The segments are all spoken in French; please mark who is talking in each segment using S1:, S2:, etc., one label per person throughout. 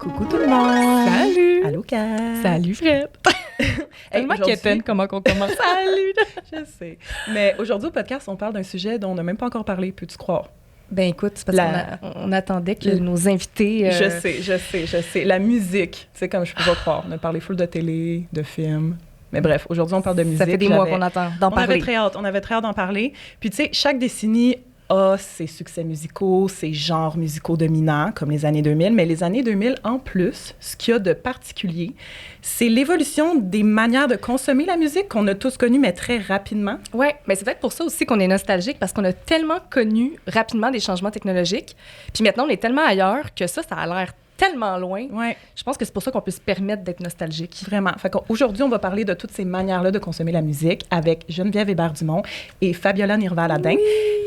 S1: Coucou tout le monde!
S2: Salut!
S1: Allô, Kat!
S2: Salut, Fred! Tellement quétaine comment on commence. Salut!
S1: Je sais. Mais aujourd'hui, au podcast, on parle d'un sujet dont on n'a même pas encore parlé, peux-tu croire?
S2: Ben écoute, c'est parce qu'on attendait que nos invités...
S1: Je sais. La musique, tu sais, comme je peux pas croire. On a parlé full de télé, de films. Mais bref, aujourd'hui, on parle de musique.
S2: Ça fait des mois qu'on attend d'en parler.
S1: On avait très hâte d'en parler. Puis tu sais, chaque décennie a ses succès musicaux, ses genres musicaux dominants, comme les années 2000. Mais les années 2000, en plus, ce qu'il y a de particulier, c'est l'évolution des manières de consommer la musique qu'on a tous connues, mais très rapidement.
S2: Oui, mais c'est peut-être pour ça aussi qu'on est nostalgique, parce qu'on a tellement connu rapidement des changements technologiques. Puis maintenant, on est tellement ailleurs que ça a l'air tellement loin.
S1: Ouais.
S2: Je pense que c'est pour ça qu'on peut se permettre d'être nostalgique.
S1: Vraiment. Fait qu'aujourd'hui, on va parler de toutes ces manières-là de consommer la musique avec Geneviève Hébert-Dumont et Fabiola Nirval-Ladin. Oui.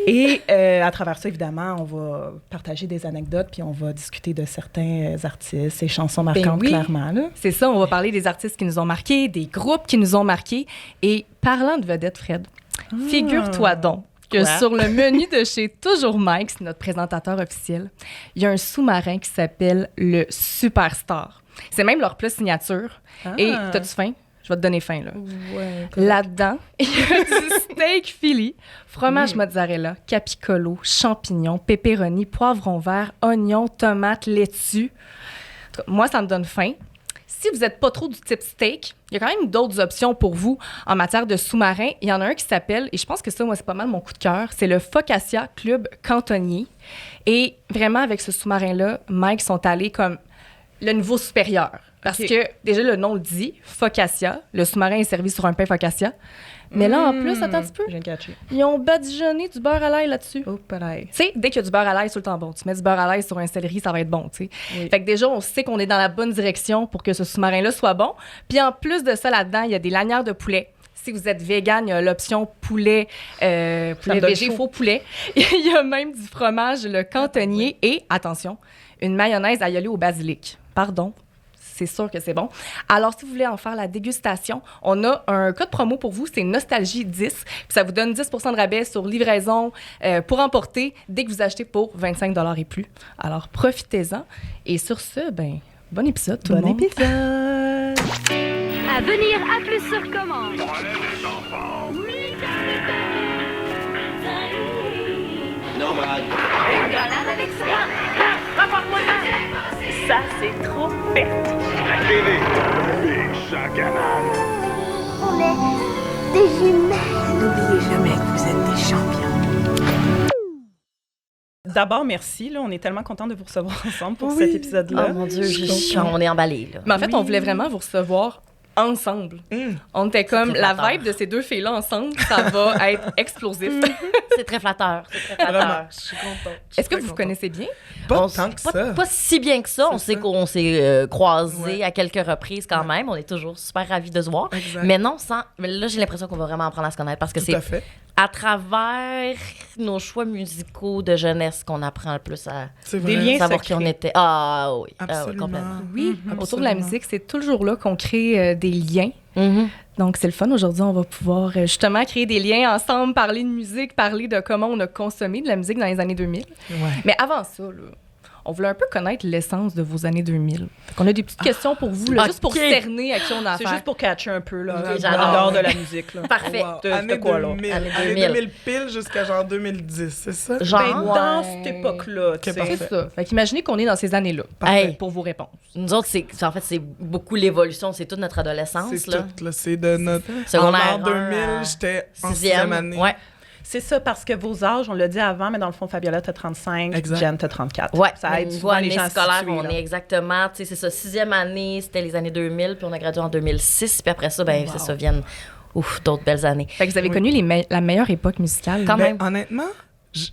S1: Et à travers ça, évidemment, on va partager des anecdotes puis on va discuter de certains artistes et chansons marquantes, clairement. Là.
S2: C'est ça, on va parler des artistes qui nous ont marqués, des groupes qui nous ont marqués. Et parlant de vedettes, Fred, figure-toi donc que sur le menu de chez Toujours Mike, c'est notre présentateur officiel, il y a un sous-marin qui s'appelle le Superstar. C'est même leur plat signature. Et t'as-tu faim? Je vais te donner faim, là.
S1: Ouais,
S2: là-dedans, il y a du steak Philly, fromage mozzarella, capicolo, champignons, pepperoni, poivron vert, oignons, tomates, laitue. Moi, ça me donne faim. Si vous n'êtes pas trop du type steak, il y a quand même d'autres options pour vous en matière de sous-marin. Il y en a un qui s'appelle, et je pense que ça, moi, c'est pas mal mon coup de cœur, c'est le Focaccia Club Cantonnier. Et vraiment, avec ce sous-marin-là, Mike sont allés comme le niveau supérieur. Parce que, déjà, le nom le dit, Focaccia. Le sous-marin est servi sur un pain Focaccia. Mais là, en plus, attends un petit peu.
S1: J'ai catché.
S2: Ils ont badigeonné du beurre à l'ail là-dessus.
S1: Oh, pareil.
S2: Tu sais, dès qu'il y a du beurre à l'ail, c'est tout le temps bon. Tu mets du beurre à l'ail sur un céleri, ça va être bon, tu sais. Oui. Fait que déjà, on sait qu'on est dans la bonne direction pour que ce sous-marin-là soit bon. Puis en plus de ça, là-dedans, il y a des lanières de poulet. Si vous êtes vegan, il y a l'option poulet végé, faux poulet. Il y a même du fromage, le cantonnier et, attention, une mayonnaise aïeulée au basilic. Pardon. C'est sûr que c'est bon. Alors, si vous voulez en faire la dégustation, on a un code promo pour vous, c'est Nostalgie10. Puis ça vous donne 10 % de rabais sur livraison pour emporter dès que vous achetez pour 25 $ et plus. Alors, profitez-en. Et sur ce, ben, bon épisode tout le monde.
S1: Bon épisode!
S3: À venir à plus sur commande.
S4: Normal.
S3: Rigolade avec ça. Rapporte-moi ça. Ça, c'est trop pertinent.
S4: La télé. Méchant canal.
S5: On est des jumelles.
S6: N'oubliez jamais que vous êtes des champions.
S1: D'abord, merci. Là, on est tellement contents de vous recevoir ensemble pour cet épisode-là.
S6: Oh mon Dieu, on est emballés. Là.
S2: Mais en fait, on voulait vraiment vous recevoir ensemble. On était comme, la vibe de ces deux filles-là ensemble, ça va être explosif.
S6: C'est très flatteur.
S1: Vraiment, je suis contente.
S2: Est-ce que vous vous connaissez bien?
S7: Pas tant que ça.
S6: Pas si bien que ça. On sait qu'on s'est croisés
S7: Ouais.
S6: à quelques reprises quand même. On est toujours super ravis de se voir.
S7: Exact.
S6: Mais non, mais là, j'ai l'impression qu'on va vraiment apprendre à se connaître parce que
S7: Tout
S6: c'est
S7: à fait.
S6: à travers nos choix musicaux de jeunesse qu'on apprend le plus à
S7: C'est
S1: Des
S7: vrai.
S1: liens
S6: savoir
S1: secrets.
S6: qui on était. Ah oui,
S7: Absolument.
S6: complètement.
S2: Oui, autour de la
S7: Absolument.
S2: musique, c'est toujours là qu'on crée des liens.
S6: Mhm.
S2: Donc, c'est le fun. Aujourd'hui, on va pouvoir justement créer des liens ensemble, parler de musique, parler de comment on a consommé de la musique dans les années 2000.
S7: Ouais.
S2: Mais avant ça, là, on voulait un peu connaître l'essence de vos années 2000. Fait qu'on a des petites questions pour vous, là, juste pour
S6: OK.
S2: cerner à qui on a
S1: C'est
S2: affaire.
S1: juste pour catcher un peu, là,
S6: Ok,
S1: en
S6: j'adore.
S1: dehors de la musique. Là.
S6: Parfait.
S7: Wow.
S1: De
S7: Année
S1: quoi, là?
S7: 2000.
S6: Année
S7: Année
S6: 2000.
S7: 2000 pile jusqu'à genre 2010, c'est ça?
S6: Genre,
S1: Ben, dans
S2: Ouais.
S1: cette époque-là, tu sais.
S7: parfait.
S2: C'est ça. Fait qu'imaginez qu'on est dans ces années-là
S6: Hey.
S2: pour vos réponses.
S6: nous autres, en fait, c'est beaucoup l'évolution. C'est toute notre adolescence.
S7: C'est
S6: là.
S7: tout, là. C'est de notre...
S6: Secondaire
S7: En 2000,
S6: un à
S7: j'étais en
S6: sixième.
S7: sixième année.
S6: Ouais.
S1: C'est ça, parce que vos âges, on l'a dit avant, mais dans le fond, Fabiola, t'as 35,
S7: Exact.
S1: Jen, t'as 34.
S6: Ouais,
S1: Ça aide
S6: niveau
S1: souvent les
S6: année
S1: gens à
S6: scolaire,
S1: situer,
S6: on
S1: là.
S6: est exactement, tu sais, c'est ça, sixième année, c'était les années 2000, puis on a gradué en 2006, puis après ça, ben
S2: Wow.
S6: c'est ça, viennent, d'autres belles années.
S2: Fait que vous avez connu la meilleure époque musicale.
S6: Quand
S7: Mais
S6: même.
S7: honnêtement,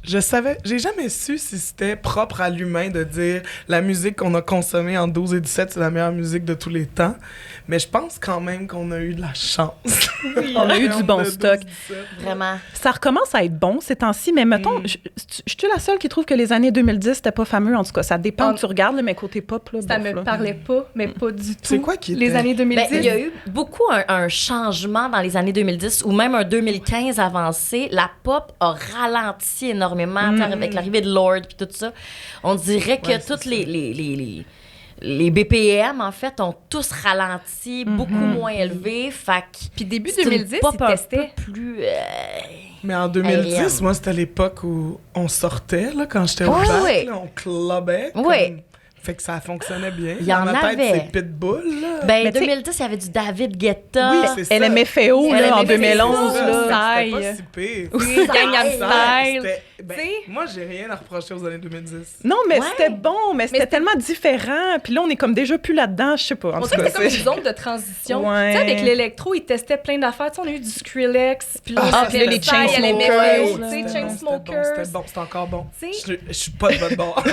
S7: je savais... J'ai jamais su si c'était propre à l'humain de dire la musique qu'on a consommée en 12 et 17, c'est la meilleure musique de tous les temps. Mais je pense quand même qu'on a eu de la chance.
S1: On a eu du bon stock.
S6: Vraiment.
S1: Ça recommence à être bon ces temps-ci, mais mettons, je suis la seule qui trouve que les années 2010, c'était pas fameux, en tout cas. Ça dépend où tu regardes, là, mais côté pop, là,
S2: Ça
S1: bof,
S2: me
S1: là.
S2: parlait pas, mais pas du tout.
S7: C'est quoi qui
S2: Les
S7: était?
S2: années 2010?
S6: Ben, il y a eu beaucoup un changement dans les années 2010 ou même un 2015 avancé. La pop a ralenti énormément tu sais, avec l'arrivée de Lord puis tout ça. On dirait que
S7: Ouais, c'est
S6: toutes
S7: ça.
S6: les les BPM, en fait, ont tous ralenti, beaucoup moins élevés. Fait que
S2: Puis début
S6: c'est une
S2: 2010,
S6: pop
S2: ils
S6: un
S2: testaient.
S6: peu plus...
S7: Mais en 2010,
S6: AM.
S7: moi, c'était l'époque où on sortait, là, quand j'étais au
S6: Ouais,
S7: bac,
S6: ouais.
S7: là, on clubait.
S6: Ouais.
S7: comme- Fait que ça fonctionnait bien.
S6: Il y en
S7: Dans ma tête,
S6: avait.
S7: c'est Pitbull, là.
S6: Ben,
S1: Mais tu sais-
S6: 2010, il y avait du David Guetta.
S7: Oui, c'est ça.
S1: LMFAO,
S6: Elle
S1: là, en
S6: aimait
S1: 2011,
S7: C'est ça,
S1: là.
S7: C'était pas
S2: Saille.
S7: si pire.
S2: Oui, Gangnam Style.
S7: C'était- ben,
S2: T'sais?
S7: moi, j'ai rien à reprocher aux années 2010.
S1: Non, mais
S6: Ouais.
S1: c'était bon, mais c'était
S2: c'était-
S1: tellement différent. Puis là, on est comme déjà plus là-dedans, je sais pas. En
S2: On
S1: tout
S2: dirait que
S1: cas,
S2: c'était comme une zone de transition.
S1: Ouais.
S2: Tu sais, avec l'électro, ils testaient plein d'affaires. Tu sais, on a eu du Skrillex, puis là,
S7: Ah,
S2: c'était
S1: les
S2: le style, il y avait
S1: Chainsmokers,
S2: MFAO,
S1: là.
S2: tu sais,
S7: C'était
S2: Chainsmokers.
S7: C'était bon, c'était encore bon.
S2: Tu sais.
S7: Je suis pas de votre bord.
S2: Mais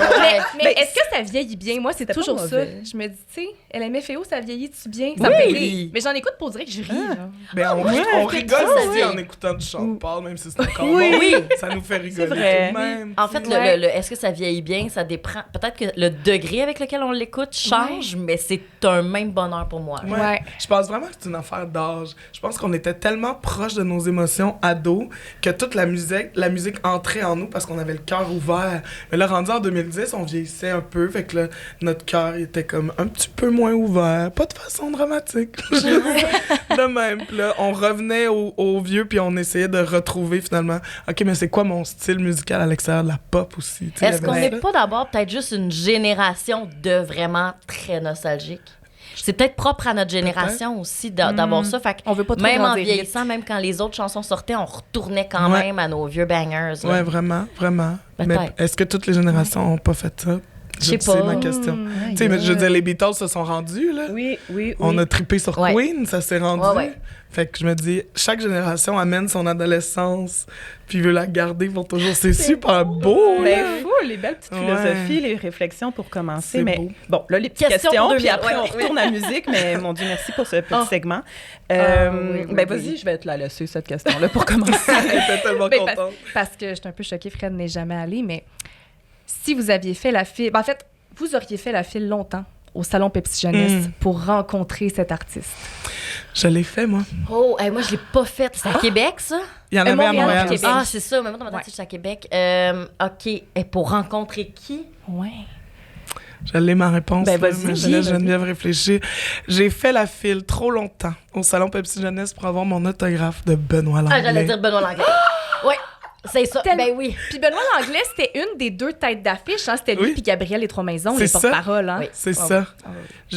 S1: Ben,
S2: est-ce que ça vieillit bien? Moi, c'est
S1: c'était
S2: toujours
S1: pas
S2: ça.
S1: mauvais.
S2: Je me dis, tu sais, LMFAO, ça vieillit-tu bien? Ça me fait rire. Mais j'en écoute pour dire que je ris. là.
S7: Mais on,
S1: ouais,
S7: on rigole
S6: ça,
S7: aussi
S6: c'est-
S7: en écoutant du Sean Paul, même si c'est encore
S1: Oui.
S7: bon.
S6: Oui.
S7: Ça nous fait rigoler
S1: vrai.
S7: tout de même.
S6: En fait,
S2: Ouais.
S6: est-ce que ça vieillit bien? Ça dépend. Peut-être que le degré avec lequel on l'écoute change, mais c'est un même bonheur pour moi.
S7: Ouais.
S2: Ouais.
S7: Je pense vraiment que c'est une affaire d'âge. Je pense qu'on était tellement proches de nos émotions ados que toute la musique entrait en nous parce qu'on avait le cœur ouvert. Mais là, rendu en 2010, on vieillissait un peu, fait que là, notre cœur était comme un petit peu moins ouvert. Pas de façon dramatique. De même. Puis là, on revenait au vieux puis on essayait de retrouver finalement, OK, mais c'est quoi mon style musical à l'extérieur de la pop aussi? Tu sais,
S6: Est-ce
S7: il y
S6: qu'on
S7: avait
S6: n'est
S7: ça.
S6: pas d'abord peut-être juste une génération de vraiment très nostalgiques? C'est peut-être propre à notre génération aussi d'avoir ça. Fait que
S2: On veut pas trop
S6: même en
S2: grandir vite.
S6: vieillissant, même quand les autres chansons sortaient, on retournait quand
S7: Ouais.
S6: même à nos vieux bangers. là.
S7: Ouais, vraiment, vraiment. Mais
S6: Peut-être.
S7: est-ce que toutes les générations n'ont pas fait ça?
S6: Je sais
S7: C'est
S6: pas.
S7: ma question. Tu sais, mais je veux dire, les Beatles se sont rendus, là.
S1: Oui, oui, oui.
S7: On a trippé sur
S6: Ouais.
S7: Queen, ça s'est rendu.
S6: Ouais, ouais.
S7: Fait que je me dis, chaque génération amène son adolescence, puis veut la garder pour toujours. C'est super beau, là.
S1: Ben, fou, les belles petites
S7: Ouais.
S1: philosophies, les réflexions pour commencer.
S7: C'est
S1: Mais
S7: beau.
S1: bon, là, les petites
S6: Question
S1: questions,
S6: pour
S1: puis
S6: 2000,
S1: après,
S6: ouais.
S1: on retourne à la musique. Mais mon Dieu, merci pour ce petit
S2: Oh.
S1: segment.
S2: Oui,
S1: Ben,
S2: oui.
S1: vas-y, je vais te la laisser, cette question-là, pour commencer.
S7: J'étais tellement
S2: Ben,
S7: contente.
S2: Parce que je suis un peu choquée, Fred n'est jamais allé, mais si vous aviez fait la file... en fait, vous auriez fait la file longtemps au Salon Pepsi Jeunesse pour rencontrer cet artiste.
S7: Je l'ai fait, moi.
S6: Oh, hey, moi, je l'ai pas fait. C'est à Québec, ça?
S7: Il y en avait à
S2: Montréal,
S7: Montréal.
S2: Québec.
S7: aussi.
S6: Ah, c'est ça. Mais moi, dans ma tête,
S2: Ouais.
S6: c'est à Québec. OK. Et pour rencontrer qui?
S2: Ouais.
S7: Je l'ai ma réponse.
S1: Ben,
S7: là,
S1: vas-y,
S7: mais je
S1: vas-y.
S7: laisse Geneviève réfléchir. J'ai fait la file trop longtemps au Salon Pepsi Jeunesse pour avoir mon autographe de Benoît Langlais.
S6: Ah, j'allais dire Benoît Langlais. Oui, c'est ça.
S2: Tellement-
S6: Ben oui.
S2: Puis Benoît Langlais, c'était une des deux têtes d'affiche. Hein? C'était lui
S7: Oui.
S2: puis Gabriel Les Trois Maisons,
S7: C'est
S2: les
S7: ça.
S2: porte-paroles. Hein?
S6: Oui.
S7: C'est
S2: Ah
S7: ça.
S2: oui. Ah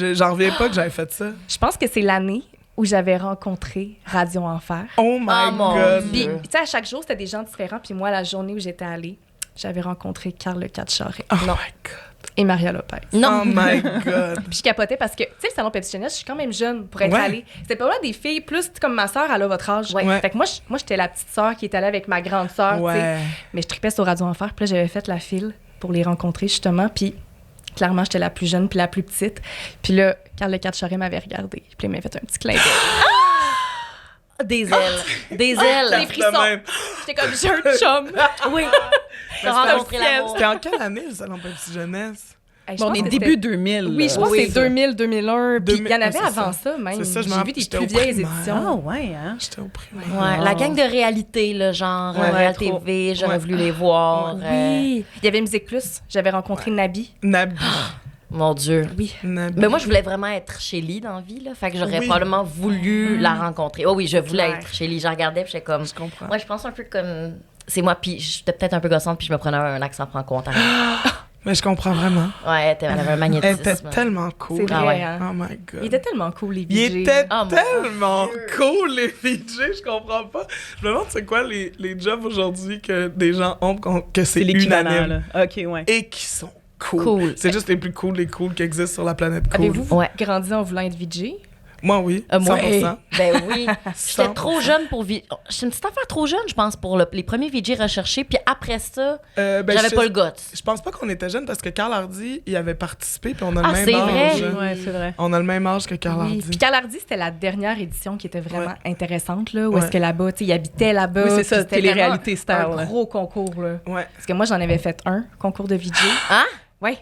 S2: oui.
S7: J'en reviens pas que j'avais fait ça.
S2: Je pense que c'est l'année où j'avais rencontré Radio Enfer.
S7: Oh my
S6: Oh mon
S7: God.
S6: Dieu.
S2: Puis, tu sais, à chaque jour, c'était des gens différents. Puis moi, la journée où j'étais allée, j'avais rencontré Karl Le Catcharet
S7: Oh
S6: Non.
S7: my God.
S2: et Maria Lopez.
S6: Non.
S7: Oh my God.
S2: Puis je capotais parce que, tu sais, le Salon Pepsi Jeunesse, je suis quand même jeune pour être
S7: Ouais.
S2: allée. C'était pas mal des filles, plus tu sais, comme ma sœur, elle a votre âge.
S6: Ouais.
S2: Fait que moi, j'étais la petite sœur qui est allée avec ma grande sœur, tu sais.
S7: Ouais.
S2: Mais je tripais sur Radio Enfer. Puis là, j'avais fait la file pour les rencontrer, justement. Puis clairement, j'étais la plus jeune puis la plus petite. Puis là, Karl Le Catcharet m'avait regardée. Puis il m'avait fait un petit clin d'œil.
S6: Des ailes. Des ailes.
S2: Les frissons.
S7: De même.
S2: J'étais comme, j'ai un chum.
S6: Oui. T'as rencontré l'amour.
S7: C'était en quelle année, le Salon Pepsi Jeunesse?
S2: Hey, je
S1: Bon, on
S2: pense
S1: est
S2: que
S1: début 2000.
S2: Oui, je pense
S6: Oui,
S2: que c'est 2000, 2001. Puis il y en
S7: 2000,
S2: avait
S7: c'est
S2: avant
S7: ça.
S2: ça, même.
S7: C'est ça, je me
S2: J'ai vu
S7: rappelle,
S2: des
S7: j'étais
S2: plus
S7: au
S2: vieilles
S7: primaire.
S2: éditions.
S1: Ah, ouais, hein?
S7: J'étais au primaire.
S6: Ouais, la gang de réalité, là, genre
S1: Ouais,
S6: Real
S1: trop.
S6: TV, j'aurais
S7: Ouais.
S6: voulu les voir.
S2: Oui. Il y avait Musique Plus. J'avais rencontré Nabi.
S7: Nabi.
S6: Mon Dieu.
S2: Oui.
S7: Nabi.
S6: Mais moi, je voulais vraiment être chez Lee dans la vie, là. Fait que j'aurais
S7: Oui.
S6: probablement voulu la rencontrer. Oh oui, je voulais
S2: clair.
S6: être chez Lee. Je regardais, puis j'étais comme.
S7: Je comprends.
S6: Moi, je pense un peu comme. C'est moi, puis j'étais peut-être un peu gossante, puis je me prenais un accent franco-ontarien.
S7: Mais je comprends vraiment.
S6: Ouais, elle avait un
S7: Elle était
S6: magnétisme.
S7: tellement cool.
S2: C'est vrai,
S6: Ah ouais.
S2: hein?
S7: Oh my God.
S2: Il était tellement cool, les
S7: Il
S2: VJ.
S7: était
S6: Oh, mon
S7: tellement cool, les VJ, je comprends pas. Je me demande c'est quoi les jobs aujourd'hui que des gens ont, que c'est
S1: C'est l'équivalent,
S7: unanime.
S1: là. OK, ouais.
S7: Et qui sont cool.
S6: Cool.
S7: C'est juste les plus cool, les cools qui existent sur la planète cool.
S2: Avez-vous
S6: Ouais.
S2: grandi en voulant être VJ?
S7: Moi, oui.
S6: Moi,
S7: 100%.
S6: ben oui. J'étais
S7: 100%.
S6: trop jeune pour vivre. J'étais une petite affaire trop jeune, je pense, pour les premiers VJ recherchés. Puis après ça,
S7: Ben,
S6: j'avais
S7: je-
S6: pas le goût.
S7: Je pense pas qu'on était jeunes parce que Carl Hardy, il avait participé, puis on a
S6: Ah,
S7: le même
S6: c'est
S7: âge.
S6: vrai?
S1: Ouais, c'est vrai.
S7: On a le même âge que Carl
S2: Oui.
S7: Hardy.
S2: Puis Karl Hardy, c'était la dernière édition qui était vraiment
S7: Ouais.
S2: intéressante, là, où
S7: Ouais.
S2: est-ce que là-bas, tu sais, il habitait là-bas.
S1: Oui, c'est
S2: puis
S1: ça,
S2: c'était
S1: télé-réalité
S2: vraiment
S1: style, là.
S2: Un gros concours, là.
S7: Ouais.
S2: Parce que moi, j'en avais fait un, concours de VJ.
S6: Hein?
S2: Oui.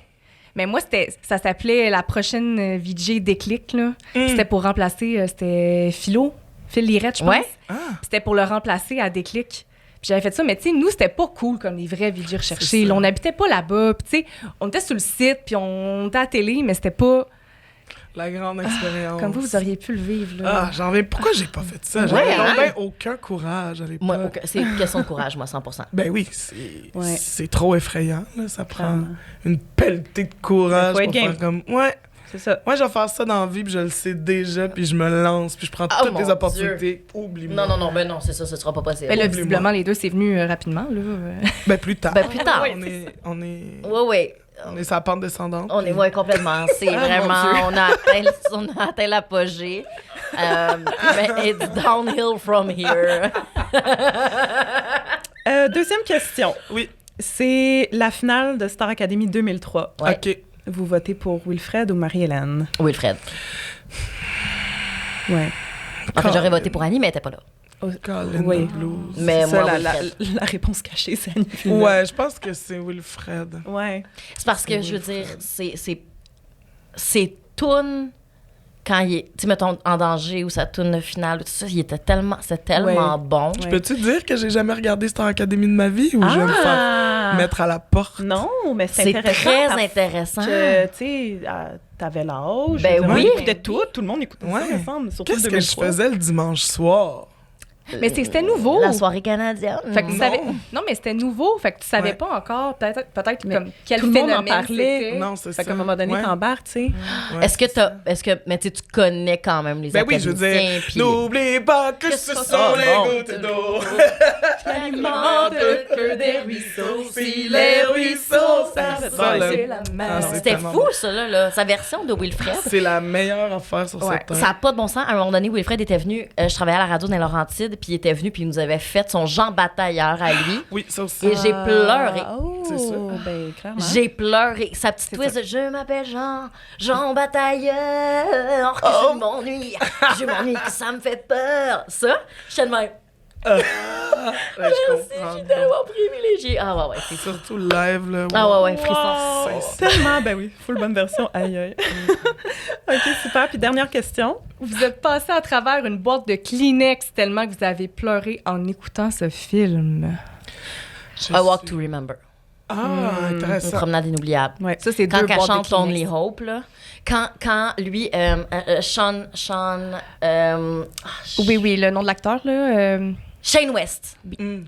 S2: Mais moi, ça s'appelait la prochaine VJ Déclic, là. C'était pour remplacer, c'était Phil Lirette, je pense.
S6: Ouais.
S7: Ah.
S2: C'était pour le remplacer à Déclic. Puis j'avais fait ça, mais tu sais, nous, c'était pas cool comme les vrais VJ recherchés.
S7: C'est ça.
S2: Là, on n'habitait pas là-bas. Puis tu sais, on était sur le site, puis on était à la télé, mais c'était pas...
S7: La grande expérience.
S2: Comme vous auriez pu le vivre, là.
S7: Ah, j'en viens. Pourquoi j'ai pas fait ça? J'avais aucun courage à l'époque.
S6: Moi, c'est une question de courage, moi, 100%.
S7: Ben oui,
S1: Ouais.
S7: c'est trop effrayant. Là. Ça prend
S1: Clairement.
S7: une pelletée de courage
S1: Faut être
S7: pour
S1: game.
S7: faire comme... Ouais,
S1: C'est ça.
S7: moi, je vais faire ça dans la vie, puis je le sais déjà, puis je me lance, puis je prends
S6: Oh
S7: toutes
S6: mon
S7: les opportunités. Oublie-moi.
S6: Non, ben non, c'est ça, ce sera pas possible.
S2: Mais là,
S7: Oublie-moi.
S2: visiblement, les deux, c'est venu rapidement, là.
S7: Ben plus tard.
S6: Ben, plus tard.
S7: On est
S6: Ouais.
S7: sur la pente descendante.
S6: On est, ouais, complètement. C'est vraiment, on a atteint l'apogée. Mais it's downhill from here.
S1: Deuxième question.
S7: Oui.
S1: C'est la finale de Star Academy 2003.
S6: Ouais.
S7: OK.
S1: Vous votez pour Wilfred ou Marie-Hélène?
S6: Wilfred.
S1: Ouais.
S6: En fait, j'aurais voté pour Annie, mais elle était pas là.
S7: Colin
S1: Oui.
S7: the Blues.
S6: Mais
S1: C'est
S6: moi,
S1: ça, la
S6: Wilfred.
S1: réponse cachée, c'est Annie Villeneuve.
S7: Ouais, je pense que c'est Wilfred.
S1: Ouais.
S6: C'est parce que, je veux dire, c'est tourne quand il est, tu sais, mettons, en danger ou sa tourne finale, tout ça, c'était tellement bon.
S1: Ouais.
S7: Peux-tu dire que j'ai jamais regardé Star Academy de ma vie ou je vais me faire mettre à la porte?
S1: Non, mais c'est
S6: C'est
S1: intéressant.
S6: très
S1: parce
S6: intéressant.
S1: Que, tu sais, t'avais l'âge.
S6: Ben
S1: je veux dire,
S6: oui.
S1: On écoutait tout le monde écoutait ça,
S7: Ouais.
S1: me semble. Surtout
S7: Qu'est-ce
S1: le
S7: que je
S1: 2003.
S7: faisais le dimanche soir?
S2: Mais c'était nouveau.
S6: La soirée canadienne.
S2: Fait que tu
S7: Non.
S2: savais... Non, mais c'était nouveau. Fait que tu savais
S7: Ouais.
S2: pas encore, peut-être
S1: Mais
S2: comme quel
S1: tout le monde en
S2: phénomène
S1: parlait.
S2: c'était.
S7: Non, c'est
S1: Fait
S7: ça.
S1: qu'à un moment donné,
S7: Ouais.
S1: t'embarques, tu sais.
S7: Ouais.
S6: Mais tu sais, tu connais quand même les
S7: Ben oui, je veux
S6: académiciens,
S7: dire,
S6: puis-
S7: n'oublie pas que
S6: Que
S7: ce
S6: ce
S7: sont
S6: sont
S7: les
S6: bon.
S7: gouttes d'eau.
S6: Alimente le feu des ruisseaux.
S7: Si les ruisseaux
S1: c'est
S7: s'assolent.
S2: la
S7: Ah, c'est
S6: C'était
S7: tellement
S6: fou,
S7: bon.
S6: ça, là. Sa version de Wilfred.
S7: C'est la meilleure affaire sur
S6: Ouais,
S7: cette terre.
S6: ça n'a pas de bon sens. À un moment donné, Wilfred était venu, je travaillais à la radio dans les Laurentides, puis il était venu, puis il nous avait fait son Jean Batailleur à lui.
S7: Oui, ça aussi.
S6: Et j'ai pleuré.
S1: Oh,
S7: C'est ça.
S1: ben clairement.
S6: J'ai pleuré. Sa petite
S1: C'est
S6: twist de Je m'appelle Jean Batailleur, que je m'ennuie, que ça me fait peur. Ça, je suis de même.
S7: Ouais, je comprends.
S6: Je suis tellement privilégiée. Ah ouais, c'est ça.
S7: Surtout le live, là.
S6: Ah ouais, frisson.
S7: C'est
S1: Tellement, ben oui, full bonne version. Aïe, aïe. OK, super. Puis dernière question.
S2: Vous êtes passé à travers une boîte de Kleenex tellement que vous avez pleuré en écoutant ce film.
S7: Je
S6: I Walk
S7: sais.
S6: to Remember.
S7: Ah,
S6: Une
S7: intéressant.
S6: promenade inoubliable.
S1: Ouais.
S2: Ça, c'est
S6: Quand
S2: deux
S6: elle
S2: boîtes de
S6: chante
S2: Kleenex.
S6: Only Hope, là. Quand lui, Sean,
S2: Oui, le nom de l'acteur, là.
S6: Shane West,
S7: Mm.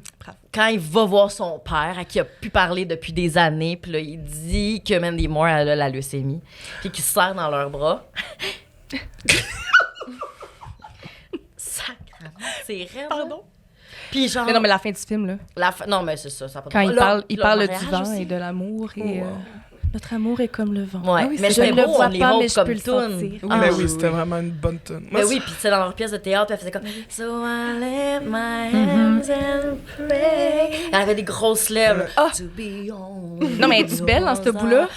S6: quand il va voir son père, à qui il a pu parler depuis des années, puis là, il dit que Mandy Moore elle a la leucémie, puis qu'il se serre dans leurs bras. Sacrément, c'est raide.
S1: Pardon?
S6: Puis genre...
S2: Mais non, mais la fin du film, là.
S6: Non, mais c'est ça, ça a pas de
S2: Quand il
S6: Là,
S2: parle, il
S6: leur
S2: parle
S6: mariage
S2: du vent
S6: aussi.
S2: et de l'amour. Et,
S7: Oh, wow.
S2: notre amour est comme le vent.
S6: Ouais,
S1: Ah oui,
S6: mais
S1: c'est
S6: je
S2: je ne le
S6: beau,
S2: vois
S6: Only
S2: pas,
S6: Hope
S2: mais je
S6: comme
S2: peux le
S6: tune.
S2: sentir.
S6: Ah,
S7: mais
S6: oui,
S7: oui, c'était vraiment une bonne tune.
S6: Mais oui, puis c'est dans leur pièce de théâtre, puis elle faisait comme So I lift my hands and pray. Elle avait des grosses lèvres. To be on.
S2: Non, mais elle est-tu belle dans ce bout-là?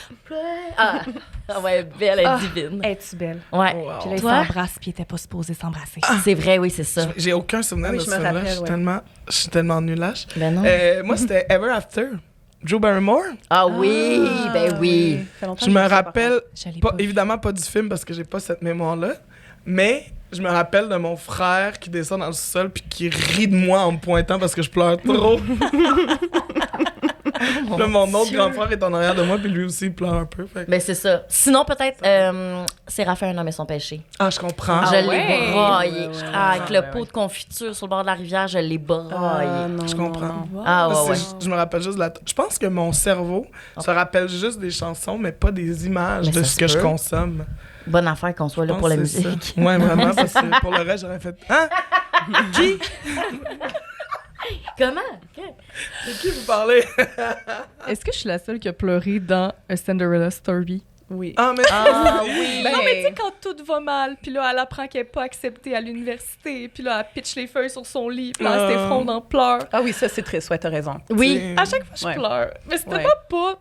S6: Ah, ouais, belle, elle est
S2: Ah.
S6: divine.
S2: Es-tu belle?
S6: Ouais.
S7: Wow.
S2: Puis là, ils
S6: Toi?
S2: s'embrassent, puis ils n'étaient pas supposés s'embrasser.
S6: C'est vrai, oui, c'est ça.
S7: J'ai aucun souvenir
S1: Oui,
S7: de
S1: je
S7: ce
S1: me
S7: film-là.
S1: rappelle,
S7: Je suis tellement nulache.
S6: Ben non.
S7: Moi, c'était Ever After. Drew Barrymore.
S6: Ah oui, ben oui.
S1: Ça fait longtemps
S7: Je
S1: que
S7: me
S1: j'ai vu ça, par
S7: rappelle,
S2: Je l'ai
S7: pas,
S2: pas vu.
S7: évidemment pas du film parce que j'ai pas cette mémoire-là, mais je me rappelle de mon frère qui descend dans le sol puis qui rit de moi en me pointant parce que je pleure trop. Là, mon autre grand frère est en arrière de moi puis lui aussi il pleure un peu. Fait que-
S6: Ben c'est ça. Sinon, peut-être, Séraphin, un homme et son péché.
S7: Ah, je comprends.
S6: Je l'ai
S2: ouais?
S6: braillé.
S1: Ouais, ouais,
S6: Ah, avec le
S1: ouais,
S6: pot
S1: ouais.
S6: de confiture sur le bord de la rivière, je l'ai braillé.
S1: non,
S7: Je
S1: non,
S7: comprends.
S1: non.
S6: Ah, ouais, ouais.
S7: Je me rappelle juste de la... Je pense que mon cerveau se rappelle juste des chansons, mais pas des images
S6: Mais
S7: de
S6: ça
S7: ce
S6: se
S7: que je
S6: peut.
S7: consomme.
S6: Bonne affaire qu'on soit
S7: Je
S6: là
S7: pense
S6: pour la
S7: que c'est
S6: musique.
S7: ça. Ouais, vraiment, parce que pour le reste, j'aurais fait... Hein? Qui?
S6: Comment?
S7: De qui vous parlez?
S2: Est-ce que je suis la seule qui a pleuré dans A Cinderella Story?
S1: Oui.
S7: Ah, mais...
S6: Ah oui!
S2: Non, mais tu sais, quand tout va mal, puis là, elle apprend qu'elle n'est pas acceptée à l'université, puis là, elle pitch les feuilles sur son lit, puis là, elle
S7: Ah.
S2: s'effondre en pleurs.
S1: Ah oui, ça, c'est triste. Ouais, t'as raison.
S6: Oui.
S2: À chaque fois, je
S1: Ouais.
S2: pleure. Mais c'était
S1: Ouais.
S2: pas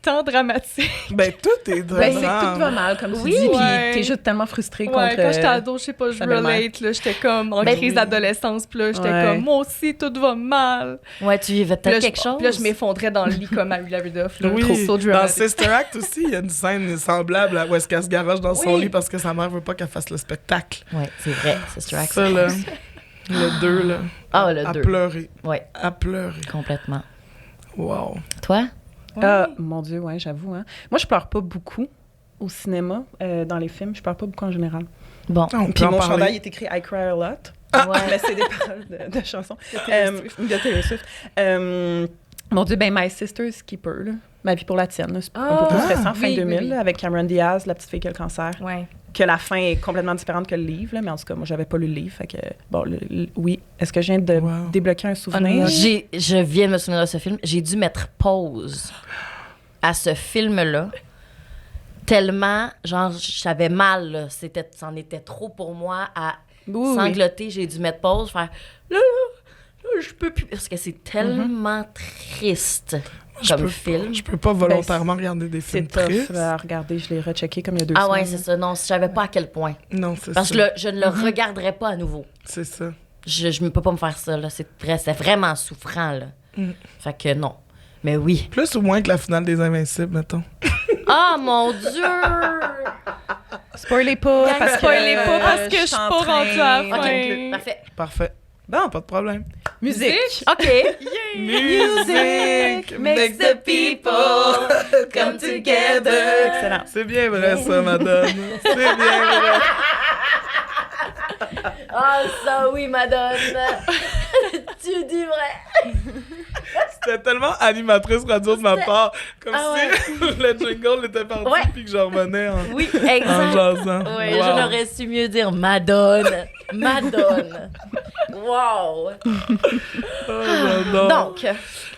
S2: tant dramatique.
S7: Ben, tout est
S1: Ben,
S7: drôle.
S1: c'est que tout va mal, comme tu
S2: Oui,
S1: dis,
S2: ouais.
S1: puis t'es juste tellement frustré
S2: Ouais,
S1: contre...
S2: quand j'étais ado, je sais pas, je
S1: sa belle-mère.
S2: relate, là, j'étais comme en
S6: Ben
S2: crise
S6: oui.
S2: d'adolescence, puis là, j'étais
S1: Ouais.
S2: comme, moi aussi, tout va mal.
S6: Ouais, tu vivais
S2: Puis là,
S6: peut-être quelque chose.
S2: Puis là, je m'effondrais dans le lit comme à Hilary Duff, là,
S7: Oui,
S2: trop so
S7: dans
S2: dramatique.
S7: Sister Act aussi, il y a une scène semblable à où est-ce qu'elle se garoche dans son
S2: Oui.
S7: lit parce que sa mère veut pas qu'elle fasse le spectacle.
S6: Ouais, c'est vrai. Sister Act.
S7: Ça, là, Le 2, là.
S6: Ah, le
S7: À
S6: 2.
S7: pleurer.
S6: Oui,
S7: À pleurer.
S6: complètement.
S7: Wow.
S6: Toi?
S1: Mon Dieu, ouais, j'avoue. Hein. Moi, je pleure pas beaucoup au cinéma, dans les films. Je pleure pas beaucoup en général.
S6: Bon.
S7: On peut
S1: Puis
S7: en
S1: mon
S7: parler.
S1: chandail est écrit I cry a lot.
S6: Ouais.
S1: Mais c'est des paroles de chansons. De Taylor Swift. Mon Dieu, My Sister's Keeper, là. Ma vie pour la tienne. Là. C'est un peu plus récent, fin
S2: oui,
S1: 2000,
S2: oui, oui.
S1: là, avec Cameron Diaz, la petite fille qui a le cancer.
S2: Ouais.
S1: Que la fin est complètement différente que le livre, là, mais en tout cas, moi, j'avais pas lu le livre. Fait que, bon, oui. Est-ce que je viens de
S7: Wow.
S1: débloquer un souvenir?
S6: Je viens de me souvenir de ce film. J'ai dû mettre pause à ce film-là. Tellement, genre, j'avais mal, là. C'en était trop pour moi à
S1: Oui.
S6: sangloter. J'ai dû mettre pause, faire là, je peux plus. Parce que c'est tellement triste comme film.
S7: Je peux pas volontairement regarder des films
S1: C'est tough
S7: tristes.
S1: à regarder. Je l'ai rechecké comme il y a 2
S6: Ah
S1: semaines.
S6: ouais, c'est ça. Non, je savais pas à quel point.
S7: Non, c'est
S6: Parce
S7: ça.
S6: que je ne le regarderai pas à nouveau.
S7: C'est ça.
S6: Je ne peux pas me faire ça, là. C'est vraiment souffrant, là. Fait que non. Mais oui.
S7: Plus ou moins que la finale des Invincibles, mettons.
S6: Ah, mon Dieu!
S1: Spoilez pas,
S6: Gang,
S1: parce que...
S2: spoilez pas, parce que je suis
S1: en
S2: pas
S1: train-
S2: rendue à la
S6: OK,
S2: fin.
S6: parfait.
S7: Parfait. Non, pas de problème.
S1: Musique.
S6: OK.
S7: Music
S1: makes the people
S7: come together.
S1: Excellent.
S7: C'est bien vrai, ça, madame. C'est bien vrai.
S6: Ah, ça oui, madone. Tu dis vrai.
S7: C'était tellement animatrice radio de ma part. Comme
S6: Ah
S7: si le jingle était parti
S6: Ouais.
S7: puis que j'en revenais en,
S6: Oui,
S7: en
S6: exact.
S7: jasant.
S6: Oui,
S7: Wow.
S6: je n'aurais su mieux dire madone. Madone. Wow.
S7: Oh, j'adore.
S6: Donc,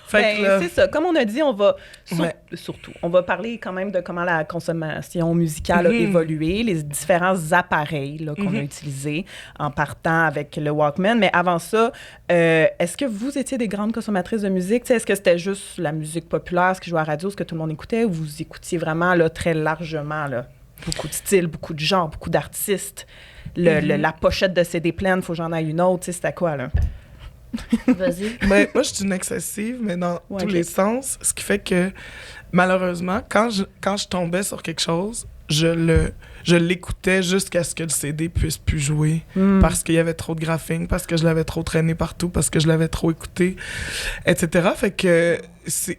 S7: Fait que là,
S1: C'est ça. Comme on a dit, on va
S7: Ouais.
S1: surtout, on va parler quand même de comment la consommation musicale a évolué, les différents appareils là, qu'on a utilisés en partant avec le Walkman. Mais avant ça, est-ce que vous étiez des grandes consommatrices de musique? T'sais, est-ce que c'était juste la musique populaire, ce qui jouait à la radio, ce que tout le monde écoutait, ou vous écoutiez vraiment là, très largement là, beaucoup de styles, beaucoup de genres, beaucoup d'artistes? La pochette de CD pleine, faut que j'en aille une autre. C'était quoi, là?
S6: vas-y.
S7: ben, moi, je suis une excessive, mais dans
S1: Ouais,
S7: tous
S1: ok.
S7: les sens. Ce qui fait que, malheureusement, quand je tombais sur quelque chose, je l'écoutais jusqu'à ce que le CD puisse plus jouer. Parce qu'il y avait trop de graphing, parce que je l'avais trop traîné partout, parce que je l'avais trop écouté, etc. Fait que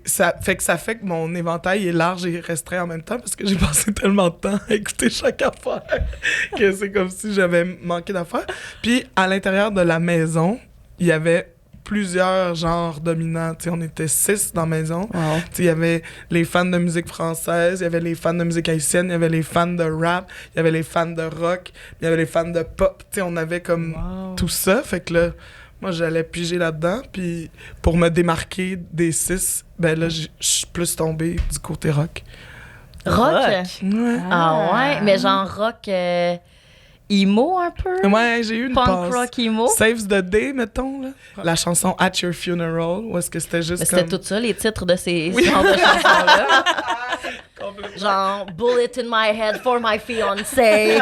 S7: ça fait que mon éventail est large et restreint en même temps parce que j'ai passé tellement de temps à écouter chaque affaire que c'est comme si j'avais manqué d'affaires. Puis, à l'intérieur de la maison, il y avait plusieurs genres dominants. T'sais, on était 6 dans la maison.
S1: Wow.
S7: T'sais, il y avait les fans de musique française, il y avait les fans de musique haïtienne, il y avait les fans de rap, il y avait les fans de rock, il y avait les fans de pop. T'sais, on avait comme tout ça. Fait que là, moi, j'allais piger là-dedans. Puis pour me démarquer des 6, ben là, je suis plus tombée du côté rock.
S6: Rock?
S7: Ouais.
S6: Ah ouais, mais genre rock emo un peu?
S7: Ouais, j'ai eu une
S6: Punk
S7: passe.
S6: rock emo?
S7: Saves the Day, mettons, là. La chanson At Your Funeral, où est-ce que c'était juste
S6: Mais c'était
S7: comme...
S6: tout ça, les titres de ces genres de chansons-là.
S7: Complètement.
S6: Genre, Bullet in my head for my fiancé.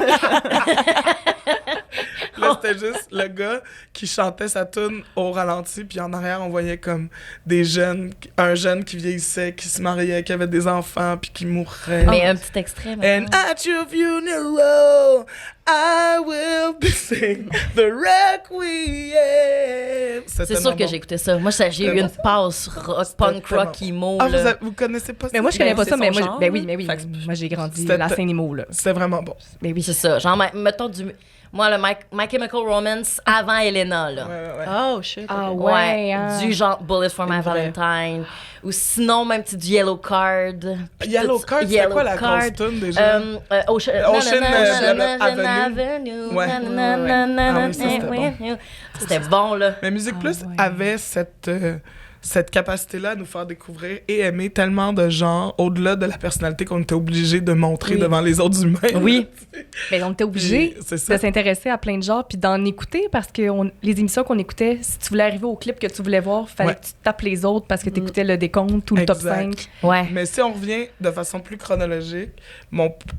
S7: Là, c'était juste le gars qui chantait sa tune au ralenti, puis en arrière, on voyait comme des jeunes, un jeune qui vieillissait, qui se mariait, qui avait des enfants, puis qui mourrait.
S6: Mais un petit extrait,
S7: And
S6: maintenant.
S7: at your funeral, I will be singing the requiem.
S6: C'est sûr que j'ai écouté ça. Moi, j'ai eu une passe rock, punk
S7: tellement
S6: rock emo.
S7: Ah,
S6: là.
S7: vous connaissez pas ça?
S2: Mais moi, je connais pas
S1: c'est
S2: ça, mais
S1: son
S2: moi,
S1: genre,
S2: ben oui,
S1: là.
S2: mais oui.
S1: Fait que
S2: Moi, j'ai grandi
S7: c'était-
S2: la scène emo, là.
S7: C'était vraiment bon.
S2: Mais oui,
S6: C'est ça. Genre, mettons moi, le My Chemical Romance avant Elena, là.
S7: Ouais.
S1: Oh, shit.
S2: Ah
S1: ok.
S2: ouais, hein.
S6: Du genre Bullet for my
S1: C'est vrai.
S6: Valentine. Ou sinon, même petit du Yellow Card. Puis
S7: Yellow
S6: tout-
S7: Card, c'était
S6: Yellow
S7: quoi la
S6: Card.
S7: grosse tune déjà?
S6: Ocean
S7: Ocean, Avenue.
S6: Avenue.
S7: Ouais. Ah oui, ça, c'était bon.
S6: C'était bon, là.
S7: Mais Musique Plus avait cette capacité-là à nous faire découvrir et aimer tellement de genres au-delà de la personnalité qu'on était obligé de montrer devant les autres humains.
S6: Oui.
S2: Mais on était obligé
S7: Puis, c'est ça.
S2: de s'intéresser à plein de genres puis d'en écouter parce que les émissions qu'on écoutait, si tu voulais arriver au clip que tu voulais voir, fallait
S7: Ouais.
S2: que tu tapes les autres parce que tu écoutais le décompte ou le top
S7: Exact.
S2: 5.
S6: Ouais.
S7: Mais si on revient de façon plus chronologique,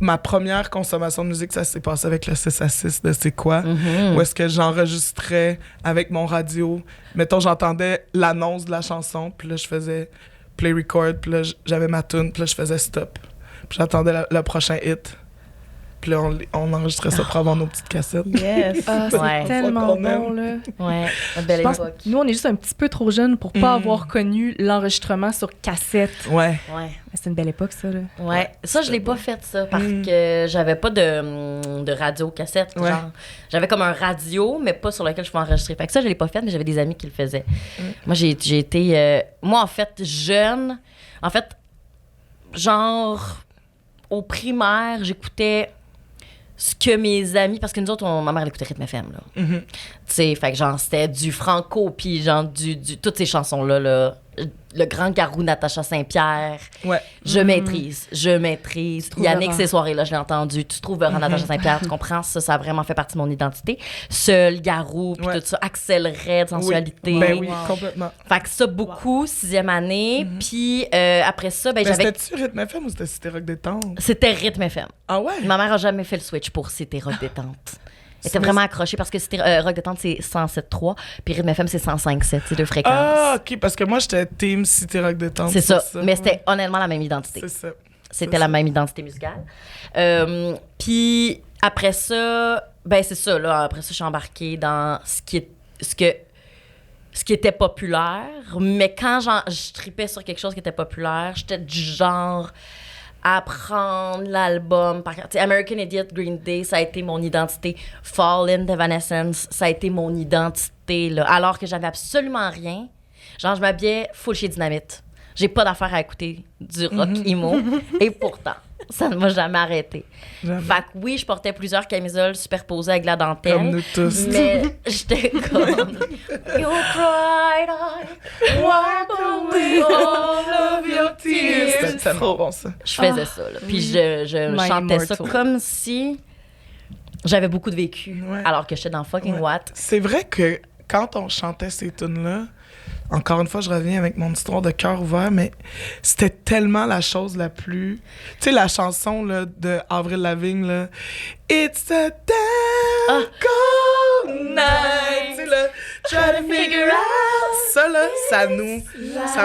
S7: ma première consommation de musique, ça s'est passé avec le 6 à 6 de C'est quoi? Où est-ce que j'enregistrais avec mon radio. Mettons, j'entendais l'annonce de la chanson, puis là, je faisais play record, puis là, j'avais ma tune, puis là, je faisais stop. Puis j'attendais le prochain hit Puis là, on enregistrait ça pour avoir nos petites cassettes.
S1: Yes.
S2: Ah, c'est
S6: Ouais.
S2: tellement
S7: Faut qu'on aime.
S2: bon, là.
S6: Ouais, une belle
S2: Je pense-
S6: époque.
S2: Nous, on est juste un petit peu trop jeunes pour pas avoir connu l'enregistrement sur cassette.
S7: Ouais.
S6: Ouais.
S2: C'est une belle époque, ça, là.
S6: Ouais, ça, je l'ai pas fait, ça, parce que j'avais pas de radio cassette.
S7: Ouais.
S6: Genre, j'avais comme un radio, mais pas sur lequel je pouvais enregistrer. Fait que ça, je l'ai pas fait, mais j'avais des amis qui le faisaient. Moi, j'ai été. Moi, en fait, jeune, en fait, genre, au primaire, j'écoutais ce que mes amis. Parce que nous autres, ma mère, elle écoutait Rythme FM, là.
S7: Mhm.
S6: Tu sais, fait que genre, c'était du franco, puis genre, toutes ces chansons-là, là. Le Grand Garou, Natacha Saint-Pierre.
S7: Ouais.
S6: Je maîtrise. Yannick,
S2: trouveras.
S6: ces soirées-là, je l'ai entendu. Tu trouveras Natacha Saint-Pierre, tu comprends? Ça a vraiment fait partie de mon identité. Seul, Garou, puis
S7: Ouais.
S6: tout ça. Axel Red, sensualité.
S7: Oui. Ben oui, complètement.
S6: Fait que ça, beaucoup, 6e année. Puis après ça, ben,
S7: Mais
S6: j'avais...
S7: c'était-tu Rythme FM ou c'était Cité Rock Détente?
S6: C'était Rythme FM.
S7: Ah ouais?
S6: Ma mère a jamais fait le switch pour Cité Rock Détente. Elle était
S7: Mais-
S6: vraiment accrochée parce que Cité Rock Détente, c'est 107.3, puis Rythme FM, c'est 105.7, c'est 2 fréquences.
S7: Ah, OK, parce que moi, j'étais team Cité Rock Détente.
S6: c'est ça.
S7: pour
S6: Mais c'était honnêtement la même identité.
S7: C'est ça.
S6: C'était la même identité musicale. Puis après ça, ben c'est ça, là. Après ça, je suis embarquée dans ce qui était populaire. Mais quand je tripais sur quelque chose qui était populaire, j'étais du genre à prendre l'album. Tu sais, American Idiot, Green Day, ça a été mon identité. Fallen d'Evanescence, ça a été mon identité, là. Alors que j'avais absolument rien. Genre, je m'habillais full chez Dynamite. J'ai pas d'affaire à écouter du rock emo. Et pourtant, ça ne m'a jamais arrêté.
S7: Jamais.
S6: Fait que oui, je portais plusieurs camisoles superposées avec de la dentelle.
S7: Comme nous tous.
S6: Mais j'étais comme... Your pride, I wipe away all of your
S7: C'était
S6: tears.
S7: tellement bon, ça.
S6: Je faisais ça, là. Puis je
S2: My
S6: chantais ça
S2: Immortal.
S6: comme si j'avais beaucoup de vécu.
S7: Ouais.
S6: Alors que j'étais dans fucking
S7: Ouais.
S6: Watt.
S7: C'est vrai que quand on chantait ces tunes-là, encore une fois, je reviens avec mon histoire de cœur ouvert, mais c'était tellement la chose la plus... Tu sais, la chanson là, de Avril Lavigne, là, « It's a damn cold night », tu sais, là, « Try to figure out », ça, là, ça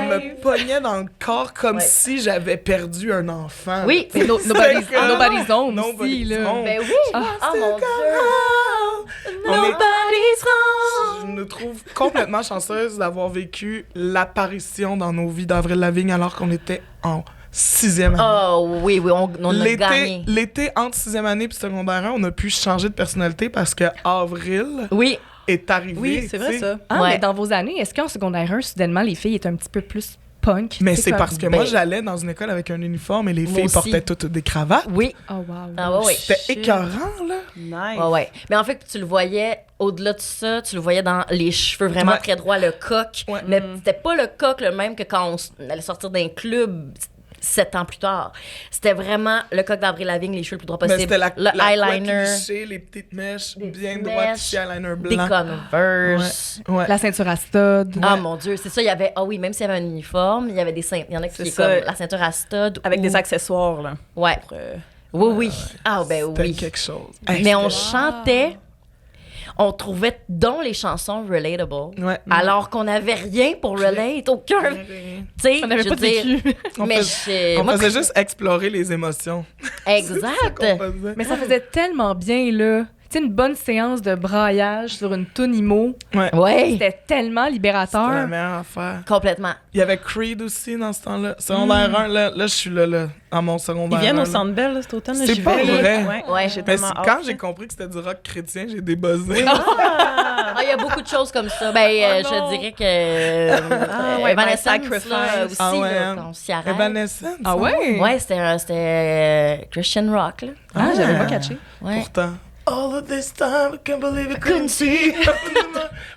S7: me pognait dans le corps comme
S6: Ouais.
S7: si j'avais perdu un enfant.
S6: Oui,
S2: C'est Nobody's Home aussi,
S7: Nobody's
S2: là.
S7: Home.
S6: Ben oui! Ah, mon Dieu!
S7: On est-
S6: Nobody's home!
S7: Je me trouve complètement chanceuse d'avoir vécu l'apparition dans nos vies d'Avril Lavigne alors qu'on était en 6e année.
S6: Oh oui, on a gagné.
S7: L'été entre 6e année et secondaire 1, on a pu changer de personnalité parce que Avril
S6: Oui,
S7: est arrivé.
S1: Oui, c'est vrai
S7: tu sais.
S1: ça.
S2: Ah,
S6: Ouais.
S2: mais dans vos années, est-ce qu'en secondaire 1, soudainement, les filles étaient un petit peu plus punk?
S7: Mais
S2: Tu sais,
S7: c'est
S2: comme-
S7: parce que moi,
S6: Ben-
S7: j'allais dans une école avec un uniforme et les
S6: Moi
S7: filles
S6: aussi.
S7: portaient toutes des cravates.
S6: oui.
S2: Oh, wow.
S6: Ah ouais, ouais.
S7: C'était
S1: Shit.
S7: écœurant, là.
S1: Nice.
S6: Ouais, ouais. Mais en fait, tu le voyais, au-delà de ça, tu le voyais dans les cheveux vraiment
S7: Ouais.
S6: très droits, le coq.
S7: Ouais.
S6: Mais c'était pas le coq le même que quand on allait sortir d'un club 7 ans plus tard. C'était vraiment le coq d'Avril Lavigne, les cheveux le plus droits
S7: Mais
S6: possible.
S7: c'était la
S6: le
S7: couette
S6: eyeliner,
S7: cliché, les petites mèches
S6: Des
S7: bien
S6: petites
S7: droites,
S6: mèches,
S7: ici, eyeliner
S6: des
S7: blanc.
S6: Converse.
S7: Ouais.
S2: La ceinture à stud.
S6: Ah mon Dieu, c'est ça, il y avait... Ah oui, même s'il y avait un uniforme, il y avait des ceintures. Il y en a qui
S1: C'est
S6: est
S1: ça.
S6: comme la ceinture à stud.
S1: Avec
S6: ou-
S1: des accessoires, là.
S6: Ouais.
S1: Pour,
S6: Oui, oui. Ah ben
S7: C'était
S6: oui.
S7: quelque chose.
S6: Mais on chantait, on trouvait donc les chansons relatable.
S7: Ouais.
S6: Alors qu'on n'avait rien pour relate, aucun. Tu sais,
S2: On n'avait
S6: je
S2: pas
S6: veux
S2: de
S6: dire,
S2: vécu.
S6: mais
S7: On
S6: moi,
S7: faisait juste explorer les émotions.
S6: exact.
S7: qu'on faisait.
S2: Mais ça faisait tellement bien, là. Tu sais, une bonne séance de braillage sur une toune emo,
S6: Ouais,
S2: c'était tellement
S7: C'était la
S2: libérateur.
S7: meilleure affaire.
S6: complètement.
S7: Il y avait Creed aussi dans ce temps-là. Secondaire 1, là, je suis là, à mon secondaire
S1: Ils viennent
S7: 1,
S1: au
S7: là.
S1: Centre Bell là, cet automne. là,
S7: C'est
S1: j'y
S7: pas
S1: vais,
S7: vrai.
S1: là.
S6: Ouais.
S1: j'ai
S7: Mais
S1: tellement
S7: quand
S1: hâte,
S7: j'ai
S1: là.
S7: compris que c'était du rock chrétien, j'ai débuzzé.
S6: Ah, il y a beaucoup de choses comme ça. Ben,
S1: non.
S6: je dirais que
S1: Ah ouais,
S6: Evanescence,
S1: My Sacrifice.
S6: là, aussi,
S7: Ah ouais,
S6: là,
S7: hein.
S6: quand on s'y arrête.
S7: Evanescence.
S2: Ah ouais?
S6: Ouais, c'était Christian rock, là.
S2: Ah, j'avais pas catché.
S6: Ouais.
S7: Pourtant. All of this time, I can't believe I couldn't see.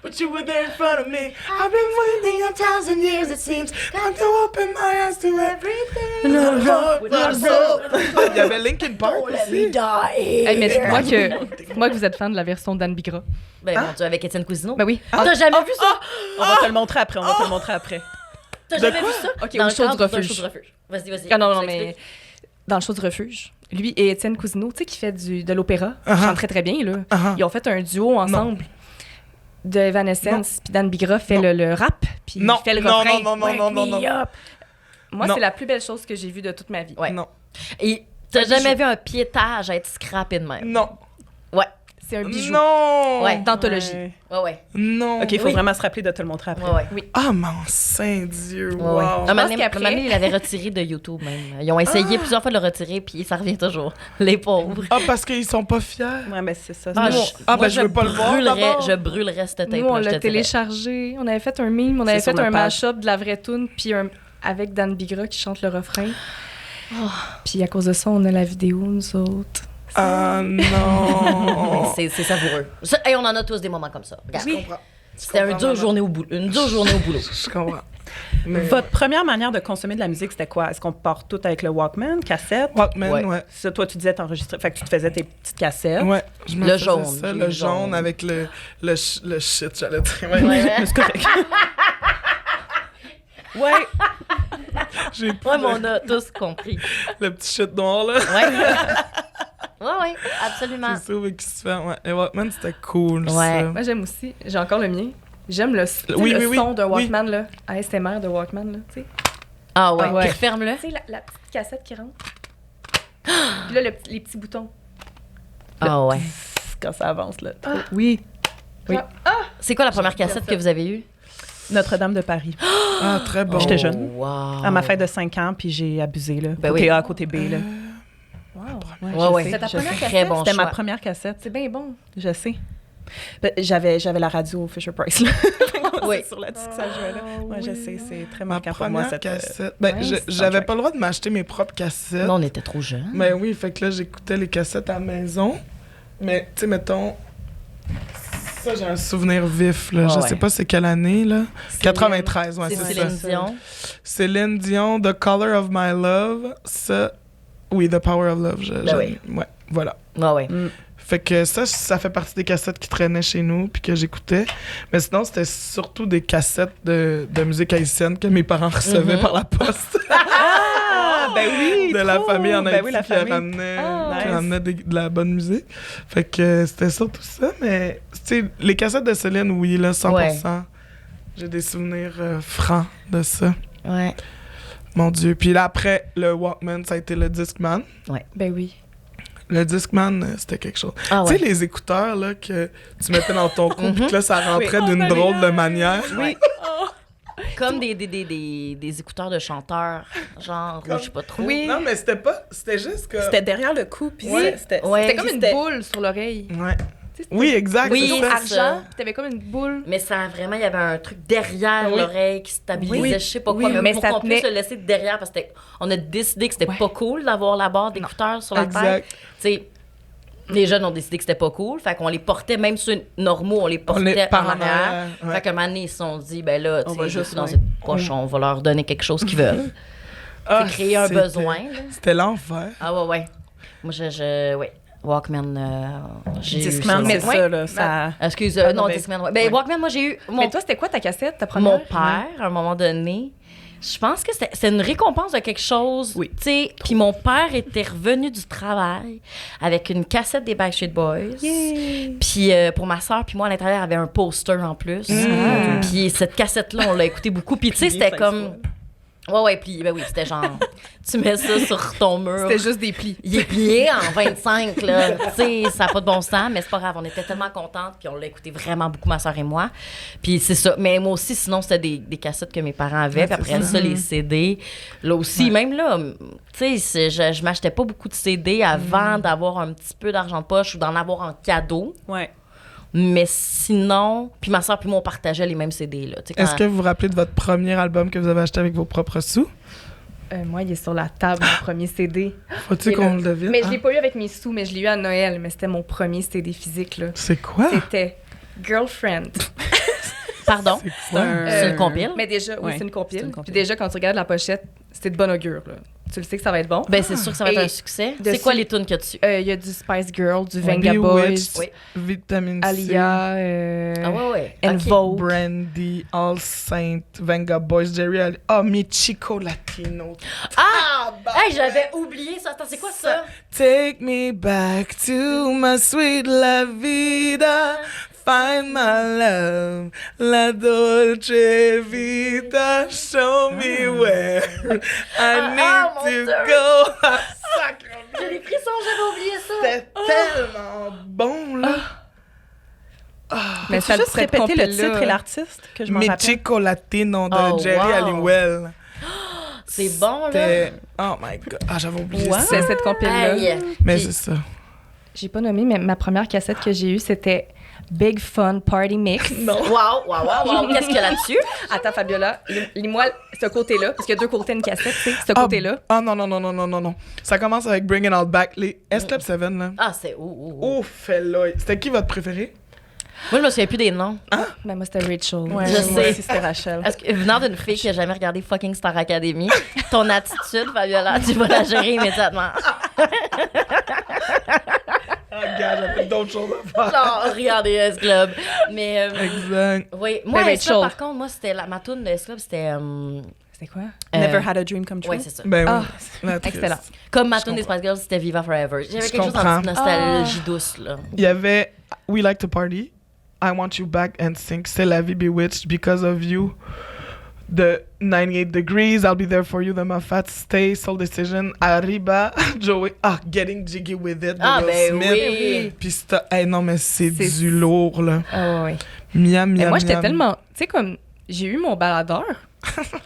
S7: But you were there in front of me. I've been waiting 1,000 years, it seems. Time to open my eyes to everything. Il y avait Linkin Park aussi.
S2: Hey, mais dites-moi que vous êtes fan de la version d'Anne Bigra.
S6: Ben, mon Dieu, avec Étienne Cousineau.
S2: Ben oui.
S6: T'as jamais vu ça?
S1: On va te le montrer après. On va te le montrer après.
S6: T'as
S7: De
S6: jamais
S7: quoi?
S6: vu ça?
S2: Ok,
S6: Dans
S2: au
S6: le
S2: show du
S6: cadre d'un
S2: refuge.
S6: show du refuge. Vas-y.
S2: Ah non,
S6: Je
S2: mais
S6: t'explique.
S2: dans le show du refuge, lui et Étienne Cousineau, tu sais, qui fait de l'opéra,
S7: Uh-huh.
S2: chante très très bien, là.
S7: Uh-huh.
S2: Ils ont fait un duo ensemble. De Evanescence, puis Dan Bigra fait le rap, puis il
S7: Non,
S2: fait le
S7: non,
S2: refrain.
S7: non, non,
S2: Wake
S7: non, non,
S2: me
S7: non.
S2: up. Moi,
S7: Non.
S2: c'est la plus belle chose que j'ai vue de toute ma vie.
S6: Ouais.
S7: Non.
S6: Et T'as jamais vu un piétage être scrappé de même?
S7: Non.
S6: Ouais.
S2: C'est un bijou.
S7: Non!
S6: Ouais.
S2: D'anthologie.
S1: Ouais.
S6: Ouais.
S7: Non!
S1: OK, il faut
S6: Oui.
S1: vraiment se rappeler de te le montrer après.
S6: Oui.
S7: Ah, mon Saint-Dieu!
S6: Ouais,
S7: Wow!
S6: ouais. Un moment donné,
S2: qu'après-
S6: il avait retiré de YouTube même. Ils ont essayé plusieurs fois de le retirer, puis ça revient toujours. Les pauvres.
S7: Ah, parce qu'ils sont pas fiers?
S1: Ouais, ben c'est ça.
S6: Ah,
S1: c'est-
S7: ben, je veux pas le voir d'abord.
S6: Je brûlerais cette tape-là.
S2: Nous, on
S6: je te
S2: l'a
S6: dirais.
S2: téléchargé. On avait fait un meme. On avait
S1: C'est
S2: fait
S1: sur
S2: un
S1: notre page.
S2: mash-up de la vraie tune, puis avec Dan Bigra qui chante le refrain. Puis à cause de ça, on a la vidéo, nous autres.
S7: Ah, non!
S6: C'est savoureux. Et on en a tous des moments comme ça. Regarde.
S7: Je comprends.
S6: C'était une dure journée au boulot.
S7: Je comprends. Mais...
S1: Votre première manière de consommer de la musique, c'était quoi? Est-ce qu'on part tout avec le Walkman, cassette?
S7: Walkman,
S6: Ouais.
S7: ouais.
S1: Ça, toi, tu disais t'enregistrer. Fait que tu te faisais tes petites cassettes.
S7: Ouais, je me
S6: Le
S7: faisais
S6: jaune,
S7: ça,
S6: le
S7: le jaune
S6: jaune.
S7: avec le shit, j'allais dire. Ouais.
S1: Mais c'est correct. Ouais.
S7: J'ai pris
S6: Ouais, mais on a tous compris.
S7: le petit shit noir, là.
S6: Ouais, absolument.
S7: C'est ça, mais qui se fait. Ouais. Les Walkman, c'était cool,
S6: Ouais.
S7: ça.
S2: Moi, j'aime aussi. J'ai encore le mien. J'aime le, tu sais,
S7: Oui,
S2: le
S7: oui,
S2: son
S7: oui.
S2: d'un
S7: Oui.
S2: Walkman, là. ASMR de Walkman, là. Tu sais,
S6: Ah ouais,
S1: Ouais.
S6: puis referme-le.
S2: Tu sais, la petite cassette qui rentre. Puis là, les petits boutons.
S6: Ah ouais.
S1: Quand ça avance, là. Oui. Oui.
S6: C'est quoi la première cassette que vous avez eue?
S1: Notre-Dame de Paris.
S7: Ah, très bon.
S1: J'étais jeune.
S6: Wow.
S1: À ma fête de 5 ans, puis j'ai abusé, là.
S6: Ben
S1: côté
S6: oui.
S1: A, côté B, là.
S2: Wow.
S6: Ouais, ouais.
S2: C'est ta
S1: je
S2: première
S1: sais.
S2: cassette?
S6: Très bon
S1: C'était ma
S6: choix.
S1: première cassette.
S2: C'est bien bon.
S1: Je sais. Ben, j'avais la radio Fisher-Price, là.
S6: Oui.
S1: C'est sur la disque, ça jouait, là. Ouais, je sais, c'est très
S7: Ma
S1: marquant pour moi,
S7: première
S1: cette...
S7: cassette. Ben,
S2: ouais,
S7: j'avais
S1: soundtrack.
S7: pas le droit de m'acheter mes propres cassettes.
S6: Non, on était trop jeunes.
S7: Mais oui, fait que là, j'écoutais les cassettes à la maison. Mais, tu sais, mettons. Ça, j'ai un souvenir vif, là. Je
S6: Ouais.
S7: sais pas c'est quelle année, là. 93, ouais,
S6: C'est
S7: c'est
S6: Céline
S7: ça.
S6: Dion.
S7: Céline Dion, The Color of My Love. Ça. Oui, The Power of Love.
S6: oui.
S7: Ouais, voilà.
S6: Ouais, ouais.
S7: Fait que ça fait partie des cassettes qui traînaient chez nous puis que j'écoutais. Mais sinon, c'était surtout des cassettes de musique haïtienne que mes parents recevaient par la poste.
S1: Ah, ben oui!
S7: de la
S1: trop!
S7: famille en Haïti
S1: Ben oui, la
S7: qui
S1: famille.
S7: ramenait,
S1: Ah,
S7: qui
S1: nice.
S7: ramenait de la bonne musique. Fait que c'était surtout ça. Mais, tu sais, les cassettes de Céline, oui, là, 100%.
S6: Ouais.
S7: J'ai des souvenirs francs de ça.
S6: Ouais.
S7: Mon Dieu. Puis là, après, le Walkman, ça a été le Discman.
S2: Ben oui.
S7: Le Discman, c'était quelque chose.
S6: Ah
S7: Tu
S6: ouais.
S7: sais, les écouteurs là, que tu mettais dans ton cou, puis que là, ça rentrait
S1: Oui.
S7: d'une drôle de manière.
S6: Oui. Comme des écouteurs de chanteurs, genre, je sais pas trop.
S2: Oui.
S7: Non, mais c'était pas. C'était juste que.
S1: C'était derrière le cou, puis
S7: Ouais.
S1: c'était...
S6: Ouais.
S2: C'était comme une boule sur l'oreille.
S7: Ouais.
S2: Tu sais, c'était
S7: Oui, exact.
S6: Oui,
S7: c'est
S2: ton
S7: ça.
S6: c'est ça.
S2: argent, puis t'avais comme une boule.
S6: Mais ça, vraiment, il y avait un truc derrière
S7: Oui.
S6: l'oreille qui stabilisait,
S2: Oui.
S6: je sais pas
S2: Oui,
S6: quoi, mais
S2: mais
S6: pour
S2: ça
S6: qu'on puisse
S2: tenait-
S6: le laisser derrière, parce qu'on a décidé que c'était
S2: Ouais.
S6: pas cool d'avoir la barre d'écouteurs sur la tête.
S7: Exact.
S6: Tu sais, les jeunes ont décidé que c'était pas cool, fait qu'on les portait, même ceux normaux, on les portait
S7: par
S6: en
S7: en
S6: arrière.
S7: arrière, ouais.
S6: Fait qu'à un moment donné, ils se sont dit, ben là, tu
S1: On va
S6: sais,
S1: juste,
S6: dans
S1: ouais.
S6: cette poche, on va leur donner quelque chose qu'ils veulent.
S7: Ah,
S6: C'est créer un
S7: c'était-
S6: besoin, là.
S7: C'était l'enfer.
S6: Ah ouais, ouais. Moi, ouais. Walkman, j'ai eu
S1: Discman,
S6: ça.
S1: c'est
S2: Ouais.
S1: ça, là, ça...
S6: Excuse,
S1: Ah,
S6: non,
S1: non, mais-
S6: Discman, ouais. Ben,
S1: ouais.
S6: Walkman, moi, j'ai eu...
S2: Mais toi, c'était quoi ta cassette, ta première?
S6: Mon père, à un moment donné, je pense que c'est une récompense de quelque chose.
S1: Oui.
S6: Tu sais, puis mon père était revenu du travail avec une cassette des Backstreet Boys. Puis pour ma soeur, puis moi, à l'intérieur, il y avait un poster en plus. Puis cette cassette-là, on l'a écouté beaucoup. Puis tu sais, c'était comme... Ouais, puis ben oui, c'était genre... tu mets ça sur ton mur.
S2: C'était juste des plis.
S6: Il est plié en 25, là. Tu sais, ça n'a pas de bon sens, mais c'est pas grave. On était tellement contentes, puis on l'a écouté vraiment beaucoup, ma soeur et moi. Puis c'est ça. Mais moi aussi, sinon, c'était des cassettes que mes parents avaient. Puis après ça, les CD. Là aussi, même là, tu sais, je m'achetais pas beaucoup de CD avant d'avoir un petit peu d'argent de poche ou d'en avoir en cadeau.
S1: Ouais.
S6: Mais sinon... Puis ma soeur puis moi, on partageait les mêmes CD, là. Tu sais,
S7: Est-ce
S6: quand-
S7: que vous vous rappelez de votre premier album que vous avez acheté avec vos propres sous?
S2: Moi, il est sur la table, mon premier CD.
S7: Faut-tu
S2: Et
S7: qu'on
S2: là-
S7: le devine?
S2: Mais je
S7: Ah,
S2: l'ai pas eu avec mes sous, mais je l'ai eu à Noël. Mais c'était mon premier CD physique, là.
S7: c'est quoi?
S2: C'était Girlfriend.
S6: Pardon?
S7: C'est quoi?
S6: C'est une compile?
S2: Mais déjà, oui,
S1: Ouais,
S2: c'est une compile.
S1: c'est une compile.
S2: Puis déjà, quand tu regardes la pochette, c'était de bon augure, là. Tu le sais que ça va être bon.
S6: Ben, c'est sûr que ça va être
S2: Et
S6: un succès.
S2: dessus-
S6: C'est quoi les tunes qu'il y a dessus?
S2: Il y a du Spice Girl, du Venga
S7: Bewitched,
S2: Boys,
S6: Oui.
S7: Vitamin C,
S2: Alia,
S6: Ah ouais.
S2: En
S6: Ok.
S2: Vogue.
S7: Brandy, All Saint, Venga Boys, Jerry Ali. Oh, Michiko Latino.
S6: Ah! Hey, j'avais oublié ça. Attends, c'est quoi ça?
S7: Take me back to my sweet la vida. Find my love, la dolce vita. Show me where I need
S6: mon
S7: to
S6: Dieu.
S7: go. Ah, sacre.
S6: j'ai des frissons, j'avais oublié ça.
S7: C'était tellement bon, là.
S1: Mais tu juste répéter le titre et l'artiste que je m'en rappelle.
S7: Chico Latino de
S6: Oh,
S7: Jerry
S6: wow.
S7: Halliwell.
S6: C'est bon, là.
S7: C'était- Oh my God. Ah, j'avais oublié ça.
S2: C'est cette compil-là.
S6: Aïe.
S7: Mais
S6: Puis-
S7: c'est ça.
S2: J'ai pas nommé, mais ma première cassette que j'ai eue, c'était Big Fun Party Mix.
S6: Wow. Qu'est-ce qu'il y a là-dessus?
S2: Attends, Fabiola, lis-moi ce côté-là, parce qu'il y a deux côtés d'une cassette, tu sais, ce côté-là.
S7: Ah non. Ça commence avec Bring It All Back. Les S-Club 7, là.
S6: Ah, c'est où?
S7: Ouf, là. C'était qui votre préféré?
S6: Moi, je me souviens plus des noms.
S2: Mais moi, c'était Rachel.
S1: Ouais,
S6: Je
S1: moi
S6: sais.
S1: aussi, c'était Rachel.
S6: Est-ce que, venant d'une fille qui a jamais regardé fucking Star Academy, ton attitude, Fabiola, tu vas la gérer immédiatement.
S7: Ah, gars, j'avais d'autres choses à faire.
S6: Non, regardez S-Club. Mais,
S7: Exact.
S6: oui. Moi,
S2: Mais
S6: S-Club,
S2: Rachel.
S6: par contre, moi, c'était ma toune de S-Club, c'était...
S2: C'était quoi?
S1: Never had a dream come true.
S6: Ouais, c'est ça.
S7: Ben
S2: Ah,
S7: oui. La triste.
S2: excellent.
S6: Comme ma
S7: Je
S6: tune des
S7: comprends.
S6: Spice Girls, c'était Viva Forever. J'avais
S7: Je
S6: quelque chose
S7: comprends.
S6: en petite nostalgie douce, là.
S7: Il y avait We Like to Party, I Want You Back and Sing, C'est la vie bewitched, Because of You, The 98 Degrees, I'll Be There For You, The Muffats, Stay, Soul Decision, Arriba, Joey, Getting Jiggy With It, de
S6: Ah,
S7: Will
S6: ben
S7: Smith.
S6: oui.
S7: Puis hey, non, mais c'est
S2: C'est-
S7: du lourd, là.
S2: Ah, ouais.
S7: Miam,
S2: Mais
S7: miam,
S2: moi, j'étais
S7: miam.
S2: tellement. Tu sais, comme. J'ai eu mon baladeur.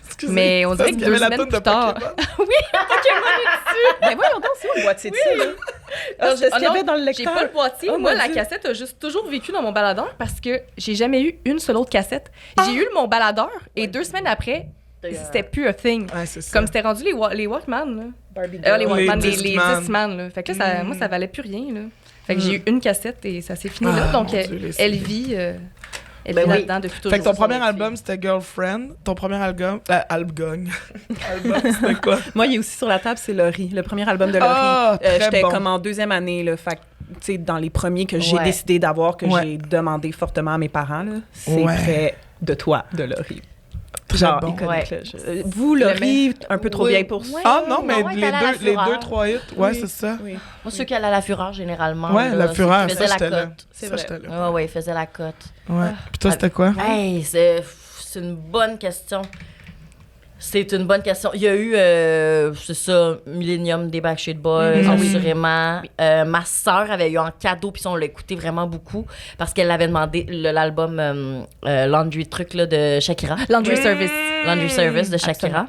S7: Excusez.
S2: mais on dirait
S7: Parce
S2: que
S7: qu'il y avait
S2: 2
S7: la
S2: semaines
S7: toune de
S2: plus tard.
S7: Pokémon.
S1: Ben voyons donc, c'est où le boîtier de ça, là? Ah, c'est ce qu'il y avait dans le
S2: J'ai
S1: lecteur.
S2: pas le boîtier.
S1: Oh,
S2: moi,
S1: mon
S2: la
S1: Dieu.
S2: cassette a juste toujours vécu dans mon baladeur parce que j'ai jamais eu une seule autre cassette. J'ai eu mon baladeur et 2 semaines après, c'était plus a thing.
S7: Ouais, c'est ça.
S2: Comme c'était rendu les Walkman, là.
S1: Barbie
S2: Les Walkman, les
S7: Discman.
S2: Discman, là. Fait que là, moi, ça valait plus rien, là. Fait que j'ai eu une cassette et ça s'est fini
S7: Ah,
S2: là. Donc,
S7: mon Dieu, les
S2: elle
S7: CD.
S2: vit, elle
S6: Ben
S2: vit
S6: oui.
S2: là-dedans depuis toujours.
S7: Fait que ton
S6: Toujours
S7: premier
S6: ça,
S7: album, c'était Girlfriend. Ton premier album... album, c'était quoi?
S1: Moi, il est aussi sur la table, c'est Laurie, le premier album de Laurie.
S7: Ah, très
S1: J'étais
S7: bon.
S1: comme en 2e année, là, fait que, tu sais, dans les premiers que j'ai
S6: Ouais.
S1: décidé d'avoir, que
S7: Ouais.
S1: j'ai demandé fortement à mes parents, là, c'est
S7: Ouais.
S1: près de toi, de Laurie.
S7: Très
S1: Genre,
S7: bon.
S1: iconique, là. Vous, Laurie, un peu trop
S6: Oui.
S1: vieille pour ça.
S7: Ah non, mais
S6: Ouais,
S7: les
S6: t'allais à la
S7: deux, les
S6: Fureur.
S7: 2-3 hits, ouais,
S1: Oui.
S7: c'est ça.
S1: Oui.
S6: Moi, ceux qui allaient à la Fureur, généralement.
S7: Ouais,
S6: là,
S7: la
S6: ceux
S7: Fureur,
S6: qui
S7: ça,
S6: faisaient
S7: j'étais
S6: la
S7: là.
S6: cote.
S1: C'est
S7: Ça,
S1: vrai.
S7: j'étais là.
S6: Ouais, ils faisaient la cote.
S7: Ouais. Puis toi, c'était quoi?
S6: Hey, c'est une bonne question. C'est une bonne question. Il y a eu, c'est ça, Millennium des Backstreet Boys,
S7: Mhm.
S6: assurément. Ma sœur avait eu en cadeau, puis on l'a écouté vraiment beaucoup, parce qu'elle avait demandé l'album Laundry Truc là, de Shakira.
S2: Laundry Service.
S6: Laundry Service de Shakira.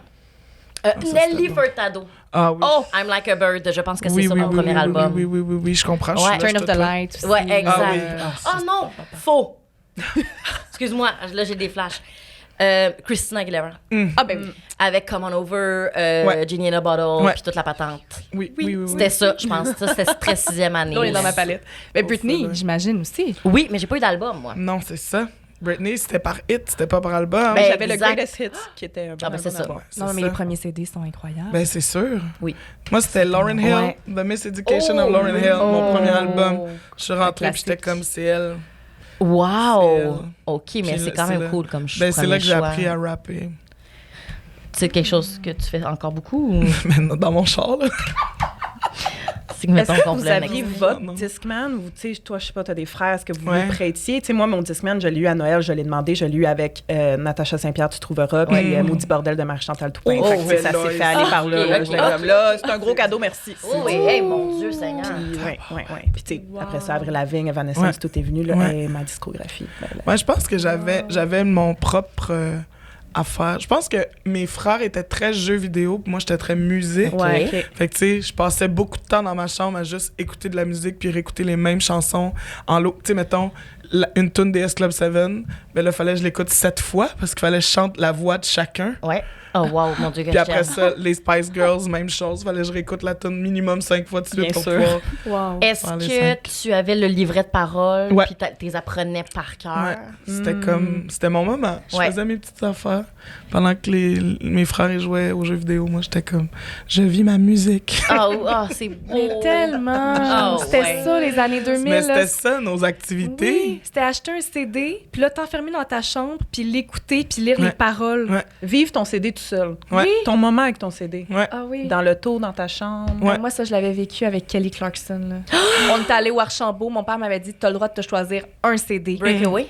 S7: ça,
S6: Nelly
S7: c'était bon.
S6: Furtado.
S7: Ah oui.
S6: Oh, I'm Like a Bird, je pense que c'est ça mon premier album.
S7: Oui, je comprends. je
S6: Ouais.
S7: suis là,
S2: Turn
S7: je
S2: of
S7: te
S2: the
S7: plains.
S2: Light aussi.
S6: Ouais, exact.
S7: Ah oui.
S6: Oh non, faux. Excuse-moi, là j'ai des flashs. Christina Aguilera.
S2: Ah, ben oui.
S6: Avec Come On Over,
S7: Ouais.
S6: Genie in a Bottle,
S7: Ouais.
S6: puis toute la patente.
S7: Oui.
S6: C'était ça, je pense. Ça, c'était très 6e année.
S2: Là, on est dans ma palette. Mais Britney,
S7: là.
S2: j'imagine aussi.
S6: Oui, mais j'ai pas eu d'album, moi.
S7: Non, c'est ça. Britney, c'était par hit, c'était pas par album.
S6: Ben,
S1: J'avais le
S6: exact.
S1: Greatest Hits, qui était un bon
S6: Ah, ben, c'est
S1: album à
S6: ça.
S1: voir.
S7: Ouais, c'est
S2: Non, mais
S7: ça.
S2: les premiers CD sont incroyables.
S7: Ben, c'est sûr.
S1: Oui.
S7: Moi, c'était Lauryn Hill,
S6: Ouais.
S7: The Miseducation of Lauryn Hill, mon premier album. Je suis rentrée, puis
S2: classique.
S7: j'étais comme, c'est elle.
S6: Wow! OK, mais
S7: Puis
S6: c'est
S7: là,
S6: quand même
S7: là.
S6: cool comme
S7: Ben, c'est là que j'ai
S6: choix.
S7: appris à rapper.
S6: C'est quelque chose que tu fais encore beaucoup ou
S7: Maintenant, dans mon char, là.
S6: c'est que mettons
S1: Est-ce que
S6: qu'on
S1: vous
S6: voulait un
S1: aviez
S6: exemple?
S1: votre
S7: Non.
S1: Discman ou, tu sais, toi, je sais pas, t'as des frères, est-ce que vous
S7: Ouais.
S1: vous prêtiez? Tu sais, moi, mon Discman, je l'ai eu à Noël, je l'ai demandé, je l'ai eu avec Natacha Saint-Pierre, tu trouveras, puis Maudit Bordel de Marie-Chantal Toupin.
S7: Oh,
S1: Fait que, tu sais, ça
S7: ouais,
S1: s'est fait aller par là.
S6: ok,
S1: Là,
S6: ok.
S1: j'étais comme, là, c'est un gros cadeau, merci.
S6: Oh oui, hey, mon Dieu Seigneur.
S1: Oui. Puis, tu sais, après ça, Avril Lavigne, Evanescence,
S7: Ouais.
S1: tout est venu, là,
S7: Ouais.
S1: et ma discographie. Ben, là.
S7: Ouais, je pense que j'avais mon propre affaire. Je pense que mes frères étaient très jeux vidéo, puis moi, j'étais très musique.
S1: Ouais, ok.
S7: Fait que, tu sais, je passais beaucoup de temps dans ma chambre à juste écouter de la musique puis réécouter les mêmes chansons en l'eau. Tu sais, mettons, une tune des S-Club 7, ben là, fallait que je l'écoute 7 fois parce qu'il fallait que je chante la voix de chacun.
S6: Ouais. Oh wow, mon Dieu, que
S7: Puis
S6: je
S7: après
S6: t'aime.
S7: ça, les Spice Girls, même chose. Fallait que je réécoute la tune minimum 5 fois de suite
S1: Bien
S7: pour
S1: sûr.
S7: pouvoir...
S2: Wow.
S6: Est-ce
S7: Dans les
S6: que
S7: 5.
S6: tu avais le livret de parole
S7: Ouais.
S6: puis tu les apprenais par cœur?
S7: Ouais, c'était comme... C'était mon moment. Je
S6: Ouais.
S7: faisais mes petites affaires pendant que mes frères ils jouaient aux jeux vidéo. Moi, j'étais comme... Je vis ma musique.
S6: C'est beau.
S2: Mais tellement!
S6: Oh,
S2: C'était
S6: ouais.
S2: ça, les années 2000.
S7: Mais
S2: là.
S7: c'était ça, nos activités.
S2: Oui, c'était acheter un CD, puis là, t'enfermer dans ta chambre, puis l'écouter, puis lire les
S7: Ouais.
S2: paroles.
S7: Ouais.
S1: Vive ton CD tout seul.
S7: Ouais.
S2: Oui.
S1: Ton moment avec ton CD.
S7: Ouais.
S2: Ah oui.
S1: Dans l'auto, dans ta chambre.
S7: Ouais.
S2: Ah, moi, ça, je l'avais vécu avec Kelly Clarkson. Là. On était allé au Archambault. Mon père m'avait dit t'as le droit de te choisir un CD.
S6: Breakaway?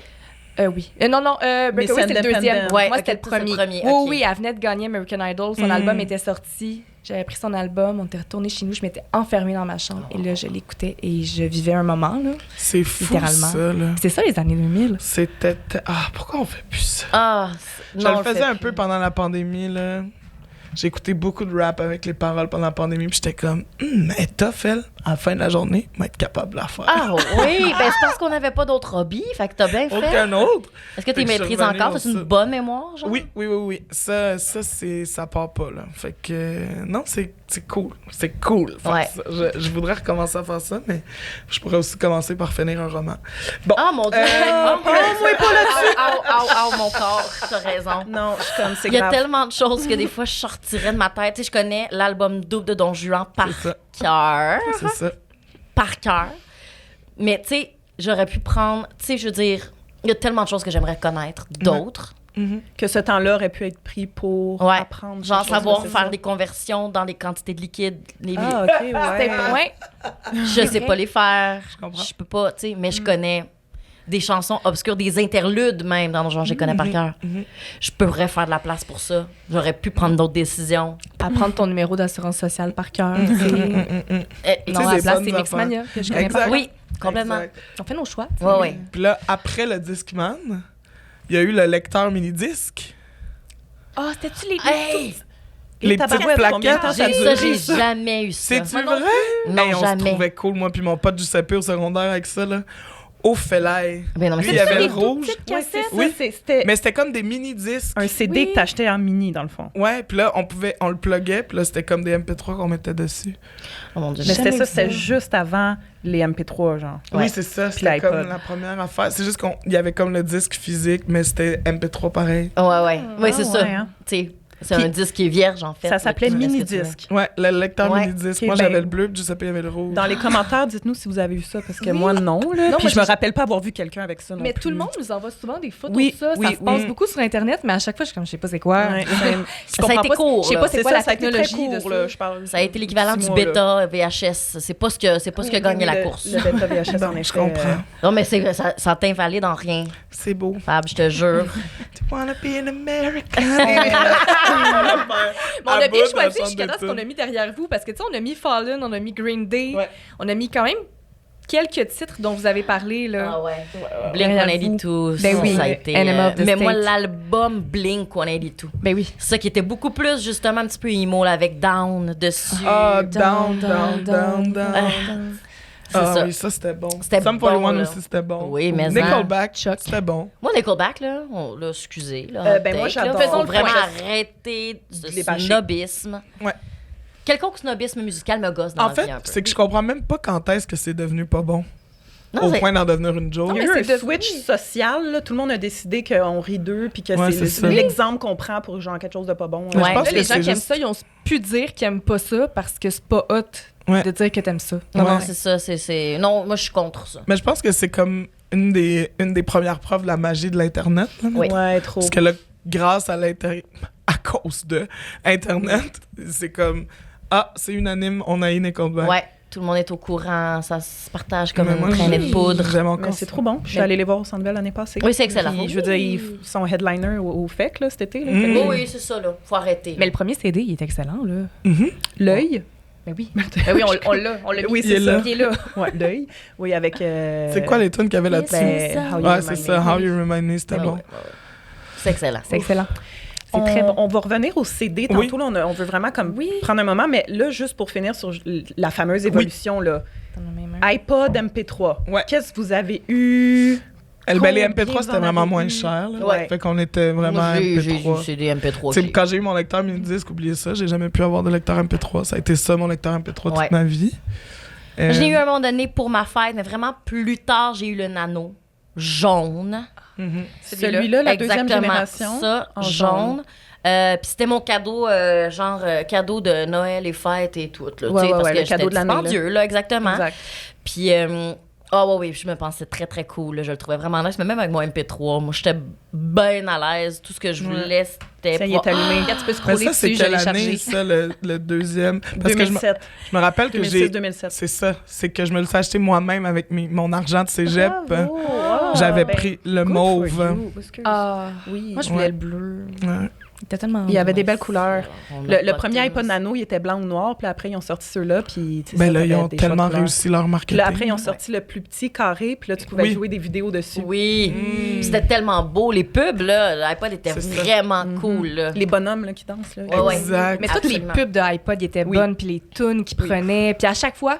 S2: Oui. Non, Breakaway,
S1: Miss
S2: c'était le deuxième.
S1: Independent.
S6: Ouais,
S2: moi,
S6: ok,
S2: c'était le
S6: ça, c'est le
S2: premier.
S6: premier,
S2: Oui,
S6: ok.
S2: oui, elle venait de gagner American Idol. Son album était sorti. J'avais pris son album, on était retourné chez nous, je m'étais enfermée dans ma chambre et là, je l'écoutais et je vivais un moment, là.
S7: C'est fou,
S2: Littéralement.
S7: ça, là.
S2: C'est ça, les années 2000.
S7: C'était... pourquoi on fait plus ça?
S6: Ah,
S7: Je le faisais un peu pendant la pandémie, là. J'ai écouté beaucoup de rap avec les paroles pendant la pandémie, puis j'étais comme, elle est tough, elle. À la fin de la journée, elle va être capable de la faire.
S6: Ah oui, ben c'est parce qu'on n'avait pas d'autres hobbies, fait que t'as bien fait.
S7: Aucun autre.
S6: Est-ce que
S7: Fait
S6: tu
S7: que je suis
S6: maîtrises
S7: revenue
S6: encore?
S7: dans
S6: C'est une
S7: ça.
S6: bonne mémoire, genre?
S7: Oui. Ça part pas, là. Fait que, non, c'est cool. C'est cool. Faire
S6: Ouais.
S7: ça. Je voudrais recommencer à faire ça, mais je pourrais aussi commencer par finir un roman. Bon.
S6: Ah mon Dieu!
S1: moi, pas là-dessus.
S6: Mon corps, t'as raison.
S1: Non, je suis comme, c'est
S6: Il y a
S1: grave.
S6: tellement de choses que des fois, je sortirais de ma tête. Tu sais, je connais l'album double de Don Juan par
S7: C'est ça.
S6: cœur.
S7: C'est ça.
S6: Par cœur. Mais tu sais, j'aurais pu prendre... Tu sais, je veux dire, il y a tellement de choses que j'aimerais connaître, d'autres.
S1: Que ce temps-là aurait pu être pris pour
S6: Ouais.
S1: apprendre.
S6: Genre
S1: quelque chose,
S6: savoir
S1: c'est
S6: faire
S1: ça.
S6: des conversions dans les quantités de liquide.
S1: Ah, OK, ouais.
S2: Ouais.
S6: Je sais pas les faire.
S7: Je comprends.
S6: Je peux pas, tu sais, mais je connais des chansons obscures, des interludes même dans nos genres, je les connais par cœur. Je pourrais faire de la place pour ça. J'aurais pu prendre d'autres décisions.
S2: Apprendre ton numéro d'assurance sociale par cœur.
S6: Non,
S7: sais,
S2: Non, à la
S7: des
S2: place,
S7: bonnes
S2: c'est Mixmania que je connais
S7: Exact.
S2: pas.
S6: oui, complètement.
S7: Exact.
S2: On fait nos choix.
S6: Ouais, ouais.
S7: Puis là, après le Discman, il y a eu le lecteur mini-disque.
S2: Ah, c'était-tu les
S6: Hey!
S7: Les
S1: tabarouettes,
S7: petites
S1: combien de
S7: plaquettes.
S1: temps ça
S6: J'ai
S1: dure?
S6: ça, j'ai jamais eu ça.
S7: C'est-tu vrai?
S6: Non,
S7: Hey, on se
S6: jamais.
S7: trouvait cool, moi puis mon pote Giuseppe au secondaire avec ça, là. Au Felaï.
S6: Ben non, mais
S7: Lui,
S6: c'est
S7: il y
S6: ça,
S7: avait
S6: les
S7: le rouge.
S1: Ouais, c'est ça,
S7: Oui.
S1: c'était
S7: Mais c'était comme des mini-disques.
S1: un CD
S2: Oui.
S1: que t'achetais en mini, dans le fond.
S7: Ouais, puis là, on le pluguait, puis là, c'était comme des MP3 qu'on mettait dessus.
S6: Oh mon Dieu.
S1: Mais c'était
S2: Jamais
S1: ça,
S2: vu ça.
S1: c'était juste avant les MP3, genre.
S6: Ouais.
S7: Oui, c'est ça.
S1: Puis
S7: C'était
S1: l'iPod.
S7: comme la première affaire. C'est juste qu'il y avait comme le disque physique, mais c'était MP3 pareil.
S6: Ouais, ouais. Oui, c'est
S1: Ah,
S6: ça.
S1: ouais, hein.
S6: Tu sais, c'est
S1: Puis-
S6: un disque qui est vierge, en fait.
S1: Ça s'appelait
S6: Là, tu mets ce que tu veux.
S1: mini-disque.
S7: Ouais, le lecteur
S6: Ouais.
S7: mini-disque.
S1: Ok,
S7: Moi,
S1: ben-
S7: j'avais le bleu, puis Giuseppe avait le rouge.
S1: Dans les commentaires, dites-nous si vous avez vu ça, parce que
S2: Oui.
S1: moi, non. Là.
S2: Non,
S1: Puis
S2: moi,
S1: je me
S2: j'ai-
S1: rappelle pas avoir vu quelqu'un avec ça non
S2: Mais
S1: plus.
S2: tout le monde nous envoie souvent des photos
S1: Oui,
S2: de ça.
S1: oui,
S2: Ça se passe
S1: oui.
S2: beaucoup sur Internet, mais à chaque fois, je suis comme, je sais pas c'est quoi.
S1: Ouais,
S2: Je
S6: Ça a
S2: comprends
S6: été
S2: pas-
S6: court,
S2: Je sais
S6: là.
S2: pas c'est quoi la
S1: ça a été très
S2: technologie de
S1: court,
S2: ça.
S1: là, je parle.
S6: Ça a été l'équivalent
S1: 6
S6: du
S1: mois, là.
S6: bêta VHS. C'est pas ce que a gagné la course.
S1: Le bêta VHS, en
S7: Je
S1: effet.
S7: comprends.
S6: Non, mais ça t'invalide en rien,
S7: C'est beau.
S6: Fab, je te jure.
S7: Tu wanna be an American?
S2: Mais on a bien choisi jusqu'à là ce qu'on a mis derrière vous, parce que, tu sais, on a mis Fallen, on a mis Green Day,
S7: Ouais.
S2: on a mis quand même quelques titres dont vous avez parlé, là.
S6: Ah ouais.
S2: Derrière
S6: Blink-182,
S2: Ben oui.
S6: ça a été...
S2: Enemy of the
S6: mais moi,
S2: State.
S6: l'album Blink-182,
S2: Ben oui.
S6: c'est ça qui était beaucoup plus, justement, un petit peu emo, là, avec Down dessus.
S7: Ah, down.
S6: C'est
S7: Ah
S6: ça.
S7: oui, ça, c'était bon.
S6: C'était
S7: Sum
S6: bon,
S7: 41
S6: là.
S7: aussi, c'était bon.
S6: Oui, mais
S7: Nickelback,
S2: Chuck.
S7: c'était bon.
S6: Moi, Nickelback, là, excusez, là,
S1: Ben, moi,
S6: take, là,
S1: j'adore.
S6: faut
S1: Faisons le
S6: vraiment
S1: point.
S6: arrêter
S1: De
S6: ce
S1: les bâcher.
S6: snobisme.
S7: Ouais.
S6: Quelconque snobisme musical me gosse dans
S7: En
S6: la vie
S7: fait,
S6: un peu.
S7: c'est que je comprends même pas quand est-ce que c'est devenu pas bon.
S6: Non,
S7: Au
S6: c'est-
S7: point d'en devenir une joke.
S1: Il y a eu
S2: mais
S1: un
S2: c'est
S1: switch social, là. Tout le monde a décidé qu'on rit d'eux, puis que
S7: Ouais,
S1: c'est
S7: c'est ça.
S1: l'exemple qu'on prend pour genre quelque chose de pas bon.
S7: Mais
S6: Ouais.
S7: je pense
S2: Là,
S7: que
S2: les gens
S7: c'est
S2: qui aiment
S7: juste-
S2: ça, ils ont pu dire qu'ils aiment pas ça parce que c'est pas hot
S7: Ouais.
S2: de dire que t'aimes ça.
S6: Non, non,
S7: Ouais.
S6: c'est ça, c'est... Non, moi, je suis contre ça.
S7: Mais je pense que c'est comme une des premières preuves de la magie de l'Internet. là.
S6: Oui.
S1: Ouais, trop.
S7: Parce que là, grâce à l'Internet, à cause de Internet, c'est comme, c'est unanime, on a eu Nickelback.
S6: Ouais, tout le monde est au courant, ça se partage comme
S7: Mais
S6: une
S7: moi,
S6: traînée de poudre.
S7: J'aime
S1: Mais
S7: encore
S1: c'est
S7: ça.
S1: trop bon. Je suis allée les voir au Centre Bell l'année passée.
S6: Oui, c'est excellent.
S1: Puis, je veux dire, ils sont headliner au FEC, là, cet été. Là.
S7: Mm.
S1: Fait que-
S6: Oui, oui, c'est ça, là. Faut arrêter.
S2: Mais le premier CD, il est excellent, là.
S7: Mhm.
S1: L'œil.
S2: Ben oui. Ben oui, on l'a. On l'a
S1: Oui,
S7: Il est
S1: c'est ça.
S7: là.
S2: Il est là.
S1: Ouais, l'œil. Oui, avec.
S7: C'est quoi les tunes qu'il y avait là-dessus?
S1: Ben, How You
S7: Ouais,
S1: Remind
S7: c'est
S1: Me.
S7: ça, How You Remind Me, c'était
S6: Ouais,
S7: bon.
S6: ouais, ouais. C'est excellent.
S2: C'est excellent. C'est très bon.
S1: On va revenir au CD.
S7: Oui.
S1: Tantôt, là, on veut vraiment comme prendre un moment, mais là, juste pour finir sur la fameuse évolution, là.
S2: T'en as même un.
S1: iPod MP3.
S7: Ouais.
S1: Qu'est-ce que vous avez eu?
S7: Ben, les
S1: Combien
S7: MP3,
S1: vous
S7: c'était
S1: en
S7: vraiment
S1: avez
S7: moins
S1: eu?
S7: cher. Là.
S1: Ouais.
S7: Fait qu'on était vraiment
S6: Moi, j'ai eu
S7: MP3.
S6: c'est des MP3.
S7: Tu sais, quand j'ai eu mon lecteur mini-disque, oubliez ça, j'ai jamais pu avoir de lecteur MP3. Ça a été ça, mon lecteur MP3
S6: Ouais.
S7: toute ma vie.
S6: Je l'ai eu à un moment donné pour ma fête, mais vraiment plus tard, j'ai eu le nano jaune.
S7: Mhm.
S1: Celui-là, la deuxième
S6: Exactement
S1: génération.
S6: ça,
S1: en
S6: jaune. Puis c'était mon cadeau, cadeau de Noël et fêtes et tout. Là,
S1: Ouais,
S6: tu sais,
S1: ouais,
S6: parce
S1: ouais,
S6: que
S1: le cadeau
S6: j'étais
S1: de l'année, là.
S6: dispendieux, là, exactement.
S1: Exact.
S6: Puis, oui, je me pensais très, très cool. Là, je le trouvais vraiment nice. Mais même avec mon MP3, moi, j'étais bien à l'aise. Tout ce que je voulais, c'était...
S1: Ça y est allumé.
S2: Quand tu peux
S7: Mais
S2: scroller
S7: ça, c'est
S2: dessus, je
S7: quelle
S2: l'ai
S7: année,
S2: chargé.
S7: ça, le deuxième? Parce que
S1: 2007.
S7: je me rappelle que j'ai...
S1: 2006-2007.
S7: C'est ça. C'est que je me le suis acheté moi-même avec mon argent de cégep.
S1: Bravo. Ah,
S7: J'avais
S1: ben,
S7: pris le
S1: good
S7: mauve.
S1: for you. Excuse.
S2: Ah,
S1: Oui.
S2: moi, je voulais
S7: Ouais.
S2: le bleu.
S7: Ouais.
S2: Il était tellement
S1: Il y avait
S2: beau.
S1: des belles couleurs.
S6: On a
S1: Le
S6: pas
S1: premier
S6: tous.
S1: iPod Nano, il était blanc ou noir, puis après, ils ont sorti ceux-là, puis... tu sais,
S7: Ben
S1: ça,
S7: là, ils
S1: t'avais
S7: ont
S1: des choix de
S7: tellement
S1: couleurs.
S7: réussi leur
S1: Puis
S7: marketing.
S1: là, après, ils ont sorti le plus petit carré, puis là, tu pouvais
S7: Oui.
S1: jouer des vidéos dessus.
S6: Oui, c'était tellement beau. Les pubs, là, l'iPod était
S7: C'est ça.
S6: vraiment cool. Là.
S1: Les bonhommes là, qui dansent. Là.
S6: Ouais, ouais.
S7: Exact.
S2: Mais toutes les
S6: Absolument.
S2: pubs de iPod étaient
S1: Oui.
S2: bonnes, puis les tunes qu'ils prenaient. Puis à chaque fois,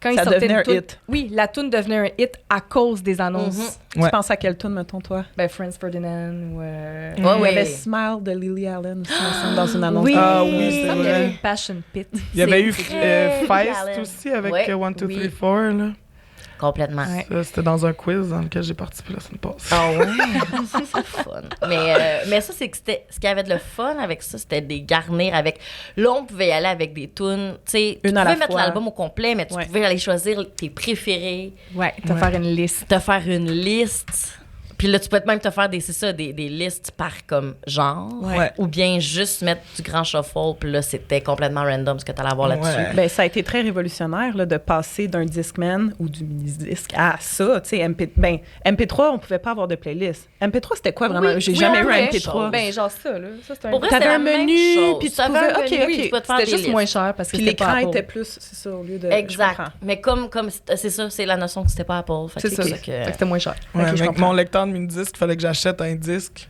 S2: quand
S1: Ça
S2: ils sortaient
S1: devenait
S2: une
S1: un
S2: tune,
S1: hit.
S2: oui, la tune devenait un hit à cause des annonces.
S1: Tu
S7: Ouais.
S1: penses à quelle tune, mettons, toi?
S2: Ben, Franz Ferdinand ou...
S6: Ouais,
S1: Il y avait
S6: ouais.
S1: Smile de Lily Allen aussi, ensemble, dans une annonce.
S2: Oui,
S7: Ah oui,
S2: il
S7: c'est
S2: me semble qu'il y avait
S7: vrai.
S2: eu Passion Pit.
S7: Il y avait eu
S6: très
S7: Feist
S6: Allen.
S7: aussi avec
S6: Ouais,
S7: 1, 2,
S6: oui.
S7: 3, 4. Là.
S6: Complètement.
S2: Ouais.
S7: Ça, c'était dans un quiz dans lequel j'ai participé la semaine passée.
S6: Ah ouais? C'est fun. Mais ça, c'est que c'était, ce qu'il y avait de le fun avec ça, c'était des garnir avec. Là, on pouvait y aller avec des tunes. Tu sais, tu
S1: Une à
S6: pouvais
S1: la
S6: mettre
S1: fois.
S6: l'album au complet, mais tu
S1: Ouais.
S6: pouvais aller choisir tes préférés,
S2: Ouais, t'as
S7: Ouais.
S2: faire une liste.
S6: te faire une liste. Puis là, tu peux même te faire des listes par comme genre.
S7: Ouais.
S6: Ou bien juste mettre du grand shuffle, puis là, c'était complètement random ce que tu allais avoir là-dessus.
S7: Ouais.
S1: Ben, ça a été très révolutionnaire là, de passer d'un Discman ou du mini-disque à ça. Tu sais, MP3, on pouvait pas avoir de playlist. MP3, c'était quoi vraiment?
S2: Oui,
S1: J'ai
S2: oui,
S1: jamais
S2: en
S1: eu un
S2: vrai.
S1: MP3.
S2: Ben, genre ça, là. Ça, c'est un...
S6: Pour vrai,
S1: T'avais
S6: c'était
S1: un
S6: la même
S1: menu,
S6: chose.
S1: puis tu
S6: T'avais
S1: pouvais-
S6: un
S1: ok,
S6: menu,
S1: ok.
S6: tu pouvais te faire
S2: C'était
S6: des
S2: juste
S6: listes.
S2: moins cher parce que
S1: Puis
S2: c'était
S1: l'écran
S2: pas Apple.
S1: était plus, c'est ça, au lieu de... je
S6: Exact.
S1: comprends.
S6: Mais comme c'est ça, c'est la notion que c'était pas Apple. Fait
S2: C'est
S6: que
S2: ça.
S6: c'est
S2: Fait
S6: que-
S2: que c'était moins cher.
S7: Ouais,
S1: Ok, je
S7: avec
S1: comprends.
S7: mon lecteur de mini-disque, il fallait que j'achète un disque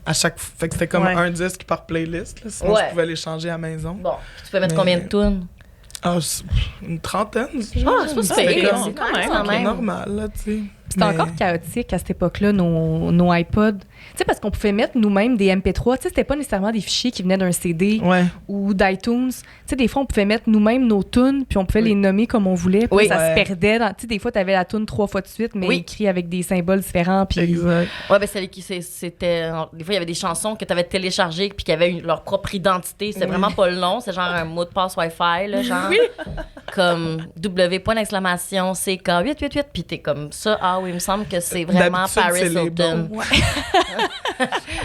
S7: à chaque. Fait que c'était comme
S1: Ouais.
S7: un disque par playlist. Là, sinon,
S6: Ouais.
S7: je pouvais les changer à la maison.
S6: Bon, tu peux mettre
S7: Mais-
S6: combien de tunes?
S7: Ah, une trentaine.
S6: Ah, c'est pas
S7: C'était
S6: pire,
S7: comme-
S6: c'est
S1: quand
S6: nice
S1: même,
S6: quand
S1: ok.
S6: même.
S7: normal, là, tu sais.
S2: C'était
S7: Mais-
S2: encore chaotique à cette époque-là, nos iPods. Tu sais, parce qu'on pouvait mettre nous-mêmes des MP3. Tu sais, c'était pas nécessairement des fichiers qui venaient d'un CD
S7: Ouais.
S2: ou d'iTunes. Tu sais, des fois, on pouvait mettre nous-mêmes nos tunes, puis on pouvait les nommer comme on voulait. Puis
S6: Oui.
S2: ça
S7: Ouais.
S2: se perdait. Tu sais, des fois, t'avais la tune 3 fois de suite, mais
S6: Oui.
S2: écrit avec des symboles différents. Puis
S7: Exact.
S6: Ouais, ben c'était. Des fois, il y avait des chansons que tu avais téléchargées puis qui avaient leur propre identité. C'était vraiment pas long. C'est genre un mot de passe Wi-Fi, là, genre. Comme W, point d'exclamation, CK888. Puis t'es comme ça. Ah oui, il me semble que c'est vraiment
S7: D'habitude,
S6: Paris
S7: c'est les
S6: Hilton.
S7: bons.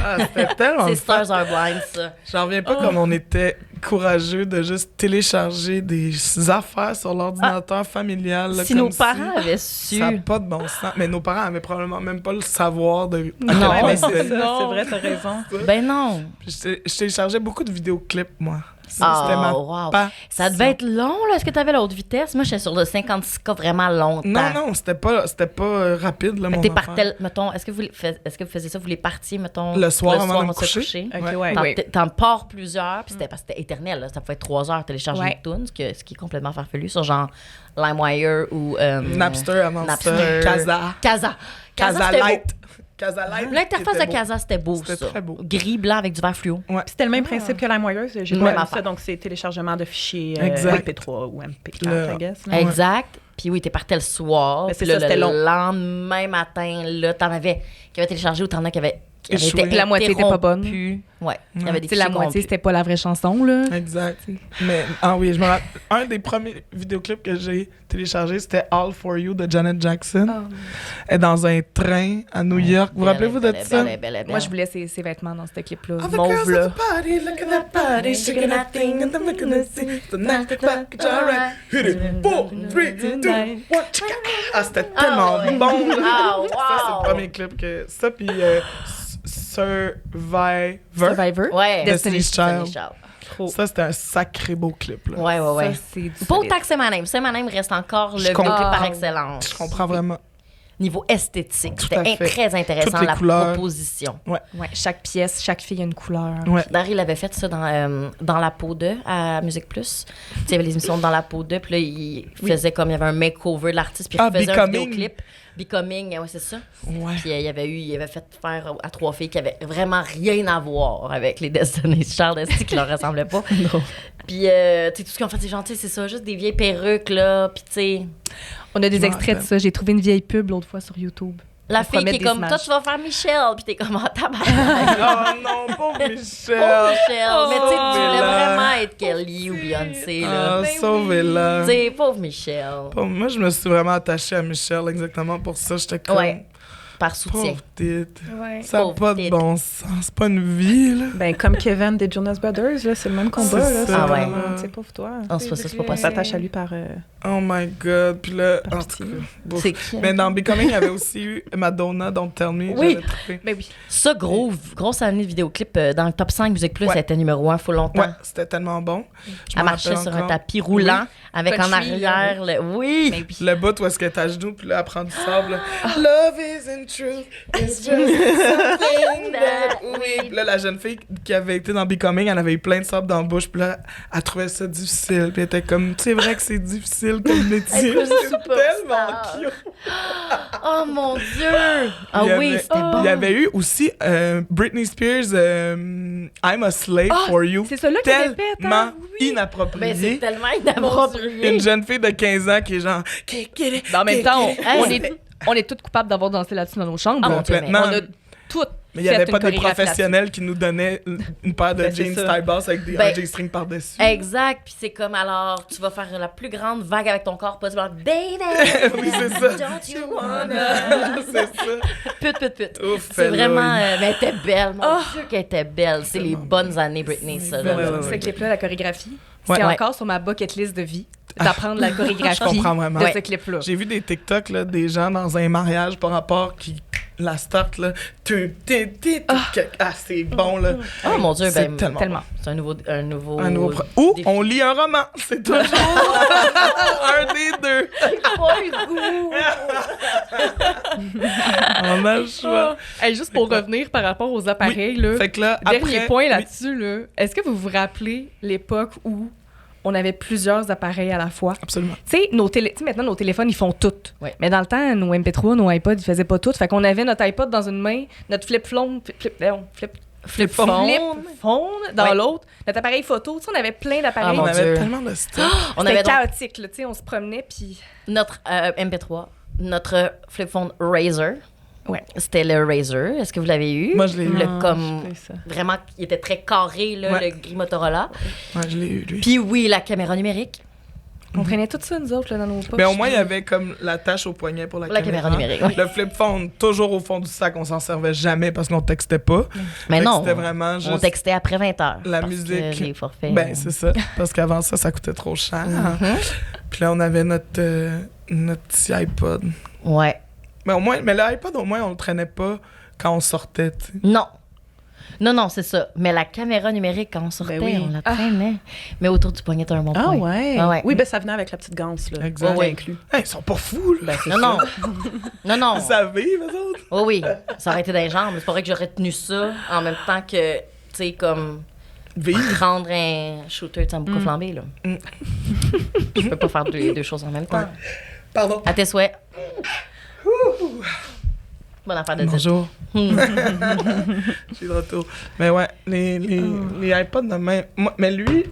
S7: Ah, c'était tellement
S6: C'est
S7: fun.
S6: Stars Are Blind, ça.
S7: J'en reviens pas comme on était courageux de juste télécharger des affaires sur l'ordinateur familial. là,
S6: Si
S7: comme
S6: nos parents avaient su.
S7: Ça n'a pas de bon sens. Mais nos parents avaient probablement même pas le savoir de.
S6: Non.
S1: Ouais,
S6: Ouais,
S1: c'est ça, c'est
S2: Non.
S1: vrai, t'as raison.
S6: Ben non.
S7: Puis je téléchargeais beaucoup de vidéoclips, moi.
S6: Ah,
S7: C'était ma
S6: wow.
S7: passion.
S6: Ça devait être long, là. Est-ce que t'avais la haute vitesse? Moi, j'étais sur le 56K vraiment longtemps.
S7: Non, c'était pas rapide, là,
S6: Fait
S7: mon
S6: que t'es
S7: affaire.
S6: partais, mettons, est-ce que vous faisiez ça, vous les partiez, mettons,
S7: Le soir avant de me
S6: se
S7: coucher.
S1: OK,
S7: Ouais.
S1: ouais.
S6: T'en pars plusieurs, puis c'était parce que c'était éternel, là. Ça pouvait être 3 heures télécharger
S2: Ouais.
S6: une tune, ce qui est complètement farfelu sur genre LimeWire ou
S7: Napster avant
S6: Napster.
S7: ça. Casa.
S6: Casa.
S7: Casa
S6: c'était beau.
S7: Light. Casa Light.
S6: L'interface
S7: était
S6: de
S7: beau.
S6: Casa, c'était beau,
S7: C'était
S6: ça.
S7: très beau.
S6: Gris, blanc avec du vert fluo.
S1: Puis c'était le même principe que LimeWire. J'ai
S6: Même
S1: pas vu
S6: affaire.
S1: ça, donc c'est téléchargement de fichiers
S7: Exact.
S1: MP3 ou MP4,
S7: Le-
S1: I guess. là.
S6: Exact. Puis oui, t'es parti le soir.
S1: Mais c'est
S6: Puis là,
S1: ça, c'était
S6: le
S1: long.
S6: lendemain matin, là, t'en avais qui avaient téléchargé ou t'en as qui avaient
S7: Échoué.
S6: été
S2: La moitié était pas bonne.
S6: interrompus. Ouais. Il y avait des
S2: Tu sais, la
S6: fichiers
S2: moitié,
S6: corrompus.
S2: c'était pas la vraie chanson, là.
S7: Exact. Mais, ah oui, je me rappelle. Un des premiers vidéoclips que j'ai téléchargé, c'était All For You de Janet Jackson. Elle est dans un train à New York. Vous rappelez-vous de ça?
S2: Moi, je voulais ses vêtements dans ce clip-là.
S7: All the
S2: Mauve,
S7: girls
S2: là.
S7: at the party, look at that body, shaking that thing, and I'm looking to see the night package, alright. Hit it, 4, 3, 2, 1, chicka. Ah, c'était tellement
S6: ouais.
S7: bon, là.
S6: Ah, wow.
S7: Ça, c'est le premier clip que... Ça, puis Survivor.
S2: Survivor.
S6: Ouais.
S7: Destiny's Child.
S6: Child.
S7: Ça, c'était un sacré beau clip, là.
S6: Ouais, ouais, ouais.
S2: Ça, c'est du
S6: Pas
S2: solide.
S6: autant que C'est My Name. C'est My Name reste encore le
S7: Je comprends.
S6: vidéoclip par excellence.
S7: Je comprends vraiment.
S6: Niveau esthétique,
S7: Tout à
S6: c'était
S7: fait.
S6: très intéressant,
S7: Toutes les
S6: la
S7: couleurs.
S6: proposition.
S2: Ouais, chaque pièce, chaque fille a une couleur.
S7: Ouais.
S6: Darry l'avait fait ça dans La Peau 2 à Musique Plus. Tu sais, il y avait les émissions dans La Peau 2, puis là, il faisait comme il y avait un makeover de l'artiste, puis il faisait un
S7: Becoming.
S6: vidéoclip. Becoming, ouais, c'est ça.
S7: Ouais.
S6: Puis il avait fait faire à 3 filles qui avaient vraiment rien à voir avec les Destiny's Child, est-ce qui leur ressemblaient pas.
S1: Non.
S6: Puis, tu sais, tout ce qu'ils ont fait, c'est gentil, c'est ça, juste des vieilles perruques, là. Puis, tu sais,
S2: On a des
S7: Je
S2: extraits de
S7: m'en
S2: ça. J'ai trouvé une vieille pub l'autre fois sur YouTube.
S6: la
S2: On
S6: fille qui
S2: promet
S6: est
S2: des
S6: comme,
S2: images.
S6: toi, tu vas faire Michel. Puis t'es comme, ah, tabarnak.
S7: Oh non, pauvre Michel.
S6: Oh, Michel. Mais tu sais, tu voulais
S7: Sauvez-la.
S6: vraiment être Kelly ou Beyoncé, là.
S7: Ah, sauvez-la.
S6: Tu sais, pauvre Michel.
S7: Moi, je me suis vraiment attachée à Michel exactement pour ça. J'étais comme...
S6: Ouais. Par soutien.
S7: Pauvre tite.
S2: Ouais.
S7: Ça n'a
S6: Pauvre
S7: pas de
S6: tite.
S7: bon sens. C'est pas une vie, là.
S1: Ben, comme Kevin des Jonas Brothers, là, c'est le même combat.
S7: C'est
S1: Là,
S7: ça.
S6: Ah ouais.
S1: Tu sais, pauvre toi.
S6: Ah, c'est pas ça, c'est pas
S1: On
S6: possible.
S1: s'attache à lui par
S7: Oh my God. Puis là, en tout cas, bon.
S6: C'est qui?
S7: Mais dans Becoming, il y avait aussi eu Madonna, Don't Tell Me.
S6: Oui.
S7: J'avais trippé.
S2: Ben oui.
S6: Ça, grosse année de vidéoclip dans le top 5 Musique Plus,
S7: Ouais.
S6: ça a été numéro 1 faut longtemps.
S7: Ouais, c'était tellement bon. Je
S6: Elle
S7: me
S6: marchait
S7: rappelle
S6: sur un
S7: encore.
S6: tapis roulant avec en
S2: Country,
S6: arrière oui.
S2: Ben oui.
S7: Le bout où est-ce qu'elle est à genoux, puis là, elle prend du sable. là. Love isn't true, it's just something that we... Puis là, la jeune fille qui avait été dans Becoming, elle avait eu plein de sable dans la bouche, puis là, elle trouvait ça difficile. Puis elle était comme, c'est vrai que c'est difficile comme métier.
S6: Elle
S7: C'est
S6: super
S7: tellement
S6: star.
S7: cute.
S6: Oh mon Dieu! Ah
S7: Il y
S6: oui,
S7: avait-
S6: c'était bon.
S7: Il y avait eu aussi Britney Spears, I'm a Slave for You.
S2: c'est celui-là qui avait fait,
S7: Tellement
S2: hein? Oui.
S7: inapproprié.
S6: Ben, c'est tellement inapproprié.
S7: Une jeune fille de 15 ans qui est genre...
S2: Mais en même temps, on est toutes coupables d'avoir dansé là-dessus dans nos chambres.
S6: Ah,
S2: là.
S6: mon Dieu, mais
S7: Complètement.
S2: On a toutes
S7: Mais il n'y avait
S2: fait
S7: pas
S2: une
S7: de
S2: chorégraphie
S7: professionnels qui nous donnaient une paire de
S1: Ben, c'est
S7: jeans
S1: ça.
S7: taille basse avec des
S6: Ben,
S7: RJ strings par-dessus.
S6: Exact, puis c'est comme alors, tu vas faire la plus grande vague avec ton corps, pas du genre, baby!
S7: Oui, c'est ça.
S6: Don't you wanna?
S7: C'est ça.
S6: Pute.
S7: Ouf,
S6: C'est
S7: fais-le.
S6: vraiment. Mais elle était belle, mon Dieu, qu'elle était belle. C'est les bonnes années, Britney, ça. là.
S7: Ouais, ouais,
S2: Ce clip-là, la chorégraphie,
S7: Ouais.
S2: c'est
S6: Ouais.
S2: encore sur ma bucket list de vie, d'apprendre la chorégraphie
S7: Je comprends vraiment.
S2: de
S7: Ouais.
S2: ce clip-là.
S7: J'ai vu des TikTok, là, des gens dans un mariage par rapport qui... La start, là... c'est bon, là.
S6: Oh mon Dieu,
S7: C'est
S6: ben,
S7: tellement
S2: Tellement.
S6: c'est un nouveau
S7: Ou
S6: défi.
S7: on lit un roman. C'est toujours un des deux. On a le choix.
S2: Hey, juste pour revenir par rapport aux appareils, là,
S7: Fait que là,
S2: dernier
S7: après...
S2: point
S7: oui.
S2: là-dessus, là, est-ce que vous vous rappelez l'époque où on avait plusieurs appareils à la fois?
S7: Absolument.
S2: Tu sais, maintenant, nos téléphones, ils font tout.
S6: Ouais.
S2: Mais dans le temps, nos MP3, nos iPods, ils faisaient pas tout. Fait qu'on avait notre iPod dans une main, notre flip phone dans
S6: Ouais.
S2: l'autre, notre appareil photo. Tu sais, on avait plein d'appareils.
S6: Ah,
S7: On
S6: mon
S7: avait
S6: Dieu.
S7: tellement de stuff.
S6: On
S2: C'était
S6: avait donc
S2: chaotique, là. Tu sais, on se promenait, puis...
S6: notre MP3, notre flip phone Razer.
S2: Ouais.
S6: C'était le Razer. Est-ce que vous l'avez eu?
S7: Moi, je l'ai eu.
S6: Le
S1: Non,
S6: comme
S1: j'ai pas eu ça.
S6: vraiment, il était très carré, là,
S7: Ouais.
S6: le gris Motorola.
S7: Ouais, je l'ai eu, lui.
S6: Puis oui, la caméra numérique.
S2: On traînait tout ça, nous autres, là, dans nos poches.
S7: Mais au moins, il y avait comme l'attache au poignet pour la
S6: caméra numérique, oui.
S7: Le flip phone, toujours au fond du sac, on s'en servait jamais parce qu'on textait pas.
S6: Mais
S7: Fait que
S6: non,
S7: c'était vraiment juste
S6: on textait après 20 heures.
S7: la
S6: parce
S7: musique.
S6: que les forfaits...
S7: Ben, c'est ça. Parce qu'avant ça coûtait trop cher. Puis là, on avait notre petit iPod.
S6: Ouais.
S7: Mais l'iPod, au moins, on le traînait pas quand on sortait, tu sais.
S6: Non, c'est ça. Mais la caméra numérique, quand on sortait,
S1: oui.
S6: on la traînait. Mais autour du poignet, t'as un bon
S1: Ah
S6: point.
S1: ouais.
S6: Ah ouais.
S1: Oui, ben ça venait avec la petite ganse, là.
S7: Exact.
S1: Ouais, inclus.
S7: Hey, ils sont pas fous, là.
S6: Non.
S7: Ils savent vivre, eux autres.
S6: Oh oui, ça aurait été dans les jambes. C'est pas vrai que j'aurais tenu ça en même temps que, tu sais, comme
S7: Vivre.
S6: prendre un shooter de sambuca flambé, là. Je peux pas faire les deux choses en même temps.
S7: Pardon.
S6: À tes souhaits. Bonne affaire de dire.
S7: Bonjour. Je suis de retour. Mais ouais, les iPods de même. Mais lui,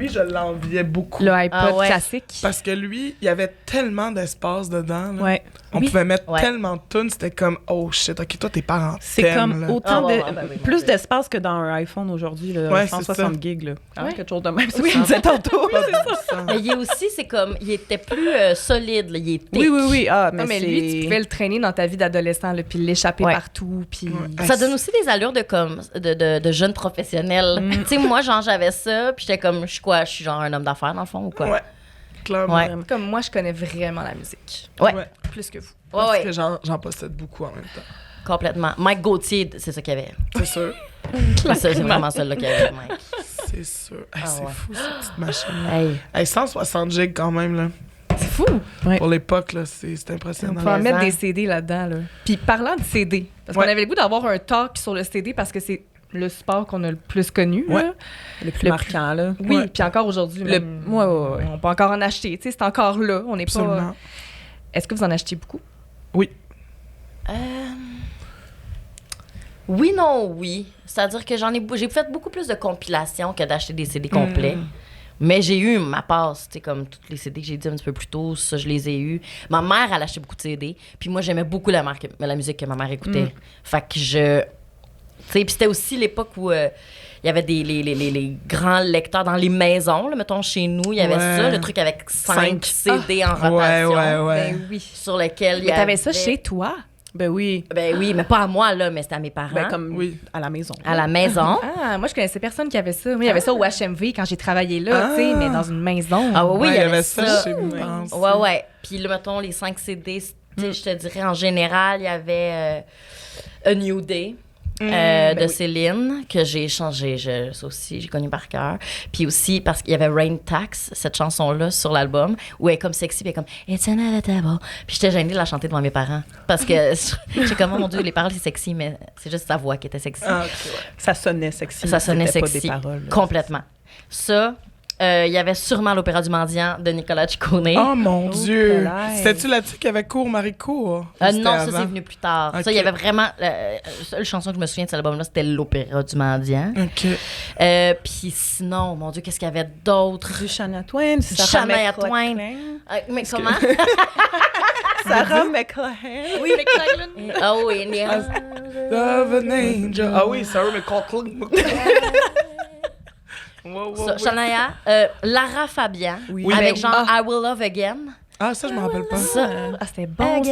S7: je l'enviais beaucoup.
S2: Le iPod
S6: Ah ouais.
S2: classique.
S7: Parce que lui, il y avait tellement d'espace dedans. Là.
S1: Ouais.
S7: On
S2: Oui.
S7: pouvait mettre
S6: Ouais.
S7: tellement de tunes, c'était comme oh shit, ok, toi tes parents
S1: C'est
S7: t'aiment,
S1: comme
S7: là.
S1: autant
S6: Ah, ouais,
S1: de
S6: ouais, ben oui,
S1: plus
S6: mon
S1: d'espace que dans un iPhone aujourd'hui, là,
S7: Ouais,
S1: 160
S7: c'est
S1: gigs, là.
S2: Ouais.
S1: Quelque chose de même, c'est ce qu'on disait tantôt.
S7: Pas de sens.
S6: Mais il est aussi, c'est comme, il était plus solide, là. Il est thick.
S1: Oui. Ah,
S2: Non, mais
S1: c'est...
S2: lui, tu pouvais le traîner dans ta vie d'adolescent, là, puis l'échapper
S6: Ouais.
S2: partout, puis...
S7: Ouais.
S6: Ça donne aussi des allures de comme de jeunes professionnels. Tu sais, moi, genre, j'avais ça, puis j'étais comme, je suis quoi? Je suis genre un homme d'affaires, dans le fond, ou quoi?
S7: Ouais, clairement.
S6: Ouais.
S2: Comme moi, je connais vraiment la musique.
S6: Ouais.
S2: Plus que vous.
S7: Parce
S6: Ouais.
S7: que j'en possède beaucoup en même temps.
S6: Complètement. Mike Gauthier, c'est ça qu'il y avait.
S7: C'est sûr.
S6: C'est vraiment celle-là qu'il y avait, Mike.
S7: C'est sûr. Hey,
S6: Ah
S7: c'est
S6: ouais.
S7: fou, cette petite machine.
S6: Hey.
S7: Hey, 160 gigs quand même, là.
S2: C'est fou!
S7: Pour l'époque, là, c'est
S2: On
S7: impressionnant.
S2: peut en mettre
S6: hein.
S2: des CD là-dedans, là. Puis parlant de CD, parce qu'on
S7: Ouais.
S2: avait le goût d'avoir un talk sur le CD parce que c'est le support qu'on a le plus connu,
S7: Ouais.
S2: là.
S1: le plus marquant, là.
S2: Oui,
S7: Ouais.
S2: puis encore aujourd'hui,
S1: Le-
S2: même,
S1: ouais.
S2: on peut encore en acheter. Tu sais, c'est encore là. On n'est pas...
S7: Absolument.
S2: Est-ce que vous en achetez beaucoup?
S6: Oui, non, oui. C'est-à-dire que j'ai fait beaucoup plus de compilations que d'acheter des CD complets. Mais j'ai eu ma passe, tu sais, comme tous les CD que j'ai dit un petit peu plus tôt, ça, je les ai eus. Ma mère, elle achetait beaucoup de CD. Puis moi, j'aimais beaucoup la musique que ma mère écoutait. Fait que tu sais, puis c'était aussi l'époque où il y avait les grands lecteurs dans les maisons, là, mettons, chez nous, il y avait
S7: Ouais.
S6: ça, le truc avec 5
S7: Cinq.
S6: CD en
S7: Ouais,
S6: rotation.
S7: ouais.
S2: Ben oui.
S6: Sur lequel il y
S2: Mais t'avais
S6: avait...
S2: ça chez toi?
S1: Ben oui.
S6: Ben oui, mais pas à moi, là, mais c'était à mes parents.
S1: Ben comme
S7: Oui.
S1: à la maison.
S6: À la maison.
S2: Ah, moi, je connaissais personne qui avait ça. Moi, il y avait ça au HMV quand j'ai travaillé là, tu sais, mais dans une maison.
S6: Ah oui,
S7: Ouais,
S6: il y avait ça.
S7: chez nous, je pense.
S6: Ouais. Puis là, mettons, les 5 CD, je te dirais, en général, il y avait A New Day. De Céline, que j'ai changé. Ça aussi, j'ai connu par cœur. Puis aussi, parce qu'il y avait Rain Tax, cette chanson-là, sur l'album, où elle est comme sexy, puis elle est comme « It's inevitable ». Puis j'étais gênée de la chanter devant mes parents. Parce que j'étais comme « Oh mon Dieu, les paroles, c'est sexy », mais c'est juste sa voix qui était sexy.
S7: Ah, ok, ouais.
S1: Ça sonnait sexy.
S6: Ça sonnait
S1: c'était
S6: sexy.
S1: Pas des paroles, là.
S6: Complètement. Ça, il y avait sûrement l'Opéra du Mendiant de Nicolas Ciccone.
S7: Oh mon Dieu!
S1: là.
S7: C'était-tu là-dessus qu'il y avait Cours, Marie-Cours?
S6: Non, ça, c'est venu plus tard.
S7: Ok.
S6: Ça, il y avait vraiment... La seule chanson que je me souviens de cet album-là, c'était l'Opéra du Mendiant.
S7: OK.
S6: Puis sinon, mon Dieu, qu'est-ce qu'il y avait d'autre?
S1: Du Shania Twain, du
S6: Shania Twain. Mais comment?
S1: Sarah McLachlan.
S2: Oui, McLachlan.
S6: Ah oui,
S7: Love an angel. Ah oui, Sarah McLachlan.
S6: Ça, Shania, Lara Fabian,
S1: Oui.
S6: avec
S1: Ben,
S6: genre I Will Love Again.
S7: Ah, ça, je me rappelle pas.
S6: Ça.
S2: Ah, c'était bon, ça.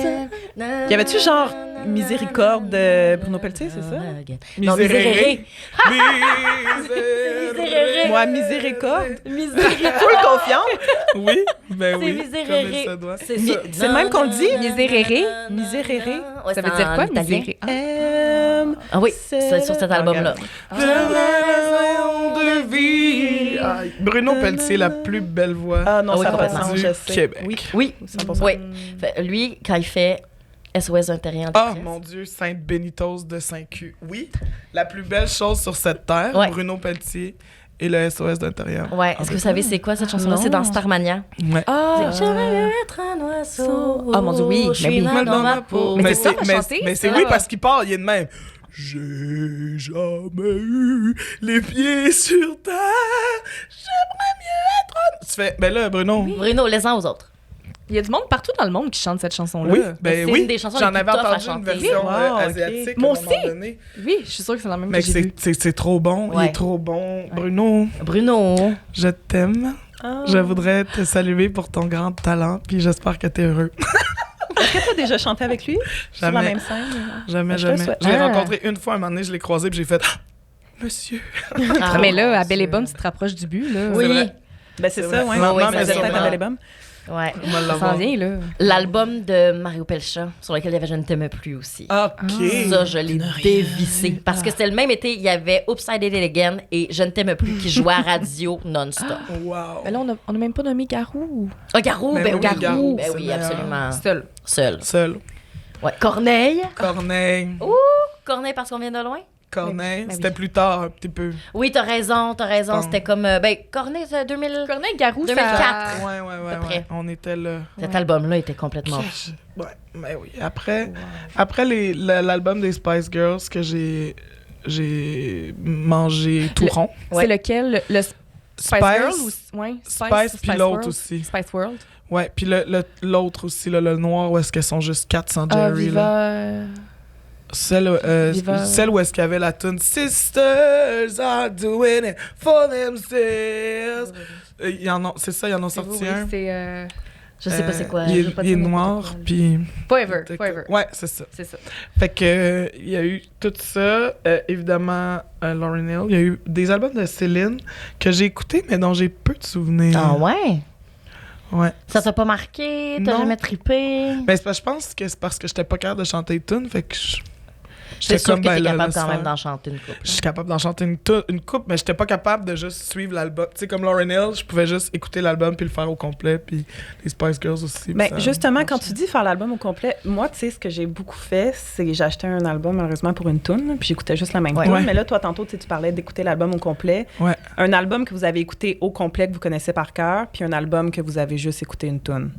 S1: Y avait-tu genre Miséricorde de Bruno Pelletier, c'est ça?
S6: Non, Miséréré.
S7: Miséréré.
S1: Moi, Miséricorde. Full confiante.
S7: Oui, ben
S6: C'est
S7: oui.
S6: Miséréré.
S7: Comme il se doit.
S6: C'est
S1: Mi-
S6: ça.
S1: c'est le même qu'on le dit?
S2: Miséréré.
S1: Miséréré.
S6: Ouais,
S2: Ça veut
S6: c'est
S2: dire
S6: en
S2: quoi,
S6: italien.
S2: miséré?
S6: Ah oui, c'est sur cet album-là.
S7: De vie. Bruno Pelletier, la plus belle voix.
S1: Ah non,
S6: Ah oui,
S1: ça n'a pas de
S6: complètement.
S1: sens, je sais.
S7: Québec.
S1: Oui,
S6: Oui,
S1: 100%.
S6: oui. Fait, lui, quand il fait SOS d'un terrien en
S7: Ah,
S6: détresse.
S7: mon Dieu, Sainte Bénitose de Saint-Q. Oui, la plus belle chose sur cette terre,
S6: Ouais.
S7: Bruno Pelletier et le SOS d'intérieur.
S6: Ouais, est-ce que vous savez c'est quoi cette chanson-là?
S1: Non.
S6: C'est dans Starmania.
S7: Ouais.
S2: Ah,
S6: J'aimerais mieux être un oiseau.
S2: Ah, mon Dieu, oui,
S6: Je suis
S2: mais oui.
S6: là dans ma peau.
S2: Mais c'est ça, à chanter,
S7: mais c'est
S2: ça.
S7: oui, parce qu'il part, il est de même. J'ai jamais eu les pieds sur terre. J'aimerais mieux être un... Tu fais, ben là, Bruno.
S6: Bruno, laissez-en aux autres.
S2: il y a du monde partout dans le monde qui chante cette chanson-là.
S7: Oui,
S6: Mais
S7: ben
S6: c'est
S7: oui.
S6: une des chansons
S7: J'en
S6: les
S7: avais
S6: plus tough à
S7: entendu une
S6: chanter.
S7: version
S1: Wow, ok.
S7: asiatique
S2: Moi
S7: à un moment
S2: aussi.
S7: donné.
S2: Oui, je suis sûre que c'est la même
S7: Mais
S2: que j'ai vue.
S7: c'est trop bon. Il
S6: Ouais.
S7: est trop bon. Bruno,
S6: Bruno.
S7: je t'aime.
S1: Ah.
S7: Je voudrais te saluer pour ton grand talent, puis j'espère que t'es heureux.
S1: Est-ce que tu as déjà chanté avec lui? Sur la
S7: Jamais.
S1: même scène?
S7: Jamais,
S1: Je te le
S7: jamais.
S1: souhaite.
S7: Je l'ai
S2: Ah.
S7: rencontré une fois, un moment donné, je l'ai croisé, puis j'ai fait « Monsieur!
S6: Ah,
S2: Mais là, à
S7: c'est-
S2: Belle et Bonne, tu te rapproches du but, là.
S6: Oui.
S7: vrai.
S1: Ben c'est
S7: C'est
S1: ça,
S7: vrai.
S1: ouais.
S6: Oui,
S1: Maman,
S6: ça
S1: mais
S6: vient
S1: peut-être
S6: vraiment.
S1: à Belle-et-Bonne.
S6: Ouais.
S7: On va
S2: Ça
S7: l'avoir.
S2: s'en vient, là.
S6: L'album de Mario Pelcha, sur lequel il y avait Je ne t'aime plus aussi.
S7: OK.
S6: Ça, je l'ai dévissé. Parce que c'était le même été, il y avait Oops, I Did It Again et Je ne t'aime plus qui jouait à radio non-stop.
S7: Wow.
S2: Mais là, on n'a même pas nommé Garou.
S6: Oh, Garou,
S7: Ben
S6: ben
S7: oui,
S6: oui,
S7: Garou,
S6: ben
S7: c'est
S6: oui,
S7: meilleur.
S6: absolument.
S2: Seul.
S6: Seul.
S7: Seul.
S6: Ouais. Corneille.
S7: Corneille.
S6: Corneille parce qu'on vient de loin.
S7: Corneille.
S2: Mais
S7: C'était
S2: oui.
S7: plus tard, un petit peu.
S6: Oui, t'as raison.
S7: pense.
S6: C'était comme. Corneille, c'est 2000.
S2: Corneille, Garou,
S6: 2004.
S2: ça...
S7: Ouais,
S6: peu près.
S7: On était là.
S6: Cet album-là était complètement fou.
S7: Ouais, mais oui. Après l'album des Spice Girls que j'ai mangé tout rond.
S6: Ouais.
S2: C'est lequel? Le Spice Girl ou... Ouais,
S7: Spice puis l'autre
S2: World?
S7: aussi.
S2: Spice World.
S7: Ouais, puis l'autre aussi, là, le noir, où est-ce qu'elles sont juste 4 sans
S2: Ah,
S7: Jerry. là.
S2: Viva...
S7: Celle
S2: Viva.
S7: où est-ce qu'il y avait la tune Sisters are doing it for themselves. C'est ça, ils en ont sorti
S2: Oui,
S7: un.
S2: c'est...
S6: Je sais pas c'est quoi.
S7: Il
S6: je veux pas
S7: est
S6: dire
S7: noir,
S6: n'importe quoi.
S7: puis...
S2: Forever. Forever.
S7: Ouais, c'est ça.
S2: C'est ça.
S7: Fait que il y a eu tout ça, évidemment Lauryn Hill, il y a eu des albums de Céline que j'ai écoutés mais dont j'ai peu de souvenirs.
S6: Ah ouais?
S7: Ouais.
S6: Ça t'a pas marqué? T'as
S7: Non.
S6: jamais trippé?
S7: Ben je pense que c'est parce que j'étais pas capable de chanter tune, fait que
S6: C'est sûr que t'es
S7: là,
S6: capable
S7: le
S6: quand
S7: soir.
S6: même d'en chanter une couple.
S7: Je suis capable d'en chanter une coupe, mais j'étais pas capable de juste suivre l'album. Tu sais, comme Lauryn Hill, je pouvais juste écouter l'album puis le faire au complet, puis les Spice Girls aussi. puis
S1: Ben,
S7: ça
S1: justement,
S7: marchait.
S1: quand tu dis faire l'album au complet, moi, tu sais, ce que j'ai beaucoup fait, c'est j'ai acheté un album, malheureusement, pour une toune, puis j'écoutais juste la même
S6: Ouais.
S1: toune.
S7: Ouais.
S1: Mais là, toi, tantôt, tu sais, tu parlais d'écouter l'album au complet.
S7: Ouais.
S1: Un album que vous avez écouté au complet, que vous connaissez par cœur, puis un album que vous avez juste écouté une toune.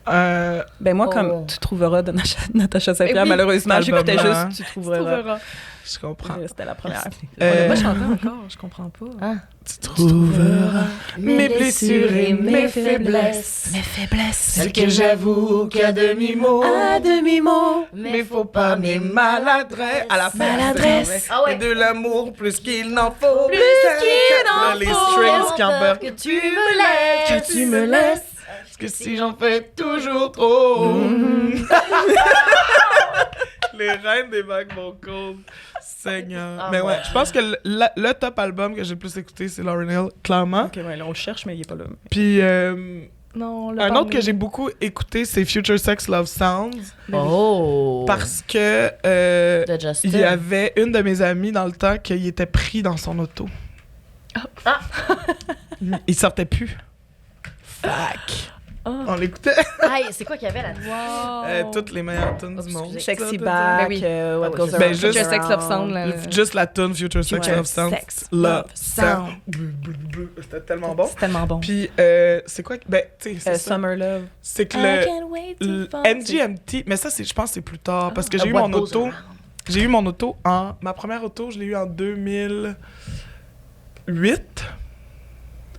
S1: Ben moi,
S6: Oh.
S1: comme Tu trouveras de Natacha Saint-Pierre,
S2: oui,
S1: malheureusement,
S7: cet
S1: j'écoutais
S7: album-là,
S1: juste Tu trouveras.
S7: Je comprends.
S1: C'était la première.
S2: On l'a pas chanté encore, je comprends pas.
S7: Tu trouveras mes blessures et mes faiblesses.
S1: Mes faiblesses.
S7: Celles que j'avoue qu'à demi-mot.
S1: À demi-mot.
S7: Mais faut pas mes maladresses. À la fin,
S1: Maladresse.
S6: Ah ouais.
S7: Et de l'amour plus qu'il n'en faut.
S6: Plus qu'il
S7: Là,
S6: en
S7: les
S6: faut.
S7: strings qui embarquent.
S6: Que tu me laisses.
S1: Que tu me laisses.
S7: Parce que si j'en fais toujours trop... Les reines des back vocals. Seigneur. Mais ouais, je pense que le top album que j'ai le plus écouté, c'est Lauryn Hill, clairement.
S1: OK, ouais, là, on le cherche, mais il est pas là.
S7: Puis
S2: Non,
S7: un autre que j'ai beaucoup écouté, c'est Future Sex Love Sounds.
S6: Oh!
S7: Parce que
S6: De Justin.
S7: il y avait une de mes amies dans le temps qui était pris dans son auto. Il sortait plus. Fuck. On l'écoutait.
S6: Hey, c'est quoi qu'il y avait là-dedans?
S7: Toutes les meilleures tunes du monde.
S6: excusez.
S1: Sexy
S7: Ça,
S1: Back,
S2: oui.
S1: What
S6: Ah,
S1: Goes
S6: ouais,
S1: Around.
S7: ben, juste-
S2: Future Sex Love Sound, là.
S7: Juste la tune Future Sex
S1: Ouais.
S7: Love Sound.
S2: Sex,
S7: Love
S2: Love
S7: Sound.
S2: Sound.
S7: C'était tellement bon.
S2: C'est tellement bon.
S7: Puis, c'est quoi? Ben, tu sais, c'est ça.
S1: Summer Love.
S7: C'est que
S6: I can't wait to
S7: le
S6: fall.
S7: MGMT, mais ça, je pense que c'est plus tard. Parce que j'ai eu
S6: What
S7: mon
S6: goes
S7: auto.
S6: around.
S7: J'ai eu mon auto ma première auto, je l'ai eu en 2008.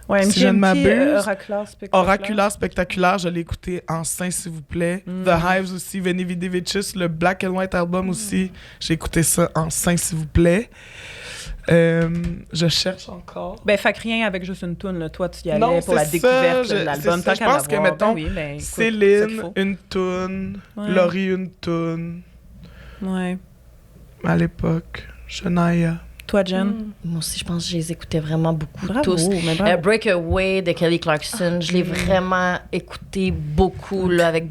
S1: Ouais,
S7: Si je ne
S1: MGMT,
S7: m'abuse.
S1: Oracular Spectacular.
S7: Oracular Spectaculaire, je l'ai écouté en Saint, s'il vous plaît. The Hives aussi, Veni Vidi Vici, le Black and White album aussi. J'ai écouté ça en Saint, s'il vous plaît. Je cherche encore.
S1: Ben, fait que rien avec juste une toune, là. Toi, tu y allais
S7: Non,
S1: pour la
S7: c'est
S1: découverte
S7: ça,
S1: de l'album.
S7: c'est ça.
S1: Tant
S7: Je
S1: qu'à
S7: pense que,
S1: l'avoir,
S7: mettons,
S1: ben oui, ben, écoute, c'est ça qu'il
S7: Céline,
S1: faut.
S7: une toune.
S1: Ouais.
S7: Laurie, une toune.
S1: Ouais.
S7: À l'époque. Shania.
S1: Toi, Jen?
S6: Moi aussi, je pense que je les écoutais vraiment beaucoup
S1: Bravo,
S6: tous.
S1: mais bravo.
S6: Breakaway de Kelly Clarkson, je l'ai vraiment écouté beaucoup là, avec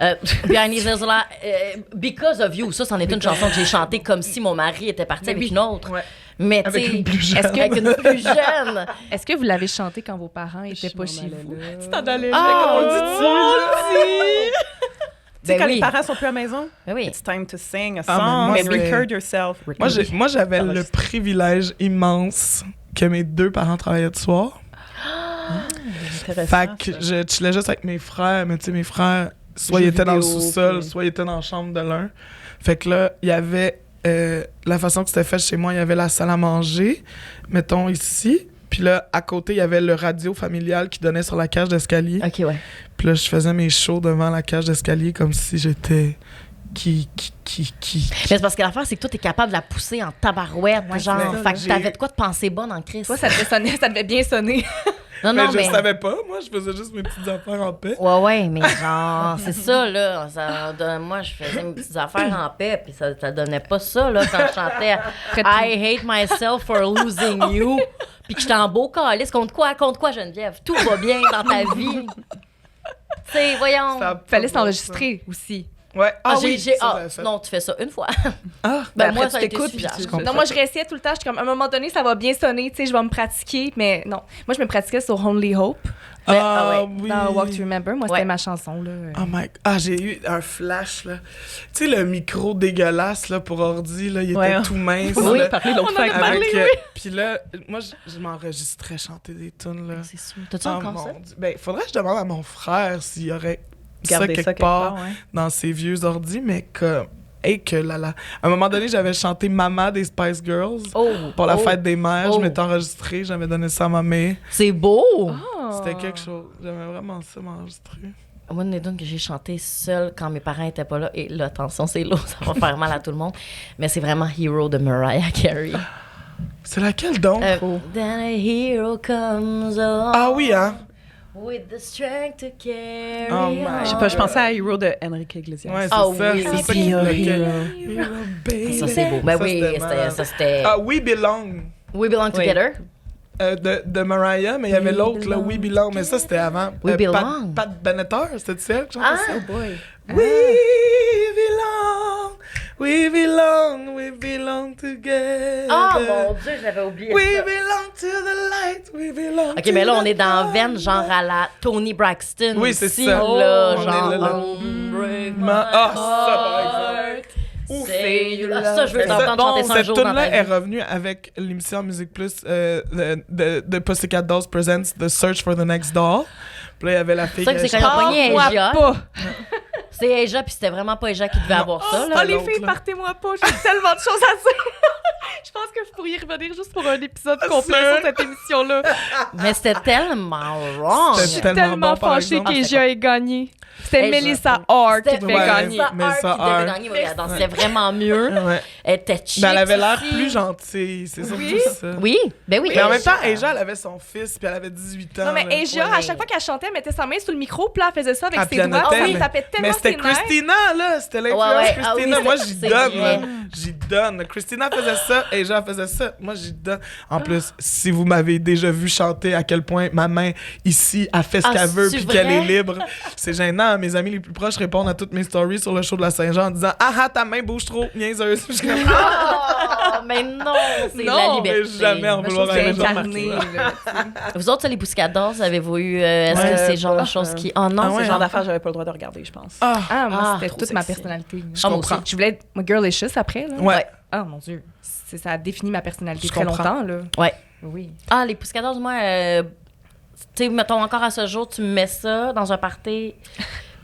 S6: Behind These Eyes là, Because of You. Ça, c'en est une chanson que j'ai chantée comme si mon mari était parti avec une autre.
S7: Ouais.
S6: Mais tu
S7: Avec
S6: sais,
S7: une plus jeune.
S6: avec une plus jeune.
S2: Est-ce que vous l'avez chanté quand vos parents étaient pas chez vous?
S1: Tu t'en allais
S6: Ah,
S1: on dit Tu sais,
S6: Ben
S1: quand
S6: oui.
S1: les parents sont plus à la maison,
S6: Ben oui.
S1: it's time to sing a
S7: Ah, mais
S1: song
S7: moi,
S1: and
S7: c'est-
S1: record yourself.
S7: Moi, j'avais le
S1: Enregistré.
S7: privilège immense que mes deux parents travaillaient de soir.
S1: Intéressant,
S7: Fait que
S1: ça.
S7: je chillais juste avec mes frères, mais tu sais, mes frères, soit
S1: Jeux
S7: ils étaient dans le
S1: vidéo,
S7: sous-sol,
S1: puis-
S7: soit ils étaient dans la chambre de l'un. Fait que là, il y avait la façon que c'était fait chez moi, il y avait la salle à manger, mettons ici. Puis là, à côté, il y avait le radio familial qui donnait sur la cage d'escalier.
S6: OK, ouais.
S7: Puis là, je faisais mes shows devant la cage d'escalier comme si j'étais... Qui.
S6: Mais c'est parce que l'affaire, c'est que toi, t'es capable de la pousser en tabarouette, genre.
S7: c'est ça,
S6: Fait que
S7: j'ai-
S6: t'avais de quoi de penser bonne en crise.
S2: Toi, ça devait bien sonner.
S6: Non,
S7: Mais
S6: non,
S7: je
S6: mais.
S7: savais pas, moi, je faisais juste mes petites affaires en paix.
S6: Ouais, mais genre, c'est ça, là. Moi, je faisais mes petites affaires en paix, puis ça donnait pas ça, là, quand je chantais I hate myself for losing you, puis que j'étais en beau calice. Contre quoi, Geneviève? Tout va bien dans ta vie. Tu sais, voyons.
S7: Ça a pas
S2: Fallait
S7: de
S2: s'enregistrer aussi.
S7: Ouais.
S6: J'ai-
S7: ça, j'avais fait.
S6: non, tu fais ça une fois.
S7: Ah,
S6: Ben,
S1: après,
S6: moi,
S1: tu
S6: ça a été
S1: t'écoutes,
S6: suffisant.
S1: puis tu-
S7: comprends.
S2: Non, moi, je réessayais tout le temps. J'étais comme, à un moment donné, ça va bien sonner, tu sais, je vais me pratiquer, mais non. Moi, je me pratiquais sur Only Hope,
S6: ah ouais,
S7: oui.
S2: dans Walk to Remember. Moi,
S6: Ouais.
S2: c'était ma chanson, là.
S7: Oh my... Ah, j'ai eu un flash, là. Tu sais, le micro dégueulasse, là, pour ordi, là, il était
S1: Ouais.
S7: tout mince.
S1: On en
S7: là,
S1: a parlé l'autre
S2: On en
S1: fois
S2: a
S1: avec
S2: parlé,
S1: Marc.
S7: Puis là, moi, je m'enregistrais chanter des tunes, là.
S6: C'est sûr. T'as-tu
S7: Oh
S6: encore ça?
S7: mon Dieu. Ben, faudrait que je demande à mon frère s'il y aurait ça
S1: Garder
S7: quelque,
S1: ça quelque
S7: part,
S1: part, ouais.
S7: dans ses vieux ordis, mais comme... Et que là, là. À un moment donné, j'avais chanté Mama des Spice Girls
S6: Oh,
S7: pour la
S6: oh,
S7: fête des mères.
S6: oh.
S7: Je m'étais enregistrée, j'avais donné ça à ma mère.
S6: C'est beau!
S7: C'était quelque chose. J'aimais vraiment ça, m'enregistrer.
S6: Moi, une des tunes que j'ai chanté seule quand mes parents étaient pas là, et là, attention, c'est lourd, ça va faire mal à tout le monde, mais c'est vraiment Hero de Mariah Carey.
S7: C'est laquelle donc?
S6: Then a hero comes along
S7: Ah oui, hein?
S6: with the strength to carry
S7: Oh my-
S6: on.
S1: Je sais pas, je pensais à Hero de Enrique Iglesias.
S7: Ouais, c'est
S6: Ah
S7: ça.
S6: oui,
S7: c'est ça
S6: oui,
S7: qui me
S6: oui,
S7: bloquait. Hero, baby.
S6: Ça, c'est beau. Ben
S7: Ça,
S6: oui,
S7: c'était malade.
S6: ça, c'était
S7: Ah, We Belong.
S6: We Belong Together.
S7: De Mariah, mais il y avait l'autre, là, We Belong, mais ça, c'était avant.
S6: We Belong.
S7: Pat Benatar, c'était celle qui chantait
S6: Ah,
S7: ça?
S1: boy.
S7: We belong together.
S6: oh mon Dieu, j'avais oublié
S7: We
S6: ça.
S7: belong to the light, we belong
S6: OK,
S7: to
S6: mais là, on
S7: the
S6: est dans
S7: dawn.
S6: veine, genre à la Tony Braxton.
S7: Oui, c'est
S6: aussi,
S7: ça.
S6: Là,
S7: On est
S6: genre,
S7: là, là.
S6: Break my
S7: Ah, ça, par exemple.
S6: heart.
S7: Ouf.
S6: Say you love- Ça, je veux
S7: Mais
S6: t'entendre chanter ça un
S7: cette
S6: jour dans
S7: tune-là
S6: ta
S7: est
S6: vie.
S7: revenue avec l'émission Musique Plus de Pussycat Dolls Presents The Search for the Next Doll. Puis là, il y avait la fille.
S6: C'est ça que c'est
S7: qui-
S6: quand ils ont pogné
S2: Moi
S6: Asia.
S2: pas!
S6: C'est Asia, puis c'était vraiment pas Asia qui devait avoir ça. Là.
S2: Oh, les
S7: l'autre,
S2: filles,
S7: là.
S2: partez-moi pas, j'ai tellement de choses à dire. Je pense que vous pourriez revenir juste pour un épisode complet
S7: Sûr?
S2: sur cette émission-là.
S6: Mais c'était tellement wrong.
S7: C'était
S2: Je suis tellement
S7: bon, par
S2: fâchée
S7: exemple.
S2: qu'Asia ait gagné. C'était
S6: Hey,
S2: Melissa Hart qui
S6: C'était
S2: devait
S7: Ouais,
S2: gagner.
S6: Melissa
S7: Melissa
S6: Hart qui devait
S7: Hart.
S6: gagner. Mais elle dansait vraiment mieux.
S7: Ouais.
S6: Elle était chic.
S7: Mais elle avait l'air
S6: aussi.
S7: plus gentille, c'est surtout ça.
S6: Oui, ben oui.
S7: Mais en même temps, Aja, elle avait son fils, puis elle avait 18 ans.
S2: Non, mais
S7: là.
S2: Asia,
S6: Ouais.
S2: à chaque fois qu'elle chantait, elle mettait sa main sur le micro, puis là, elle faisait ça avec
S7: Ah,
S2: ses
S7: puis elle
S2: doigts.
S7: notait,
S2: Ça
S7: mais-
S2: me tapait tellement
S7: Mais c'était
S2: ses nerfs.
S7: Christina, là. C'était l'influence
S6: Ouais, ouais. Ah
S7: Christina.
S6: oui,
S7: Moi,
S6: c'est-
S7: j'y
S6: c'est
S7: donne,
S6: vrai.
S7: là. J'y donne. Christina faisait ça, Aja faisait ça. Moi, j'y donne. En plus, si vous m'avez déjà vu chanter à quel point ma main ici a fait ce
S6: Ah,
S7: qu'elle veut,
S6: c'est
S7: puis qu'elle
S6: vrai?
S7: est libre, c'est gênant. Mes amis les plus proches répondent à toutes mes stories sur le show de la Saint-Jean en disant « Ah, ta main bouge trop, niaiseuse. » Je suis comme «
S6: Oh, mais non, c'est la
S7: Non, mais
S6: liberté.
S7: jamais en
S2: Je
S7: vouloir
S2: trouve que
S7: à
S2: c'est
S7: les gens
S2: incarné, là.
S6: Vous autres, les Pussycat Dolls, avez-vous eu... est-ce
S7: Ouais.
S6: que c'est le genre de choses qui... Oh non,
S7: Ah
S6: c'est
S7: ouais,
S1: Ce
S6: genre
S1: genre d'affaires, j'avais pas le droit de regarder, je pense.
S7: Ah,
S2: Ah, moi,
S6: Ah,
S2: c'était
S1: trop
S2: toute ma
S1: sexy.
S2: personnalité.
S7: je comprends.
S2: Je voulais être girlicious après, là.
S7: Ouais.
S2: Ah, mon Dieu. Ça a défini ma personnalité
S7: Je
S2: très
S7: comprends.
S2: longtemps, là.
S6: Ouais.
S2: Oui.
S6: Ah, les Pussycat Dolls, moi, tu sais, mettons encore à ce jour, tu me mets ça dans un party,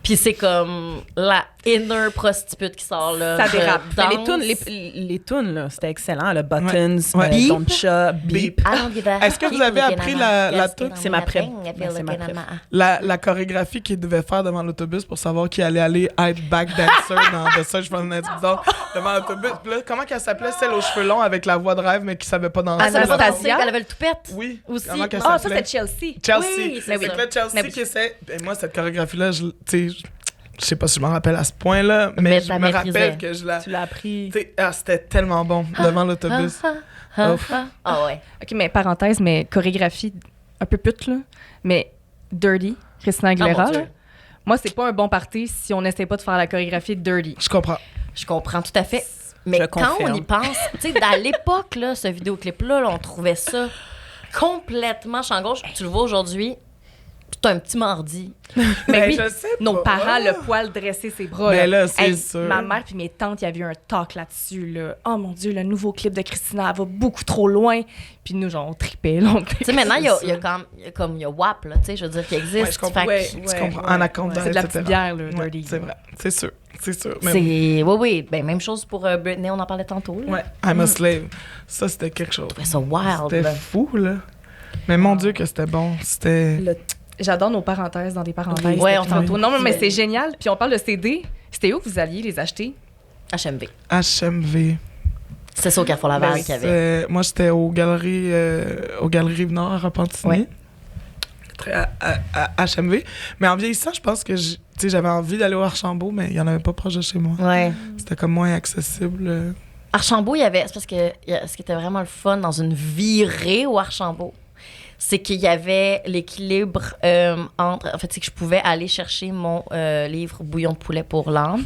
S6: puis c'est comme la inner prostitute qui sort là.
S2: Ça dérape.
S6: Je
S1: Mais les
S6: danse.
S1: tunes, les tunes, là, c'était excellent. Le Buttons,
S7: Ouais.
S1: Beep,
S6: Beep.
S1: Don't Cha, Beep.
S6: I don't give a
S7: Est-ce que vous
S6: keep
S7: avez
S6: looking
S7: appris
S6: at
S7: la
S6: my- yes,
S7: tune?
S6: you
S1: C'est
S6: know
S1: ma
S6: my
S1: préf.
S6: thing, if
S1: Ouais,
S6: you're
S1: c'est ma
S6: looking at
S1: préf.
S6: my-
S7: La chorégraphie qu'il devait faire devant l'autobus pour savoir qui allait aller être back dancer dans The Search for the Next Star devant l'autobus. Puis là, comment qu'elle s'appelait, celle aux cheveux longs avec la voix de rêve mais qui savait pas danser?
S6: Ah, ça veut pas
S2: Anastasia?
S6: danser, elle avait le toupette.
S7: Oui.
S6: Aussi.
S7: Comment qu'elle
S2: Ah, ça,
S7: s'appelait?
S2: c'était Chelsea.
S7: Chelsea.
S6: Oui, c'est
S7: Fait
S6: ça.
S7: que là, Chelsea
S2: Mais oui.
S7: qui essaie. Et moi, cette chorégraphie-là, tu sais, je sais pas si je m'en rappelle à ce point-là, mais je
S6: t'as
S7: me
S6: maîtrisé.
S7: rappelle que je la.
S1: Tu l'as appris.
S7: Tu sais, c'était tellement bon devant l'autobus. Ouf.
S6: Ah ouais.
S2: OK, mais parenthèse, mais chorégraphie un peu pute, là. Mais Dirty, Christina Aguilera,
S6: Ah, mon Dieu.
S2: là. Moi, c'est pas un bon party si on n'essaie pas de faire la chorégraphie de Dirty.
S7: Je comprends.
S6: Je comprends tout à fait. Mais
S1: Je
S6: quand
S1: confirme.
S6: on y pense, tu sais, à l'époque, là, ce vidéoclip-là, là, on trouvait ça complètement champ gauche. Tu le vois aujourd'hui, c'est un petit mardi.
S2: Mais oui,
S7: je sais
S2: nos
S7: pas.
S2: parents, le poil dressé ses bras.
S7: Mais là, c'est
S2: Hey,
S7: sûr.
S2: Ma mère puis mes tantes, il y avait eu un talk là-dessus. Là. Oh mon Dieu, le nouveau clip de Christina, elle va beaucoup trop loin. Puis nous, genre, on tripait. Là,
S6: Tu sais, maintenant, il y a WAP, là, tu sais, je veux dire, qui existe.
S7: Ouais, je comprends.
S6: Fait que
S7: Tu comprends. Anaconda,
S2: c'est de la
S7: etc.
S2: petite bière, là,
S7: Ouais,
S2: Dirty.
S7: c'est vrai. C'est sûr. C'est sûr. Mais
S6: c'est... Oui. Ben, même chose pour Britney, on en parlait tantôt, là.
S7: ouais, I'm a slave. Ça, c'était quelque chose.
S6: Je trouvais ça wild,
S7: C'était
S6: là.
S7: fou, là. Mais mon Dieu, que c'était bon. C'était.
S2: J'adore nos parenthèses dans des parenthèses.
S6: Ouais,
S2: depuis
S6: on
S2: tantôt.
S6: s'en-
S2: Non, mais c'est génial. Puis on parle de CD. C'était où que vous alliez les acheter?
S6: HMV.
S7: HMV.
S6: C'est ça au Carrefour Laval qu'il y avait.
S7: Moi, j'étais aux Galeries Rive-Nord à Repentigny.
S6: Ouais.
S7: Très à HMV. Mais en vieillissant, je pense que tu sais, j'avais envie d'aller au Archambault, mais il n'y en avait pas proche de chez moi.
S6: Ouais.
S7: C'était comme moins accessible.
S6: Archambault, il y avait... C'est parce que ce qui était vraiment le fun dans une virée au Archambault, c'est qu'il y avait l'équilibre entre... En fait, c'est que je pouvais aller chercher mon livre Bouillon de poulet pour l'âme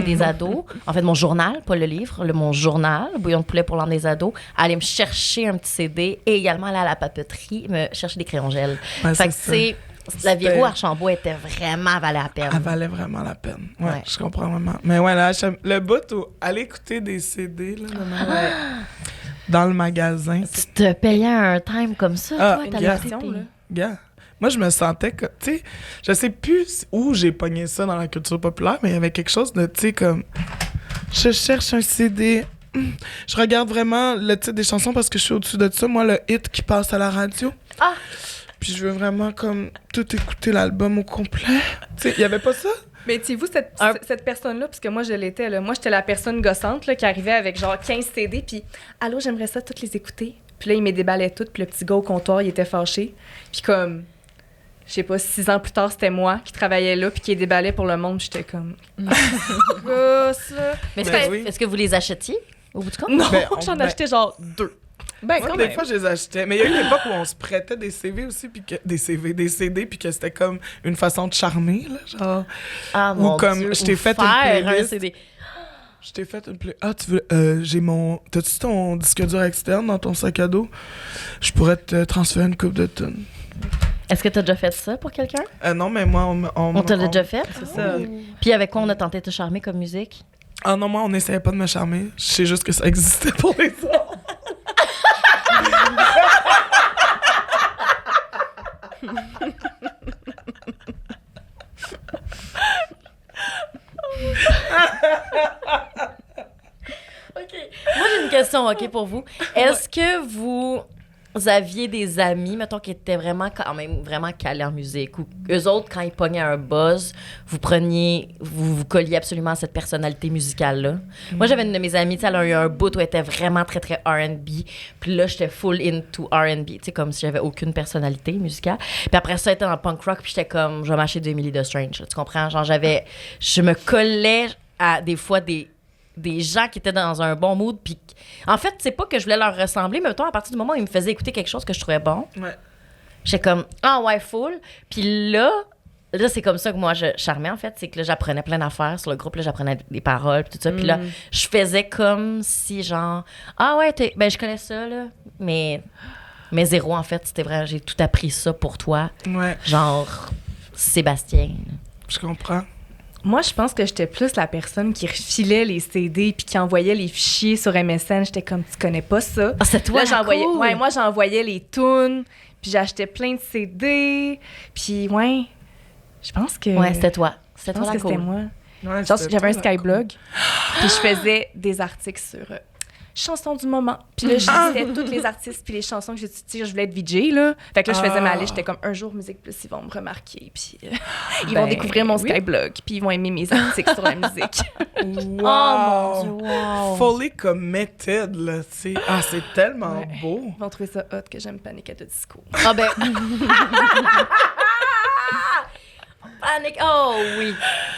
S6: des ados. En fait, mon journal, pas le livre, mon journal, Bouillon de poulet pour l'âme des ados. Aller me chercher un petit CD et également aller à la papeterie, me chercher des crayons gel.
S7: Ouais,
S6: Fait que,
S7: c'est
S6: tu sais, la
S7: C'était-
S6: virée au Archambault était vraiment valait la peine.
S7: Elle valait vraiment la peine. Ouais,
S6: Ouais.
S7: je comprends vraiment. Mais ouais, le bout où aller écouter des CD là, dans le magasin.
S6: Tu te payais un time comme ça,
S7: Ah,
S6: toi,
S7: une
S6: t'allais
S2: question,
S6: payer.
S2: là.
S7: Gars, moi, je me sentais que, tu sais, je sais plus où j'ai pogné ça dans la culture populaire, mais il y avait quelque chose de, tu sais, comme, je cherche un CD. Je regarde vraiment le titre des chansons parce que je suis au-dessus de ça. Moi, le hit qui passe à la radio.
S6: Ah!
S7: Puis je veux vraiment, comme, tout écouter l'album au complet. Tu sais, il y avait pas ça?
S2: Mais tu vous cette personne-là, parce que moi, je l'étais, là. Moi, j'étais la personne gossante là, qui arrivait avec genre 15 CD, puis « Allô, j'aimerais ça toutes les écouter. » Puis là, il me déballait toutes, puis le petit gars au comptoir, il était fâché. Puis comme, je sais pas, 6 ans plus tard, c'était moi qui travaillais là, puis qui les déballait pour le monde, puis j'étais comme... Gosse, là.
S6: Mais est-ce
S7: Ben
S6: que,
S7: oui.
S6: est-ce que vous les achetiez au bout du compte?
S2: Non,
S7: Ben,
S2: j'en
S7: ben-
S2: achetais genre 2. Ben,
S7: Moi,
S2: quand
S7: des
S2: même.
S7: fois, je les achetais. Mais il y a eu une époque où on se prêtait des CV aussi, puis que, des CD, puis que c'était comme une façon de charmer, là, genre.
S6: Ah,
S7: Ou
S6: mon
S7: comme,
S6: Dieu,
S7: je t'ai
S6: ou
S7: fait une
S6: faire
S7: playlist.
S6: un CD.
S7: Je t'ai fait une play. Ah, tu veux. J'ai mon. T'as-tu ton disque dur externe dans ton sac à dos? Je pourrais te transférer une coupe de tunes.
S6: Est-ce que tu as déjà fait ça pour quelqu'un?
S7: Non, mais moi,
S6: On te l'a déjà fait?
S1: C'est ça.
S6: Puis avec quoi on a tenté de te charmer comme musique?
S7: Ah non, moi, on n'essayait pas de me charmer. Je sais juste que ça existait pour les autres.
S6: OK. Moi, j'ai une question, OK, pour vous. Est-ce que vous aviez des amis, mettons, qui étaient vraiment quand même vraiment calés en musique, ou eux autres, quand ils pognaient un buzz, vous colliez absolument à cette personnalité musicale-là. Moi, j'avais une de mes amies, elle a eu un bout où elle était vraiment très, très R&B. Puis là, j'étais full into R&B, tu sais, comme si j'avais aucune personnalité musicale. Puis après ça, elle était dans punk rock, puis j'étais comme, je vais m'acheter 2 Emily de Strange. Tu comprends? Genre, je me collais à des fois des gens qui étaient dans un bon mood. Puis en fait, c'est pas que je voulais leur ressembler, mais mettons, à partir du moment où ils me faisaient écouter quelque chose que je trouvais bon, j'étais comme, ah ouais, full. Puis là, c'est comme ça que moi, je charmais, en fait. C'est que là, j'apprenais plein d'affaires sur le groupe. Là, j'apprenais des paroles, puis tout ça. Puis là, je faisais comme si, genre, ah ouais, ben je connais ça, là. Mais zéro, en fait, c'était vrai. J'ai tout appris ça pour toi.
S7: Ouais.
S6: Genre, Sébastien.
S7: Je comprends.
S2: Moi, je pense que j'étais plus la personne qui refilait les CD puis qui envoyait les fichiers sur MSN. J'étais comme, tu connais pas ça.
S6: Ah, c'est toi,
S2: Là, j'envoyais,
S6: cool.
S2: ouais, moi, j'envoyais les tunes, puis j'achetais plein de CD. Puis, ouais, je pense que...
S6: Ouais, c'était toi.
S2: Je
S6: C'était
S2: pense
S6: toi,
S2: que
S6: la
S2: c'était
S6: cool.
S2: moi.
S7: Ouais,
S2: Genre,
S7: c'était
S2: j'avais un
S7: toi, la
S2: Skyblog, puis je faisais des articles sur chansons du moment. Puis là, je listais tous les artistes puis les chansons que je voulais être VJ, là. Fait que là, je faisais ma liste. J'étais comme, un jour, Musique Plus, ils vont me remarquer, puis ils vont découvrir mon Skyblog, puis ils vont aimer mes articles sur la musique.
S7: Wow!
S6: Oh, mon Dieu, wow.
S7: Fully committed, là, tu sais. Ah, c'est tellement
S2: Ouais.
S7: beau.
S2: Ils vont trouver ça hot que j'aime Panic! At the Disco.
S6: Ah ben... Panic! Oh oui!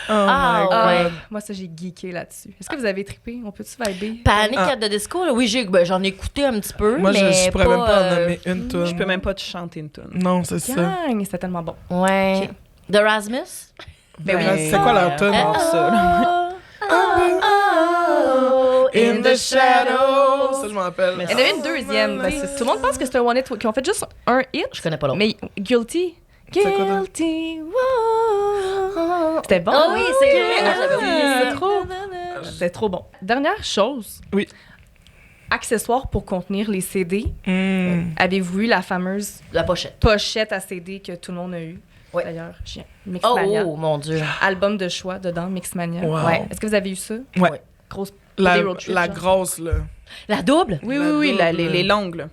S7: Oh my God.
S6: Ouais.
S2: Moi, ça, j'ai geeké là-dessus. Est-ce que vous avez trippé? On peut-tu vibrer?
S6: Panic at the Disco, là, oui, j'en ai écouté un petit peu,
S7: Moi,
S6: mais
S7: je pourrais même pas en nommer une
S1: Je
S7: tune.
S1: peux même pas te chanter une tune.
S7: Non, c'est ça.
S2: Gang! C'était tellement bon.
S6: Ouais.
S2: Ok.
S6: The Rasmus?
S2: Ben oui.
S7: C'est quoi leur tune?
S1: J'adore ça, là.
S7: In the shadows. Ça, je m'en rappelle.
S2: Il y en avait une deuxième. Parce que tout le monde pense que c'est un one hit, qu'ils ont fait juste un hit.
S6: Je connais pas l'autre.
S2: Mais Guilty.
S7: C'est quoi donc?
S2: Guilty. Wow. C'était bon.
S6: Oh oui, c'est vrai, j'avais oublié ça.
S2: C'était trop. C'était trop bon. Dernière chose.
S7: Oui.
S2: Accessoires pour contenir les CD.
S7: Mm.
S2: Avez-vous eu la fameuse
S6: La pochette.
S2: pochette à CD que tout le monde a eu?
S6: Oui.
S2: D'ailleurs, j'ai
S6: Oh,
S2: Mixmania.
S6: mon Dieu.
S2: Album de choix dedans, Mixmania.
S7: Wow.
S2: Ouais. Est-ce que vous avez eu ça?
S7: Ouais.
S2: Grosse
S7: La,
S2: des road trips,
S7: la
S2: genre.
S7: grosse, là.
S6: La double?
S1: Oui,
S7: La
S1: oui, oui,
S7: double.
S1: les longues, là.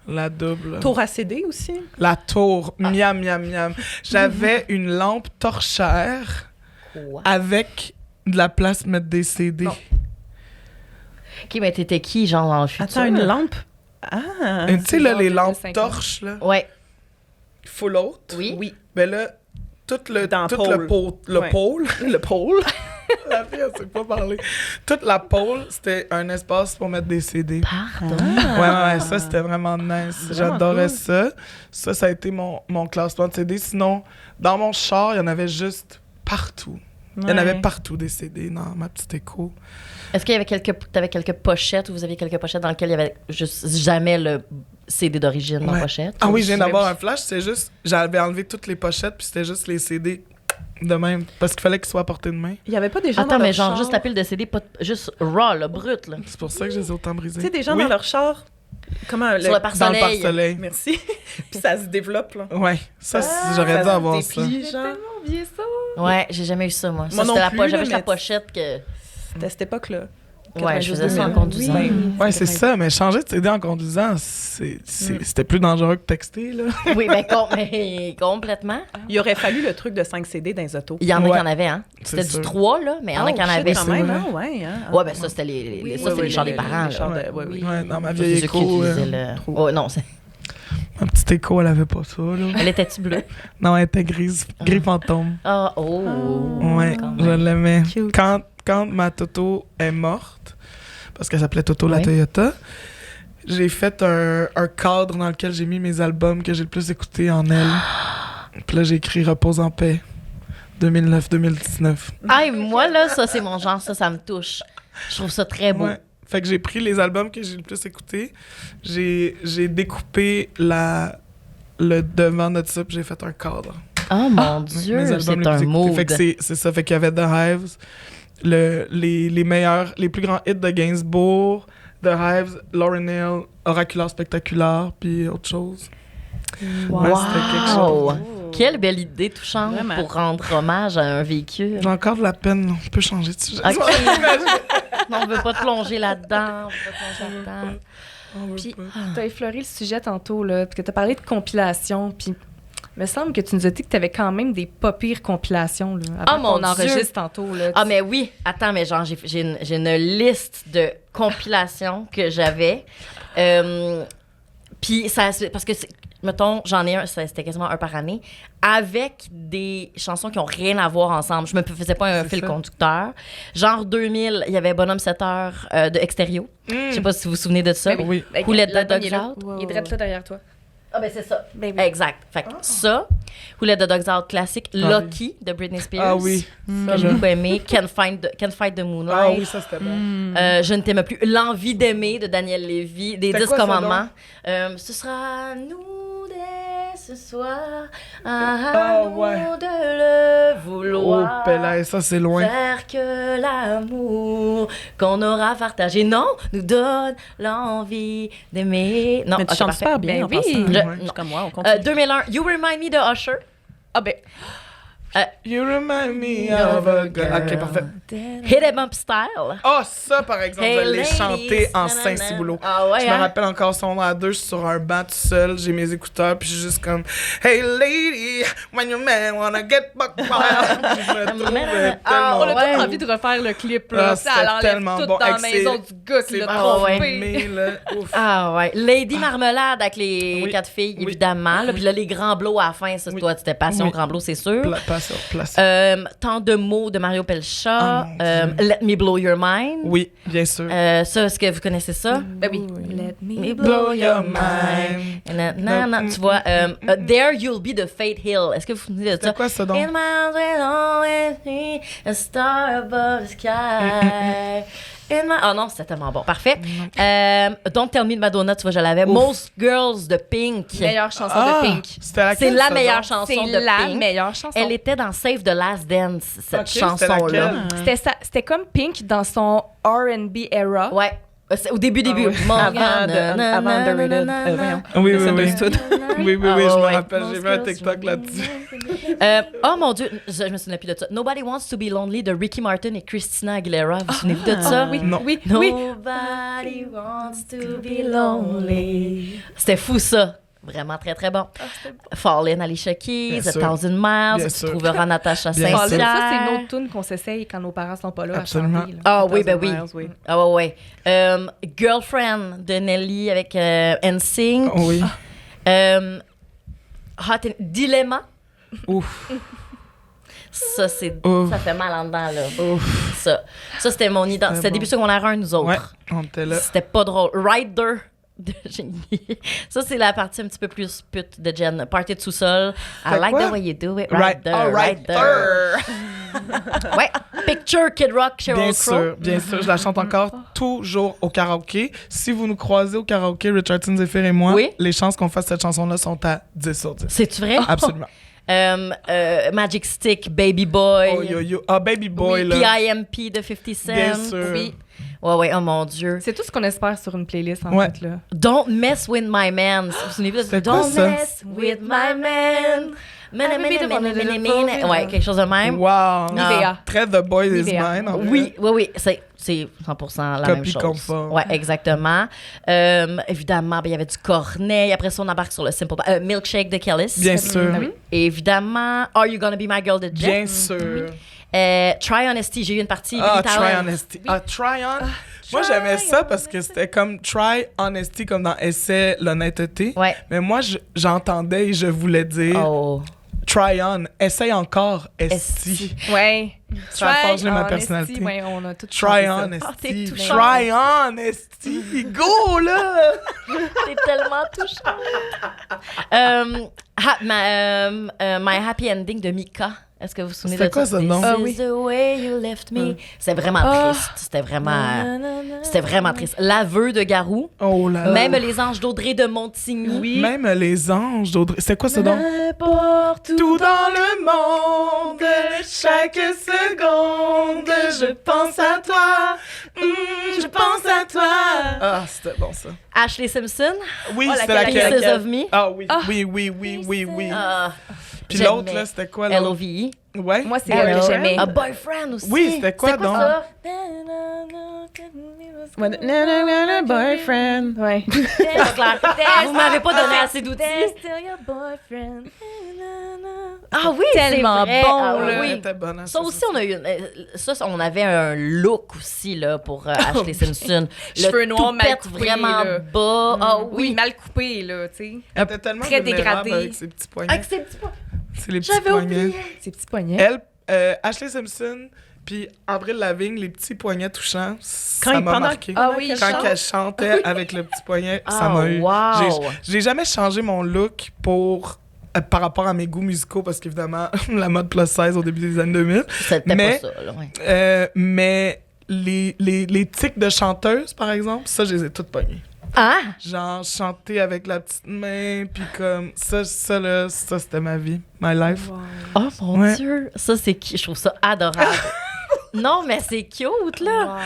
S7: La double.
S1: Tour à CD aussi.
S7: La tour. Miam, miam, miam. J'avais une lampe torchère
S6: Wow.
S7: avec de la place pour mettre des CD.
S2: Non.
S6: OK, mais t'étais qui, genre, dans le futur?
S1: Attends, une lampe. Ah!
S7: Et tu sais, là,
S2: genre
S7: les
S2: de
S7: lampes
S2: 50.
S7: torches, là,
S6: Ouais.
S7: full haute.
S6: Oui?
S1: Oui.
S7: Ben là, tout le
S1: Dans
S7: pôle.
S1: Ouais.
S7: Pôle.
S1: Le pôle.
S7: La fille, elle sait pas parler. Toute la pôle, c'était un espace pour mettre des CD.
S6: Pardon?
S7: Ouais, ça, c'était vraiment nice.
S1: Vraiment
S7: J'adorais
S1: cool.
S7: ça. Ça a été mon classement de CD. Sinon, dans mon char, il y en avait juste partout. Il y en avait partout des CD dans ma petite écho.
S6: Est-ce qu'il y avait t'avais quelques pochettes ou vous aviez quelques pochettes dans lesquelles il y avait juste jamais le CD d'origine dans la
S7: Ouais.
S6: pochette?
S7: Ah oui, je viens
S6: Ou-
S7: d'avoir un flash. C'est juste, j'avais enlevé toutes les pochettes, puis c'était juste les CD de même. Parce qu'il fallait qu'ils soient à portée de main.
S1: Il y avait pas des gens
S6: Attends,
S1: dans
S6: mais
S1: leur
S6: genre
S1: char.
S6: juste la pile de CD, pas juste raw, là, brut, là.
S7: C'est pour ça que je les ai autant brisés.
S1: Tu sais, des gens
S7: Oui,
S1: dans leur char. Comment
S6: Sur le
S7: dans le
S6: pare-soleil.
S7: pare-soleil.
S1: Merci. Puis ça se développe, là.
S7: Ouais, ça, j'aurais dû
S1: se
S7: avoir ça.
S1: déplie, genre.
S2: oublié ça.
S6: Ouais, j'ai jamais eu ça, moi. Ça,
S1: Moi non
S6: c'était
S1: plus,
S6: j'avais
S1: là,
S6: juste la
S1: mais-
S6: pochette que...
S1: C'était à cette époque-là.
S6: Ouais, je faisais
S1: 92,
S6: ça en
S1: 2000.
S6: conduisant.
S1: Oui.
S7: Ouais, c'est ça, mais changer de CD en conduisant, c'était plus dangereux que texter, là.
S6: Oui, mais complètement.
S1: Il aurait fallu le truc de 5 CD dans les autos.
S6: Il y en a
S7: Ouais.
S6: qui en avaient, hein.
S7: C'est
S6: C'était
S7: sûr.
S6: du 3, là, mais il y en a qui en
S1: Oh, shit,
S6: avaient.
S1: quand
S7: c'est
S1: même,
S7: vrai.
S1: hein, ouais. Hein.
S6: Ouais, ben ça, c'était ça, c'est les chars des parents,
S1: les chars
S6: là.
S1: de- ouais, oui.
S7: Ouais, dans ma
S6: Ça,
S7: vieille
S6: c'est ceux qui
S7: écho,
S6: utilisaient le...
S1: trop.
S6: Oh, non,
S7: ma petite écho, elle avait pas ça, là.
S6: elle était-tu bleue?
S7: Non, elle était gris fantôme.
S6: Ah, oh.
S7: Ouais,
S6: quand
S7: je
S6: même.
S7: l'aimais.
S1: Cute.
S7: Quand ma Toto est morte, parce qu'elle s'appelait Toto la
S6: Ouais.
S7: Toyota, j'ai fait un cadre dans lequel j'ai mis mes albums que j'ai le plus écoutés en elle. Puis là, j'ai écrit Repose en paix, 2009-2019.
S6: Hey, moi, là, ça, c'est mon genre. Ça me touche. Je trouve ça très beau.
S7: Ouais. Fait que j'ai pris les albums que j'ai le plus écoutés, j'ai découpé le devant de ça, puis j'ai fait un cadre.
S6: Oh, mon
S7: Mes
S6: Dieu,
S7: albums
S6: c'est
S7: les
S6: un
S7: plus écoutés.
S6: mood.
S7: Fait que c'est ça. Fait qu'il y avait The Hives, les meilleurs, les plus grands hits de Gainsbourg, The Hives, Lauryn Hill, Oracular Spectacular, puis autre chose. Ouais, c'était quelque chose.
S6: Wow! Quelle belle idée touchante
S1: Vraiment.
S6: pour rendre hommage à un véhicule.
S7: J'ai encore de la peine, on peut changer de sujet.
S6: OK. Non, on veut pas te plonger là-dedans. On veut pas te plonger là-dedans.
S2: Puis, tu as effleuré le sujet tantôt, là, parce que tu as parlé de compilation, puis il me semble que tu nous as dit que tu avais quand même des pas pires compilations, là, avant
S6: mon
S2: qu'on
S6: Dieu.
S2: enregistre tantôt, là.
S6: Ah, mais oui. Attends, mais genre, j'ai une liste de compilations que j'avais. Puis, parce que, mettons, j'en ai un, c'était quasiment un par année, avec des chansons qui n'ont rien à voir ensemble. Je me faisais pas un fil conducteur. Genre 2000, il y avait Bonhomme 7 heures de Extérieur. Je sais pas si vous vous souvenez de ça.
S2: Ben
S7: oui.
S2: Ben,
S6: Who Let the
S2: l'album,
S6: Dogs
S2: il est là.
S6: Out?
S2: Il est direct là derrière toi.
S6: Ah, ben c'est ça.
S2: Ben oui.
S6: Exact. Fait que ça, Who Let the Dogs Out classique, Lucky de Britney Spears.
S7: Ah oui.
S6: Que j'ai beaucoup aimé. Can't Fight the Moonlight.
S7: Ah oui, ça c'était bon.
S6: Je ne t'aime plus. L'envie d'aimer de Daniel Lévy. Des
S7: C'était
S6: 10
S7: quoi, ça,
S6: commandements. Ce sera nous dès ce soir.
S7: Ah,
S6: Nous
S7: ouais.
S6: de le
S7: Oh,
S6: vouloir.
S7: Pella, ça c'est loin.
S6: Faire que l'amour qu'on aura partagé, non, nous donne l'envie d'aimer. Non,
S1: Mais tu
S6: ok,
S1: chantes
S6: parfait.
S1: super bien
S2: Ben
S1: en
S2: oui.
S1: passant.
S6: Je-
S1: Ouais.
S6: non.
S1: Comme moi, on continue.
S6: 2001, You Remind Me de Usher.
S2: Ah ben,
S7: You remind me of a girl. Ok, parfait.
S6: Hit 'em Up Style.
S7: Oh, ça par exemple,
S6: Hey,
S7: je l'ai
S6: ladies,
S7: chanté en
S6: nanana.
S7: Saint-Ciboulot.
S6: Ah ouais,
S7: Je me
S6: hein?
S7: rappelle encore son à deux, je suis sur un banc tout seul, j'ai mes écouteurs, puis je suis juste comme Hey lady, when your man wanna get buck wild. Je me trouve
S6: Ah,
S2: on a
S7: tellement
S2: tous
S6: ouais.
S2: envie de refaire le clip, là.
S7: Ah,
S2: Ça
S7: c'était
S2: enlève
S7: tellement
S2: tout
S7: bon.
S2: dans la
S7: Avec
S2: maison
S7: ses-
S2: du gars qui
S7: c'est
S2: l'a
S6: Ah, ouais.
S2: trompé.
S7: là. Ouf.
S6: Ah ouais. Lady Marmelade avec les
S7: Oui.
S6: 4 filles,
S7: Oui.
S6: évidemment. Là, puis là, les grands blots à la fin, ça,
S7: Oui.
S6: toi, c'était Passion
S7: Oui.
S6: Grand Blot, c'est sûr.
S7: Place.
S6: Tant de mots de Mario Pelcha.
S7: Oh, mon
S6: Let Me Blow Your Mind.
S7: Oui, bien sûr.
S6: Ça, est-ce que vous connaissez ça?
S2: Ben oui. Let me
S7: Blow your mind.
S6: Tu vois, There You'll Be the Fate Hill. Est-ce que vous vous souvenez de ça?
S7: C'est quoi ça donc?
S6: In my arms will always be a star above the sky. Ah non, c'était tellement bon. Parfait. Don't Tell Me de Madonna, tu vois, je l'avais. Most Girls de Pink.
S2: Meilleure chanson
S7: Ah,
S2: de Pink.
S7: c'était laquelle,
S6: C'est la
S7: ça,
S6: meilleure
S7: donc?
S6: chanson
S2: C'est
S6: de
S2: la
S6: Pink.
S2: meilleure chanson.
S6: Elle était dans Save the Last Dance, cette
S7: Ok, c'était
S6: chanson-là.
S7: laquelle?
S2: C'était comme Pink dans son R&B era.
S6: Ouais. C'est au début.
S1: Avant Underrated. Voyons.
S7: Oui, oui,
S1: Misunderstood.
S7: Oui,
S6: Ah,
S7: je me
S6: ouais.
S7: rappelle, j'ai vu un TikTok là-dessus.
S6: Oh mon Dieu, je me souviens plus de ça. Nobody Wants to Be Lonely de Ricky Martin et Christina Aguilera. Vous vous souvenez-vous de ça?
S2: Oui,
S7: Non.
S2: oui, oui.
S6: Nobody wants to be lonely. C'était fou, ça. Vraiment très, très bon. Fall In, Alicia Keys,
S7: Bien
S6: A
S7: sûr.
S6: Thousand
S7: Bien
S6: Miles, tu
S7: sûr.
S6: trouveras Natacha
S7: Bien
S2: Ah,
S7: sûr.
S6: Saint-Pierre.
S2: ça, c'est une autre tune qu'on s'essaye quand nos parents sont pas là
S7: Absolument.
S2: à chanter. là.
S6: Ah oui, ben oui.
S1: Miles,
S6: Ah ouais, ouais. Girlfriend de Nelly avec NSYNC.
S7: Oui.
S6: Dilemma.
S7: Ouf.
S6: Ça, c'est,
S7: Ouf.
S6: ça fait mal en dedans, là.
S7: Ouf.
S6: Ça c'était mon identité. C'était
S7: bon.
S6: début secondaire 1, nous autres.
S7: Ouais, on était là.
S6: C'était pas drôle. Rider de Génie. Ça, c'est la partie un petit peu plus pute de Jen. Party de sous-sol. I
S7: C'était
S6: like
S7: quoi?
S6: the way you do it.
S7: Right.
S6: Rider.
S7: Oh,
S6: Rider. Ouais. Picture Kid Rock, Sheryl
S7: Bien
S6: Crow.
S7: sûr, bien sûr. Je la chante encore toujours au karaoké. Si vous nous croisez au karaoké, Richardson, Zephyr et moi,
S6: Oui.
S7: les chances qu'on fasse cette chanson-là sont à 10 sur 10.
S6: C'est-tu vrai?
S7: Absolument.
S6: Magic Stick, Baby Boy.
S7: Oh, yo, yo. Ah, Baby Boy,
S6: Oui,
S7: là.
S6: PIMP de 50 Cent.
S7: Bien sûr.
S6: Oui. Ouais, oh mon Dieu.
S2: C'est tout ce qu'on espère sur une playlist, en
S7: Ouais.
S2: fait. Là.
S6: Don't mess with my man. Vous vous souvenez de ça?
S7: C'est quoi
S6: Don't
S7: ça?
S6: mess with my man. Ouais, quelque chose de même.
S7: Wow.
S2: Nivea.
S7: Très The Boy is
S2: Nivea.
S7: Mine. en vrai.
S6: Oui, c'est 100% la même
S7: Copie
S6: chose.
S7: conforme.
S6: Ouais, exactement. Évidemment, ben, il y avait du Corneille. Après ça, on embarque sur le Simple Milkshake de Kellis.
S7: Bien sûr.
S6: Oui. Évidemment, Are You Gonna Be My Girl de Jet.
S7: Bien sûr.
S6: Try Honesty, j'ai eu une partie.
S7: Ah,
S6: Billy
S7: Try
S6: Talent.
S7: Honesty. Ah, Try On. Moi, j'aimais ça parce que c'était comme Try Honesty, comme dans Essaie l'honnêteté.
S6: Ouais.
S7: Mais moi, j'entendais et je voulais dire
S6: Oh.
S7: Try On. Essaye encore, Esti.
S2: Ouais.
S7: Ça a forgé ma
S2: Honesty,
S7: personnalité.
S2: ouais, on a tout
S7: Try
S2: chanté ça.
S7: On,
S6: t'es
S7: Esti.
S6: touchante.
S7: Try On, Esti. Go, là!
S6: T'es tellement touchante. My Happy Ending de Mika. Est-ce que vous vous souvenez de
S7: C'était quoi, ça, non?
S6: This
S2: Ah,
S6: is
S2: oui.
S6: the way you left me. C'était vraiment triste. C'était vraiment triste. L'aveu de Garou.
S7: Oh là là.
S6: Même les anges d'Audrey de Montigny.
S7: Même les anges d'Audrey. C'est quoi ça donc?
S6: N'importe où.
S7: Tout dans le monde, chaque seconde, je pense à toi. Je pense à toi. Ah, c'était bon ça.
S6: Ashley Simpson.
S7: Oui,
S6: Oh,
S7: c'était
S6: laquelle?
S7: laquelle?
S6: Pieces of Me.
S7: Ah oui, oui.
S6: Ah,
S7: Puis
S6: j'aimais.
S7: l'autre, là, c'était quoi? l'autre?
S6: L.O.V.E.
S7: Ouais.
S2: Moi, c'est elle que j'aimais.
S6: A Boyfriend aussi.
S7: Oui, c'était quoi, donc?
S6: ça?
S1: Boyfriend.
S2: Ouais.
S6: C'est pas clair. Vous m'avez pas donné assez d'outils.
S2: Still your boyfriend.
S6: Ah oui,
S2: Tellement
S6: c'est vrai.
S2: bon,
S6: Ah
S2: là.
S7: Elle
S6: oui.
S7: était bonne à
S6: Ça aussi, on a eu on avait un look aussi là, pour Ashley Simpson.
S2: Cheveux noirs mal
S6: toupette
S2: coupés,
S6: vraiment
S2: là.
S6: bas. Ah
S2: Oui,
S6: oui.
S2: mal coupé, là, tu sais.
S7: Elle était tellement
S2: Très
S7: vulnérable
S2: dégradée.
S7: avec ses petits poignets.
S6: Avec ses petits points.
S7: C'est les petits
S6: J'avais
S7: poignets.
S6: oublié.
S2: Ses petits poignets.
S7: Elle, Ashley Simpson, puis Avril Lavigne, les petits poignets touchants, ça m'a
S1: pendant-
S7: marqué.
S2: Ah oui,
S7: Quand
S2: chante.
S7: elle chantait avec le petit poignet, ça
S6: Ah,
S7: m'a eu.
S6: wow.
S7: J'ai jamais changé mon look par rapport à mes goûts musicaux, parce qu'évidemment, la mode plus 16 au début des années 2000.
S6: C'était
S7: Mais-
S6: pas ça, là, ouais.
S7: Mais les tics de chanteuse, par exemple, ça, je les ai toutes pognées.
S6: Ah!
S7: Genre, chanter avec la petite main, puis comme, ça, c'était ma vie, my life.
S6: Oh mon
S7: Ouais.
S6: Dieu! Ça, c'est je trouve ça adorable. Non, mais c'est cute, là.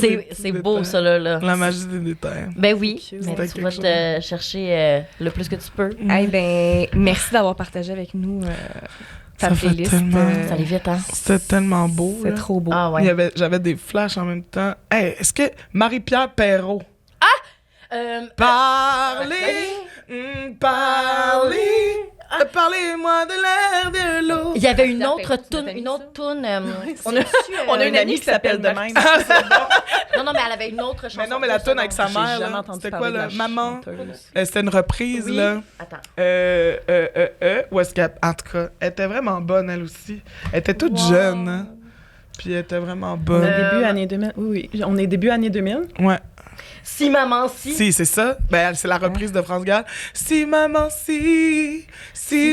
S7: Des petits
S6: C'est beau,
S7: détails.
S6: ça, là.
S7: La magie des détails.
S6: Ben oui,
S1: Cute.
S6: mais
S7: C'était
S6: tu vas
S7: quelque
S6: te chercher le plus que tu peux.
S2: Eh ben, merci d'avoir partagé avec nous ta
S7: Ça fait
S2: playlist.
S7: tellement-
S6: Ça allait vite, hein?
S7: C'était tellement beau.
S2: C'est
S7: là.
S2: trop beau.
S6: Ah ouais.
S7: J'avais des flashs en même temps. Hey, est-ce que Marie-Pierre Perrault, parlez-moi de l'air de l'eau.
S6: Il y avait une
S2: Ça
S6: autre
S2: fait-
S6: toune,
S2: ça fait
S6: une autre toune.
S2: On a une amie qui s'appelle
S1: de même.
S6: Non, mais elle avait une autre chanson.
S7: Mais non, mais la toune avec sa
S1: J'ai
S7: mère,
S1: jamais
S7: là,
S1: entendu
S7: c'était
S1: parler
S7: quoi,
S1: de
S7: là?
S1: la
S7: Maman?
S1: chanteuse.
S7: C'était une reprise,
S6: Oui.
S7: là.
S6: Attends.
S7: Où est-ce qu'elle... En tout cas, elle était vraiment bonne, elle aussi. Elle était toute jeune, hein. Puis elle était vraiment
S1: On
S7: bonne.
S1: est début année 2000. Oui, on est début année 2000.
S7: Ouais.
S6: Si maman si.
S7: Si, c'est ça. Ben, c'est la reprise de France Gall. Si maman si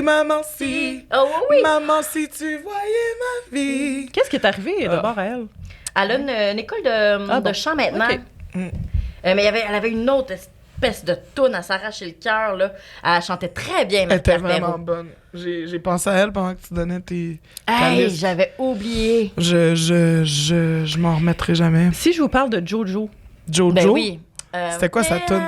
S7: maman si,
S6: Oh oui.
S7: maman si tu voyais ma vie.
S1: Qu'est-ce qui est arrivé d'abord à elle?
S6: Elle a une école de
S1: bon.
S6: chant maintenant.
S1: Ok.
S6: Mais elle avait une autre espèce de toune à s'arracher le cœur, là. Elle chantait très bien,
S7: Elle était
S6: Marie-Pierre
S7: vraiment
S6: Perrault.
S7: bonne. J'ai pensé à elle pendant que tu donnais ta
S6: Hey,
S7: liste.
S6: j'avais oublié.
S7: Je m'en remettrai jamais.
S1: Si je vous parle de Jojo,
S7: Jojo.
S6: Ben oui.
S7: C'était quoi sa toune?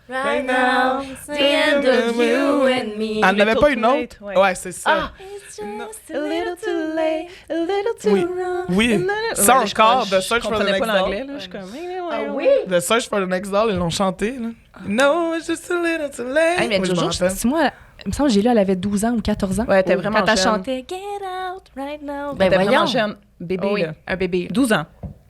S6: Right now, it's the end of you and me.
S7: Elle n'avait
S1: Little
S7: pas
S1: Too
S7: une autre?
S1: Late, ouais.
S7: Ouais, c'est ça.
S6: Ah!
S1: a little too late, a little too
S7: Oui.
S1: wrong.
S7: Oui. Ça encore, The Search for the
S1: comprenais
S7: Next
S1: pas
S7: Doll.
S1: l'anglais, là. Je suis comme...
S6: Ah oui?
S7: The Search for the Next Doll, ils l'ont chanté, là. No, it's just a little too late.
S2: Hey, mais
S7: Oui, je m'en
S2: Jojo,
S7: rappelle.
S2: c'est moi, il me semble que j'ai lu, elle avait 12 ans ou 14 ans.
S1: Ouais, elle était vraiment
S2: Quand elle
S1: jeune.
S2: chantait Get out right now.
S6: Ben
S1: Elle était
S6: voyons.
S1: vraiment jeune. Bébé,
S2: Oh oui,
S1: là.
S2: un bébé.
S1: 12 ans.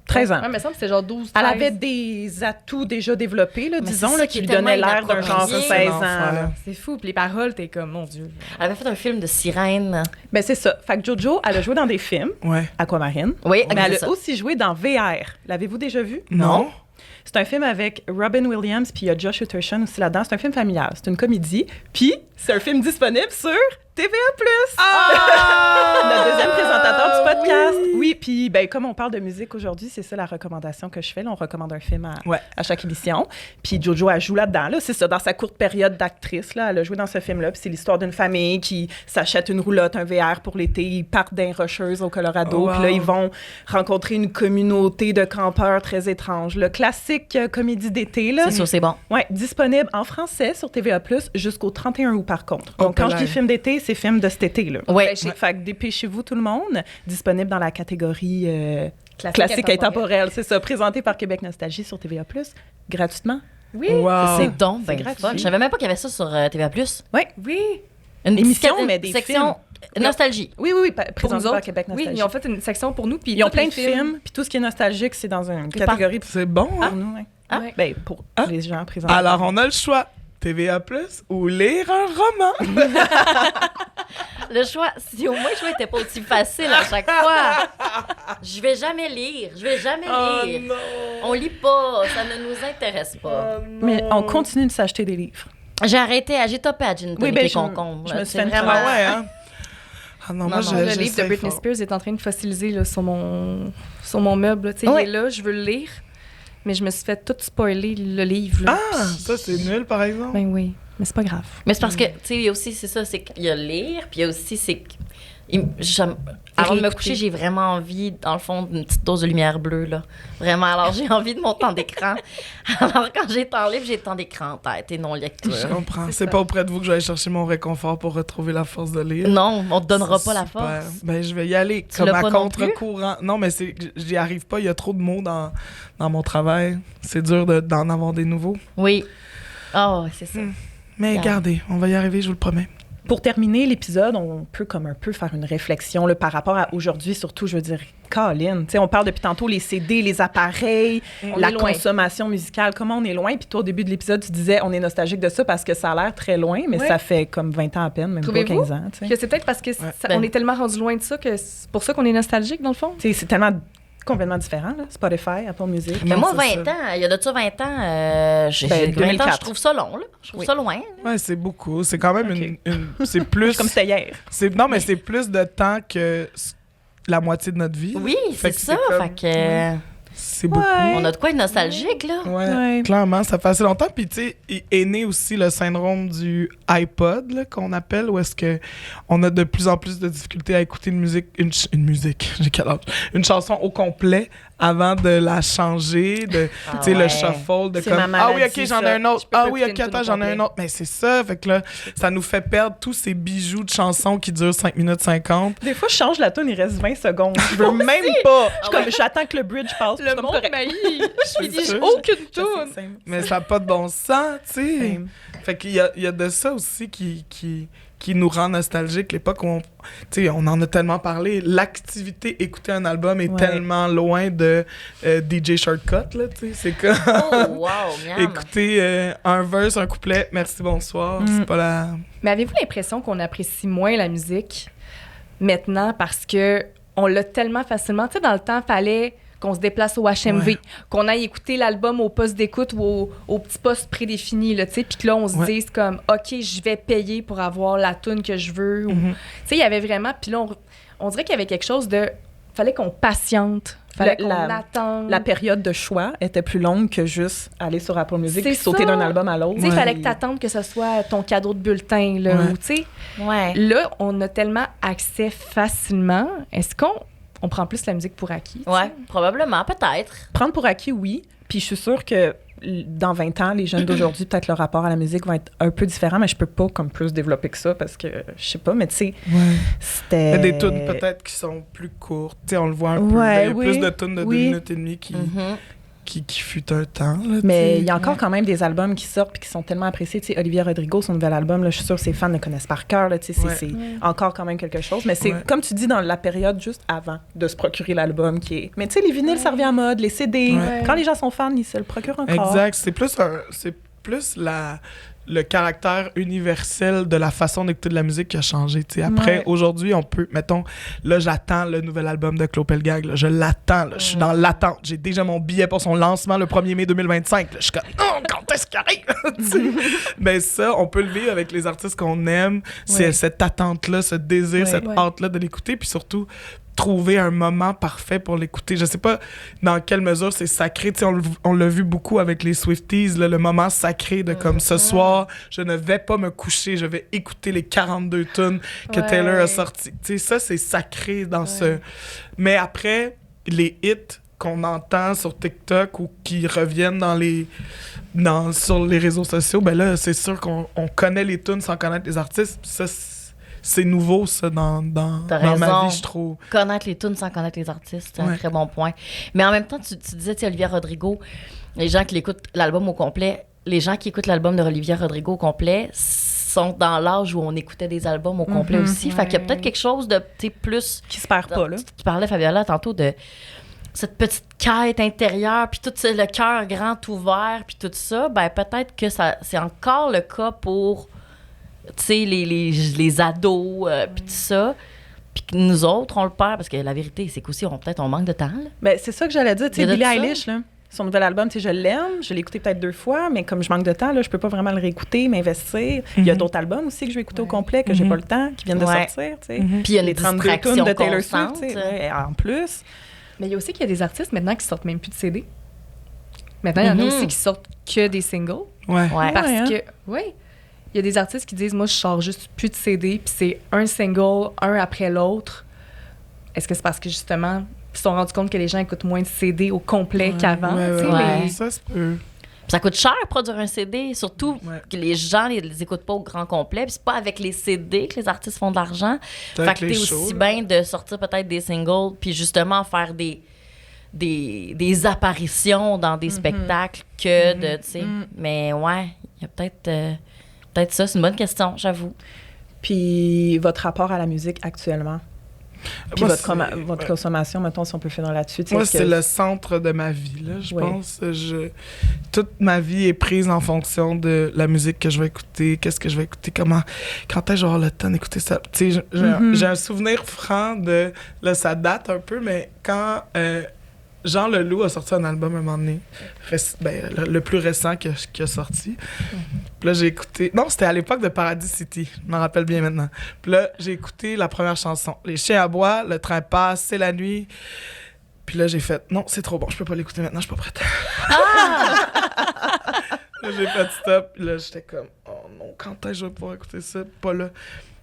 S1: 13 ans.
S2: Ouais, mais il me semble que c'était genre 12, 13.
S1: Elle avait des atouts déjà développés, là,
S6: Mais
S1: disons,
S6: c'est
S1: là,
S6: ça
S1: qui
S6: qui
S1: lui
S6: est tellement
S1: donnaient l'air d'un genre
S6: inapproprié.
S1: 16 ans.
S7: L'enfant,
S1: là.
S2: C'est fou. Puis les paroles, t'es comme, mon Dieu.
S6: Elle avait fait un film de sirène.
S1: Ben, c'est ça. Fait que Jojo, elle a joué dans des films,
S7: Ouais.
S1: Aquamarine.
S6: Oui,
S1: Mais elle
S6: c'est
S1: a
S6: ça.
S1: aussi joué dans VR. L'avez-vous déjà vu?
S7: Non.
S1: C'est un film avec Robin Williams, puis il y a Josh Hutcherson aussi là-dedans. C'est un film familial. C'est une comédie. Puis, c'est un film disponible sur TVA+. Le deuxième présentateur du podcast. Oui, puis ben, comme on parle de musique aujourd'hui, c'est ça la recommandation que je fais. Là, on recommande un film à chaque émission. Puis Jojo, elle joue là-dedans. Là, c'est ça, dans sa courte période d'actrice. Là, elle a joué dans ce film-là. Puis c'est l'histoire d'une famille qui s'achète une roulotte, un VR pour l'été. Ils partent d'un rocheuse au Colorado.
S7: Wow.
S1: Puis là, ils vont rencontrer une communauté de campeurs très étrange. Le classique comédie d'été. Là.
S6: C'est sûr, c'est bon.
S1: Ouais, disponible en français sur TVA+, jusqu'au 31 août, par contre.
S7: Oh,
S1: Donc, quand je
S7: palais.
S1: dis film d'été, c'est film de cet été, là.
S6: Ouais.
S1: Fait que dépêchez-vous, tout le monde. Disponible dans la catégorie classique intemporelle. C'est ça, présenté par Québec Nostalgie sur TVA+, gratuitement.
S2: Oui.
S7: Wow.
S6: C'est donc
S1: C'est
S6: ben
S1: gratuit.
S6: fun. Je savais même pas qu'il y avait ça sur TVA+.
S1: Oui.
S2: Oui.
S6: Une
S1: Émission,
S6: petite
S1: mais des
S6: section nostalgie.
S1: Oui, oui,
S2: Pour
S1: présenté
S2: nous
S1: par
S2: autres.
S1: Québec
S2: Oui,
S1: Nostalgie.
S2: ils ont fait une section pour nous. Puis
S1: Ils ont
S2: tous
S1: plein
S2: les
S1: de films, puis tout ce qui est nostalgique, c'est dans une catégorie
S7: C'est bon,
S1: pour
S7: hein?
S1: nous. Ouais.
S6: Ah.
S1: Ben, pour les gens présents.
S7: Alors, on a le choix. TVA+, ou lire un roman.
S6: Le choix, si au moins le choix était pas aussi facile à chaque fois. Je vais jamais lire. Je vais jamais lire.
S7: non.
S6: On lit pas. Ça ne nous intéresse pas.
S1: Mais on continue de s'acheter des livres.
S6: J'ai topé à Gin Tonic et
S1: je
S6: Concombre.
S1: me suis
S6: C'est
S1: fait une
S6: vraiment...
S7: Ah ouais, hein? Ah non, moi,
S6: non,
S2: Le
S7: j'essaie
S2: livre de Britney
S7: fort.
S2: Spears est en train de fossiliser là, sur mon meuble. là. Tu sais,
S6: Ouais.
S2: il est là, je veux le lire. Mais je me suis fait tout spoiler le livre. Là.
S7: Ah, ça, c'est nul, par exemple.
S2: Ben oui, mais c'est pas grave.
S6: Mais c'est parce que, tu sais, il y a aussi, c'est ça, c'est qu'il y a lire, puis il y a aussi, c'est que Avant de me coucher, j'ai vraiment envie, dans le fond, d'une petite dose de lumière bleue, là. Vraiment. Alors, j'ai envie de mon temps d'écran. Alors, quand j'ai temps libre, j'ai temps d'écran en tête et non lecture.
S7: Je comprends. C'est pas auprès de vous que je vais aller chercher mon réconfort pour retrouver la force de lire.
S6: Non, on te donnera
S7: C'est
S6: pas la
S7: super.
S6: force.
S7: Ben, je vais y aller
S6: Tu
S7: comme
S6: l'as
S7: à
S6: pas non
S7: contre-courant. Non, mais j'y arrive pas. Il y a trop de mots dans mon travail. C'est dur d'en avoir des nouveaux.
S6: Oui. Oh, c'est ça.
S7: Mais
S6: Yeah.
S7: regardez, on va y arriver, je vous le promets.
S1: Pour terminer l'épisode, on peut comme un peu faire une réflexion là, par rapport à aujourd'hui, surtout, je veux dire, Colin. Tu sais, on parle depuis tantôt les CD, les appareils,
S2: On
S1: la
S2: est loin.
S1: consommation musicale, comment on est loin. Puis toi, au début de l'épisode, tu disais on est nostalgique de ça parce que ça a l'air très loin, mais
S2: Ouais.
S1: ça fait comme 20 ans à peine, même pas
S2: Trouvez-vous?
S1: 15 ans. Tu sais.
S2: Que c'est peut-être parce que on est tellement rendu loin de ça que c'est pour ça qu'on est nostalgique, dans le fond.
S1: Tu sais, c'est tellement complètement différent, là. Spotify, Apple Music.
S6: Mais
S7: Non,
S6: moi,
S7: c'est
S6: 20
S7: ça.
S6: ans, il y a de ça 20 ans, j'ai 20 ans,
S1: 2004.
S6: je trouve ça long, là. Je trouve ça loin.
S7: Ouais, c'est beaucoup. C'est quand même
S1: Ok.
S7: c'est plus.
S1: Comme c'était hier.
S7: Non, mais c'est plus de temps que la moitié de notre vie.
S6: Oui,
S7: Fait
S6: c'est
S7: que
S6: ça.
S7: comme-
S6: Fait que
S7: C'est beaucoup.
S1: Ouais.
S6: on a de quoi être nostalgique, là.
S7: Ouais,
S1: Ouais.
S7: clairement, ça fait assez longtemps. Puis, tu sais, est né aussi le syndrome du iPod, là, qu'on appelle, où est-ce que on a de plus en plus de difficultés à écouter une musique, j'ai quel âge? Une chanson au complet avant de la changer, tu sais, le
S6: ouais.
S7: shuffle, de
S1: C'est
S7: comme,
S1: ma
S7: ah oui,
S1: maladie,
S7: OK, j'en ai
S1: ça.
S7: un autre.
S2: Je peux
S7: Ah
S2: pas
S7: oui,
S2: écouter
S7: OK,
S2: une
S7: attends,
S2: tune au
S7: j'en ai un
S2: complet.
S7: autre. Mais c'est ça, fait que là, ça nous fait perdre tous ces bijoux de chansons qui durent 5 minutes 50.
S1: Des fois, je change la tune, il reste 20 secondes. Je veux même pas. Je suis comme, j'attends que le bridge passe.
S2: Le
S1: comme
S2: monde
S1: correct.
S2: m'haït. Je lui dis,
S7: sûr.
S2: j'ai aucune
S1: Je sais,
S2: toune.
S1: same.
S7: Mais ça n'a pas de bon sens, tu sais.
S1: Same.
S7: Fait qu'il y a de ça aussi qui nous rend nostalgique. L'époque où tu sais, on en a tellement parlé. L'activité écouter un album est
S1: Ouais.
S7: tellement loin de DJ Shortcut, là, tu sais. C'est comme
S6: Oh, wow, miam.
S7: écouter un verse, un couplet, merci, bonsoir. C'est pas la...
S2: Mais avez-vous l'impression qu'on apprécie moins la musique maintenant parce que on l'a tellement facilement? Tu sais, dans le temps, fallait qu'on se déplace au HMV,
S7: Ouais.
S2: qu'on aille écouter l'album au poste d'écoute ou au petit poste prédéfini, là, tu sais, puis que là, on se
S7: Ouais.
S2: dise comme, OK, je vais payer pour avoir la tune que je veux. Ou-
S7: Mhm.
S2: Tu sais, il y avait vraiment... Puis là, on dirait qu'il y avait quelque chose de... Fallait qu'on patiente, fallait qu'on attende.
S1: La période de choix était plus longue que juste aller sur Apple Music
S2: C'est
S1: et sauter
S2: ça.
S1: d'un album à l'autre.
S2: Tu sais, il
S7: Ouais.
S2: fallait que t'attendes que ce soit ton cadeau de bulletin, là,
S7: Ouais.
S2: ou tu sais...
S6: Ouais.
S2: Là, on a tellement accès facilement. Est-ce qu'on prend plus la musique pour acquis? tu sais?
S6: Ouais, probablement, peut-être.
S1: Prendre pour acquis, oui. Puis je suis sûre que dans 20 ans, les jeunes d'aujourd'hui, peut-être leur rapport à la musique va être un peu différent, mais je peux pas comme plus développer que ça parce que je sais pas, mais tu sais,
S7: Ouais.
S1: c'était...
S7: Il y a des tunes peut-être qui sont plus courtes. Tu sais, on le voit un peu.
S1: Ouais,
S7: Il y a
S1: oui,
S7: plus de tunes de 2
S1: oui.
S7: minutes et demie qui fut un temps. Là,
S1: Mais
S7: tu sais.
S1: il y a encore quand même des albums qui sortent puis qui sont tellement appréciés. Tu sais, Olivia Rodrigo, son nouvel album, là, je suis sûre que ses fans le connaissent par cœur. Là, tu sais,
S7: Ouais.
S1: c'est encore quand même quelque chose. Mais c'est,
S7: Ouais.
S1: comme tu dis, dans la période juste avant de se procurer l'album qui est... Mais tu sais, les vinyles, ça revient à mode, les CD.
S7: Ouais.
S1: Quand les gens sont fans, ils se le procurent encore.
S7: Exact. C'est plus le caractère universel de la façon d'écouter de la musique qui a changé. Tu sais. Après,
S1: Ouais.
S7: aujourd'hui, on peut, mettons, là, j'attends le nouvel album de Claude Pelgag. Là. Je l'attends. Là. Je suis dans l'attente. J'ai déjà mon billet pour son lancement le 1er mai 2025. Là. Je suis comme, oh, quand est-ce qu'il arrive? Tu sais. Ben ça, on peut le vivre avec les artistes qu'on aime. C'est
S1: Ouais.
S7: cette attente-là, ce désir,
S1: Ouais.
S7: cette
S2: Ouais.
S7: hâte-là de l'écouter. Puis surtout, trouver un moment parfait pour l'écouter. Je sais pas dans quelle mesure c'est sacré. Tu sais, on l'a vu beaucoup avec les Swifties, là, le moment sacré de comme ce soir, je ne vais pas me coucher, je vais écouter les 42 tunes que
S2: Ouais.
S7: Taylor a sorties. Tu sais, ça, c'est sacré dans ce... Mais après, les hits qu'on entend sur TikTok ou qui reviennent sur les réseaux sociaux, ben là, c'est sûr qu'on connaît les tunes sans connaître les artistes. Ça, c'est nouveau, ça, dans
S6: T'as
S7: ma
S6: raison.
S7: vie, je trouve.
S6: Connaître les tunes sans connaître les artistes, c'est un
S7: Ouais.
S6: très bon point. Mais en même temps, tu disais, tu sais, Olivia Rodrigo, les gens qui écoutent l'album au complet, les gens qui écoutent l'album de Olivia Rodrigo au complet sont dans l'âge où on écoutait des albums au complet aussi. Fait qu'il y a peut-être quelque chose de, tu sais, plus...
S1: Qui se perd pas, là.
S6: Tu parlais, Fabiola, tantôt de cette petite quête intérieure, puis tout le cœur grand ouvert, puis tout ça, ben peut-être que c'est encore le cas pour, tu sais, les ados, puis tout ça. Puis que nous autres, on le perd, parce que la vérité, c'est qu'aussi, on manque de temps, là.
S1: Ben, c'est ça que j'allais dire. Tu sais,
S6: Il y a de
S1: Billie
S6: ça.
S1: Eilish, là, son nouvel album, tu sais, je l'aime. Je l'ai écouté peut-être 2 fois, mais comme je manque de temps, là, je peux pas vraiment le réécouter, m'investir. Il y a d'autres albums aussi que je vais écouter au complet, que j'ai pas le temps, qui viennent de
S6: Ouais.
S1: sortir, tu sais.
S6: Puis il y a une
S1: Les 32
S6: distraction
S1: tunes de Taylor
S6: constante.
S1: Swift, tu sais, ouais, en plus.
S2: Mais il y a aussi qu'il y a des artistes maintenant qui sortent même plus de CD. Maintenant, il y en a aussi qui sortent que des singles.
S7: Ouais.
S6: Ouais.
S2: Parce
S1: hein?
S2: que, oui, Il y a des artistes qui disent, moi, je sors juste plus de CD, puis c'est un single, un après l'autre. Est-ce que c'est parce que, justement, ils se sont rendus compte que les gens écoutent moins de CD au complet qu'avant?
S6: ouais.
S7: Ça se peut.
S6: Ça coûte cher produire un CD, surtout que les gens les écoutent pas au grand complet. Puis c'est pas avec les CD que les artistes font de l'argent. Fait que t'es aussi bien de sortir peut-être des singles, puis justement faire des apparitions dans des spectacles que de, tu sais. Mais ouais, il y a peut-être ça. C'est une bonne question, j'avoue.
S1: Puis votre rapport à la musique actuellement? Puis
S7: Moi,
S1: votre consommation, mettons, si on peut finir là-dessus.
S7: Moi, c'est le centre de ma vie, là, je pense. Toute ma vie est prise en fonction de la musique que je vais écouter, qu'est-ce que je vais écouter, quand est-ce que je vais avoir le temps d'écouter ça. Tu sais, j'ai un souvenir franc de... Là, ça date un peu, mais quand Jean Leloup a sorti un album un moment donné, le plus récent qu'il a sorti. Puis là, j'ai écouté... Non, c'était à l'époque de Paradis City. Je m'en rappelle bien maintenant. Puis là, j'ai écouté la première chanson. Les chiens aboient, le train passe, c'est la nuit. Puis là, j'ai fait... Non, c'est trop bon, je peux pas l'écouter maintenant, je suis pas prête. Là, j'ai fait stop. Puis là, j'étais comme... Oh non, quand est-ce que je vais pouvoir écouter ça? Pas là.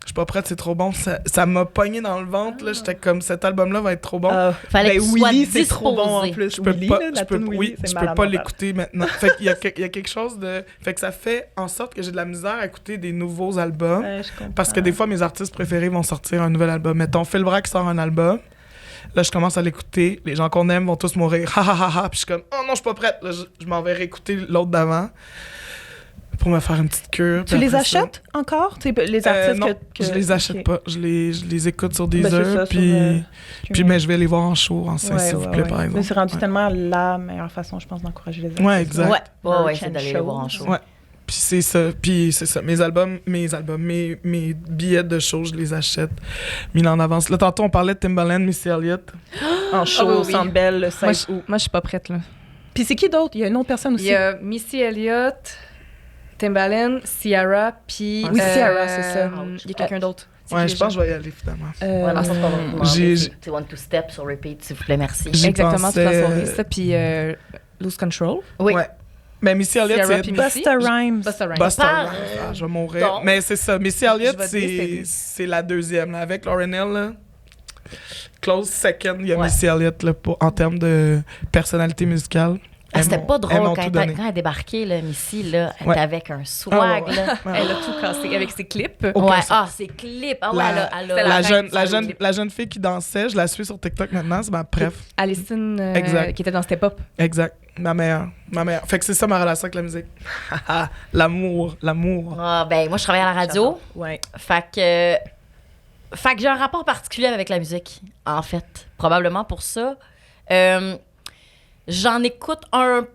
S7: Je suis pas prête, c'est trop bon. Ça m'a pogné dans le ventre. Là, j'étais comme, cet album-là va être trop bon.
S6: Fallait que
S1: Willy,
S6: c'est
S1: trop bon en plus.
S7: Je peux pas l'écouter maintenant. Fait qu'il y a quelque chose de... Fait que ça fait en sorte que j'ai de la misère à écouter des nouveaux albums. Parce que des fois, mes artistes préférés vont sortir un nouvel album. Mettons, Phil Brack sort un album. Là, je commence à l'écouter. Les gens qu'on aime vont tous mourir. Ha, ha, ha, ha. Puis je suis comme, oh non, je suis pas prête. Là, je m'en vais réécouter l'autre d'avant. Pour me faire une petite cure.
S1: Tu les achètes encore? Les artistes
S7: non, je les achète pas. Je les écoute sur Deezer, puis mais je vais les voir en show, s'il vous plaît, par exemple.
S1: Mais c'est rendu tellement la meilleure façon, je pense, d'encourager les artistes.
S7: Ouais, exact.
S6: Ouais, c'est d'aller les voir en show.
S7: Ouais. Puis c'est ça. Mes billets de show, je les achète mis en avance. Là, tantôt, on parlait de Timbaland, Missy Elliott.
S1: En show, au Centre Bell, le 16 août.
S2: Moi, je suis pas prête, là.
S1: Puis c'est qui d'autre? Il y a une autre personne aussi.
S2: Il y a Missy Elliott, Timbaland, Ciara, puis...
S1: Oui, Ciara, c'est ça.
S2: Il y a quelqu'un d'autre.
S7: Ouais, je pense que je vais y aller, finalement.
S6: Ça, c'est One to Step sur repeat, s'il vous plaît, merci.
S2: Exactement, toute la soirée. Ça, puis Lose Control.
S6: Oui.
S7: Ouais. Mais Missy Elliott, c'est...
S1: Busta Rhymes.
S7: Je vais mourir.
S6: Donc,
S7: mais c'est ça. Missy Elliott, c'est la deuxième. Là, avec Lauryn Hill, là. Close second, il y a Missy Elliott là, en termes de personnalité musicale.
S6: C'était pas drôle quand elle a débarqué, là, Missy, là, elle était avec un swag. Là.
S2: Elle a tout cassé avec ses clips.
S6: Ses clips.
S7: La jeune fille qui dansait, je la suis sur TikTok maintenant, c'est ma préf.
S2: Alison, qui était dans Step Up.
S7: Exact. Ma meilleure. Fait que c'est ça ma relation avec la musique. L'amour.
S6: Moi, je travaille à la radio.
S1: Ouais.
S6: Fait que j'ai un rapport particulier avec la musique, en fait. Probablement pour ça. J'en écoute un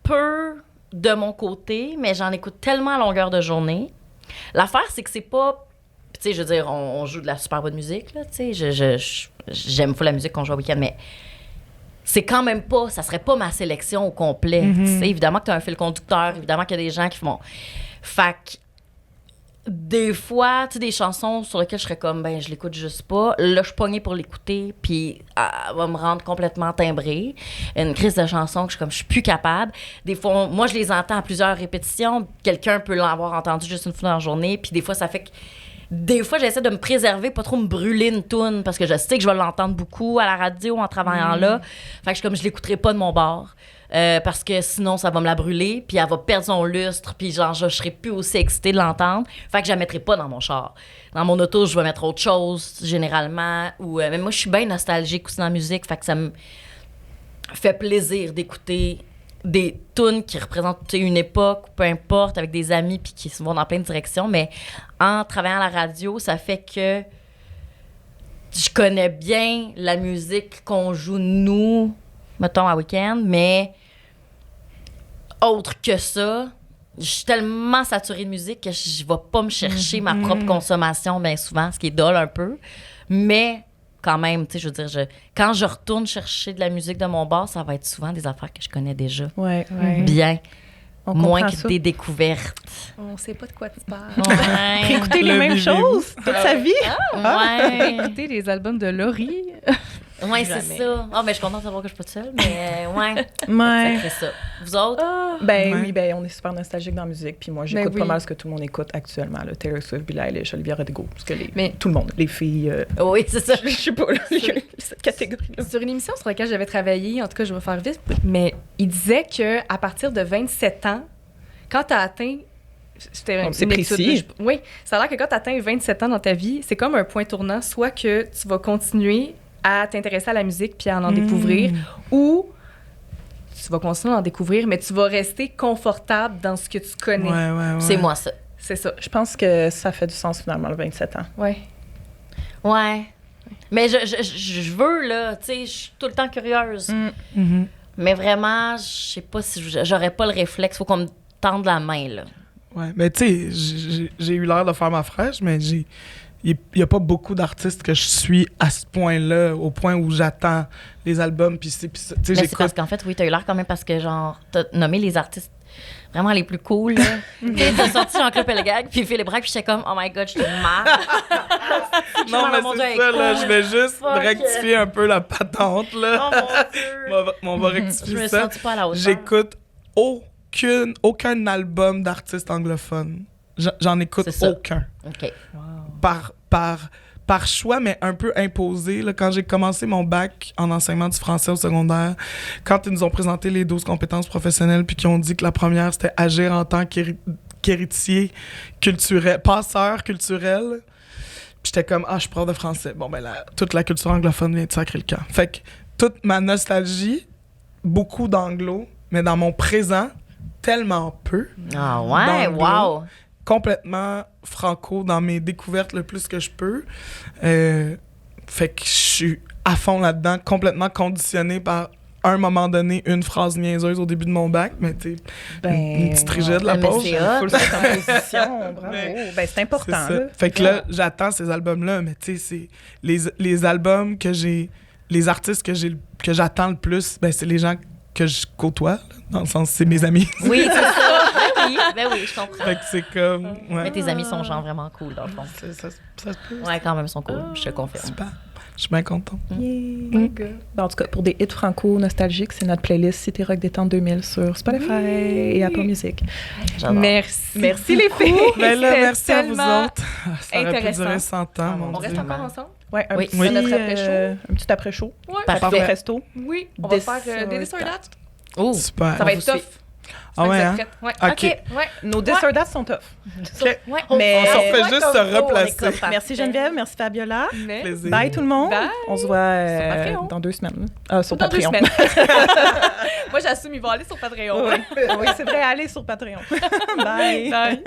S6: peu de mon côté, mais j'en écoute tellement à longueur de journée. L'affaire, c'est que c'est pas... Tu sais, je veux dire, on joue de la super bonne musique, là, tu sais. J'aime pas la musique qu'on joue au week-end, mais c'est quand même pas... Ça serait pas ma sélection au complet, tu sais. Évidemment que t'as un fil conducteur, évidemment qu'il y a des gens qui font... Fait que des fois, tu sais, des chansons sur lesquelles je serais comme, je l'écoute juste pas. Là, je suis pognée pour l'écouter, puis elle va me rendre complètement timbrée. Une crise de chansons que je suis plus capable. Des fois, moi, je les entends à plusieurs répétitions. Quelqu'un peut l'avoir entendu juste une fois dans la journée, puis des fois, ça fait que... Des fois, j'essaie de me préserver, pas trop me brûler une toune, parce que je sais que je vais l'entendre beaucoup à la radio en travaillant là. Fait que je l'écouterai pas de mon bord. Parce que sinon, ça va me la brûler, puis elle va perdre son lustre, puis je serai plus aussi excitée de l'entendre. Fait que je la mettrai pas dans mon char. Dans mon auto, je vais mettre autre chose, généralement. Ou même moi, je suis bien nostalgique aussi dans la musique, fait que ça me fait plaisir d'écouter des tunes qui représentent une époque, peu importe, avec des amis, puis qui vont dans plein de directions. Mais en travaillant à la radio, ça fait que je connais bien la musique qu'on joue, nous, mettons, à week-end, mais autre que ça, je suis tellement saturée de musique que je vais pas me chercher ma propre consommation bien souvent, ce qui est dole un peu. Mais quand même, tu sais, je veux dire, quand je retourne chercher de la musique de mon bar, ça va être souvent des affaires que je connais déjà. Bien. Moins que des découvertes.
S2: On sait pas de quoi tu parles.
S1: Écouter les mêmes choses toute sa vie.
S2: Écouter les albums de Laurie.
S6: Ouais, c'est
S2: Jamais.
S6: ça. Ah, mais je suis contente de savoir que je suis pas toute seule, mais ouais.
S1: Ouais.
S6: C'est ça. Vous autres?
S1: Ben
S7: Ouais.
S1: oui, ben on est super nostalgique dans la musique. Puis moi, j'écoute
S2: Ben oui.
S1: pas mal ce que tout le monde écoute actuellement. Là. Taylor Swift, Billie Eilish, Olivia Rodrigo. Parce que
S2: Mais-
S1: tout le monde, les filles...
S6: Oui, c'est ça.
S1: je sais pas, là, cette catégorie-là.
S2: Sur une émission sur laquelle j'avais travaillé, en tout cas, je vais faire vite, mais il disait que à partir de 27 ans, quand tu as atteint. C'était
S1: C'est
S2: une étude,
S1: précis.
S2: là, oui, ça a l'air que quand tu atteins 27 ans dans ta vie, c'est comme un point tournant, soit que tu vas continuer à t'intéresser à la musique puis à en découvrir, ou tu vas continuer à en découvrir, mais tu vas rester confortable dans ce que tu connais.
S7: Ouais.
S6: C'est moi, ça.
S2: C'est ça.
S1: Je pense que ça fait du sens, finalement, le 27 ans.
S2: Ouais.
S6: Ouais. Mais je veux, là, tu sais, je suis tout le temps curieuse.
S7: Mhm.
S6: Mais vraiment, je sais pas si j'aurais pas le réflexe. Faut qu'on me tende la main, là.
S7: Ouais, mais tu sais, j'ai eu l'air de faire ma fraîche, mais il n'y a pas beaucoup d'artistes que je suis à ce point-là, au point où j'attends les albums, puis c'est... Puis ça. Tu sais,
S6: Mais c'est
S7: j'écoute...
S6: parce qu'en fait, oui, t'as eu l'air quand même parce que, genre, t'as nommé les artistes vraiment les plus cool, là. Tu sais, t'as sorti Jean-Claude Pellegag, puis Philippe Braque, puis j'étais comme, oh my God, je te marre.
S7: Non, mais
S6: mon Dieu,
S7: c'est ça,
S6: elle est
S7: là,
S6: cool.
S7: je vais juste
S6: Fuck.
S7: rectifier un peu la patente,
S6: Oh
S7: là.
S6: mon Dieu.
S7: On va
S6: Je
S7: rectifier
S6: me
S7: ça.
S6: sens pas à la hauteur.
S7: J'écoute aucun album d'artiste anglophone. J'en écoute
S6: C'est ça.
S7: aucun.
S6: OK.
S7: Par choix, mais un peu imposé. Là, quand j'ai commencé mon bac en enseignement du français au secondaire, quand ils nous ont présenté les 12 compétences professionnelles, puis qu'ils ont dit que la première, c'était agir en tant qu'héritier culturel, passeur culturel, puis j'étais comme, je suis prof de français. Bon, ben là, toute la culture anglophone vient de sacrer le camp. Fait que toute ma nostalgie, beaucoup d'anglo, mais dans mon présent, tellement peu.
S6: Ah ouais,
S7: D'anglo.
S6: wow.
S7: Complètement franco dans mes découvertes le plus que je peux. Fait que je suis à fond là-dedans, complètement conditionné par, à un moment donné, une phrase niaiseuse au début de mon bac, mais tu sais, une petite rigide de la
S6: Mais
S7: pause.
S6: c'est hot.
S1: Faut le mettre en position, bravo.
S7: Mais-
S1: Ben, c'est important,
S7: C'est ça.
S1: là.
S7: Fait que là, j'attends ces albums-là, mais tu sais, c'est les albums que j'ai, les artistes que j'attends le plus, ben c'est les gens que je côtoie, là, dans le sens, c'est mes amis.
S6: Oui, c'est ça. Ben oui, je comprends.
S7: Fait que c'est comme... Ouais.
S6: Mais tes amis sont genre vraiment cool, dans le fond.
S7: Ça se peut.
S6: Ouais, quand même, ils sont cool, je te confirme.
S7: Super. Je suis bien content.
S1: Ben, en tout cas, pour des hits franco nostalgiques, c'est notre playlist Cité Rock Détente 2000 sur Spotify et Apple Music.
S6: J'adore.
S2: Merci.
S1: Merci les filles.
S7: Ben là,
S2: C'était
S7: merci à vous
S2: tellement
S7: autres. Ça aurait pu
S2: intéressant.
S7: durer 100 ans, mon
S2: On
S7: Dieu.
S2: reste encore ensemble?
S1: Ouais, un
S6: Oui.
S1: petit,
S7: Oui.
S1: notre après-show. Un petit après-show.
S2: Ouais.
S6: Parfait.
S1: Après resto.
S2: Oui. On va
S1: This
S2: faire
S1: or
S2: des This or
S1: That.
S2: That.
S6: Oh,
S7: Super.
S2: Ça va être
S1: vous
S2: tough.
S7: Ah ouais, hein?
S2: Ouais.
S7: OK.
S2: OK. Ouais.
S1: Nos This or That sont tough.
S7: OK.
S2: Ouais.
S1: Mais-
S7: On s'en
S1: Ouais,
S7: fait juste se replacer.
S1: Merci Geneviève, merci Fabiola.
S2: Mais
S7: Plaisir.
S1: Bye tout le monde.
S2: Bye.
S1: On se voit
S2: Sur Patreon.
S1: dans 2 semaines. Sur
S2: dans 2
S1: Patreon.
S2: semaines. Moi, j'assume, ils vont aller sur Patreon.
S1: Oui, c'est vrai, allez sur Patreon. Bye.
S2: Bye.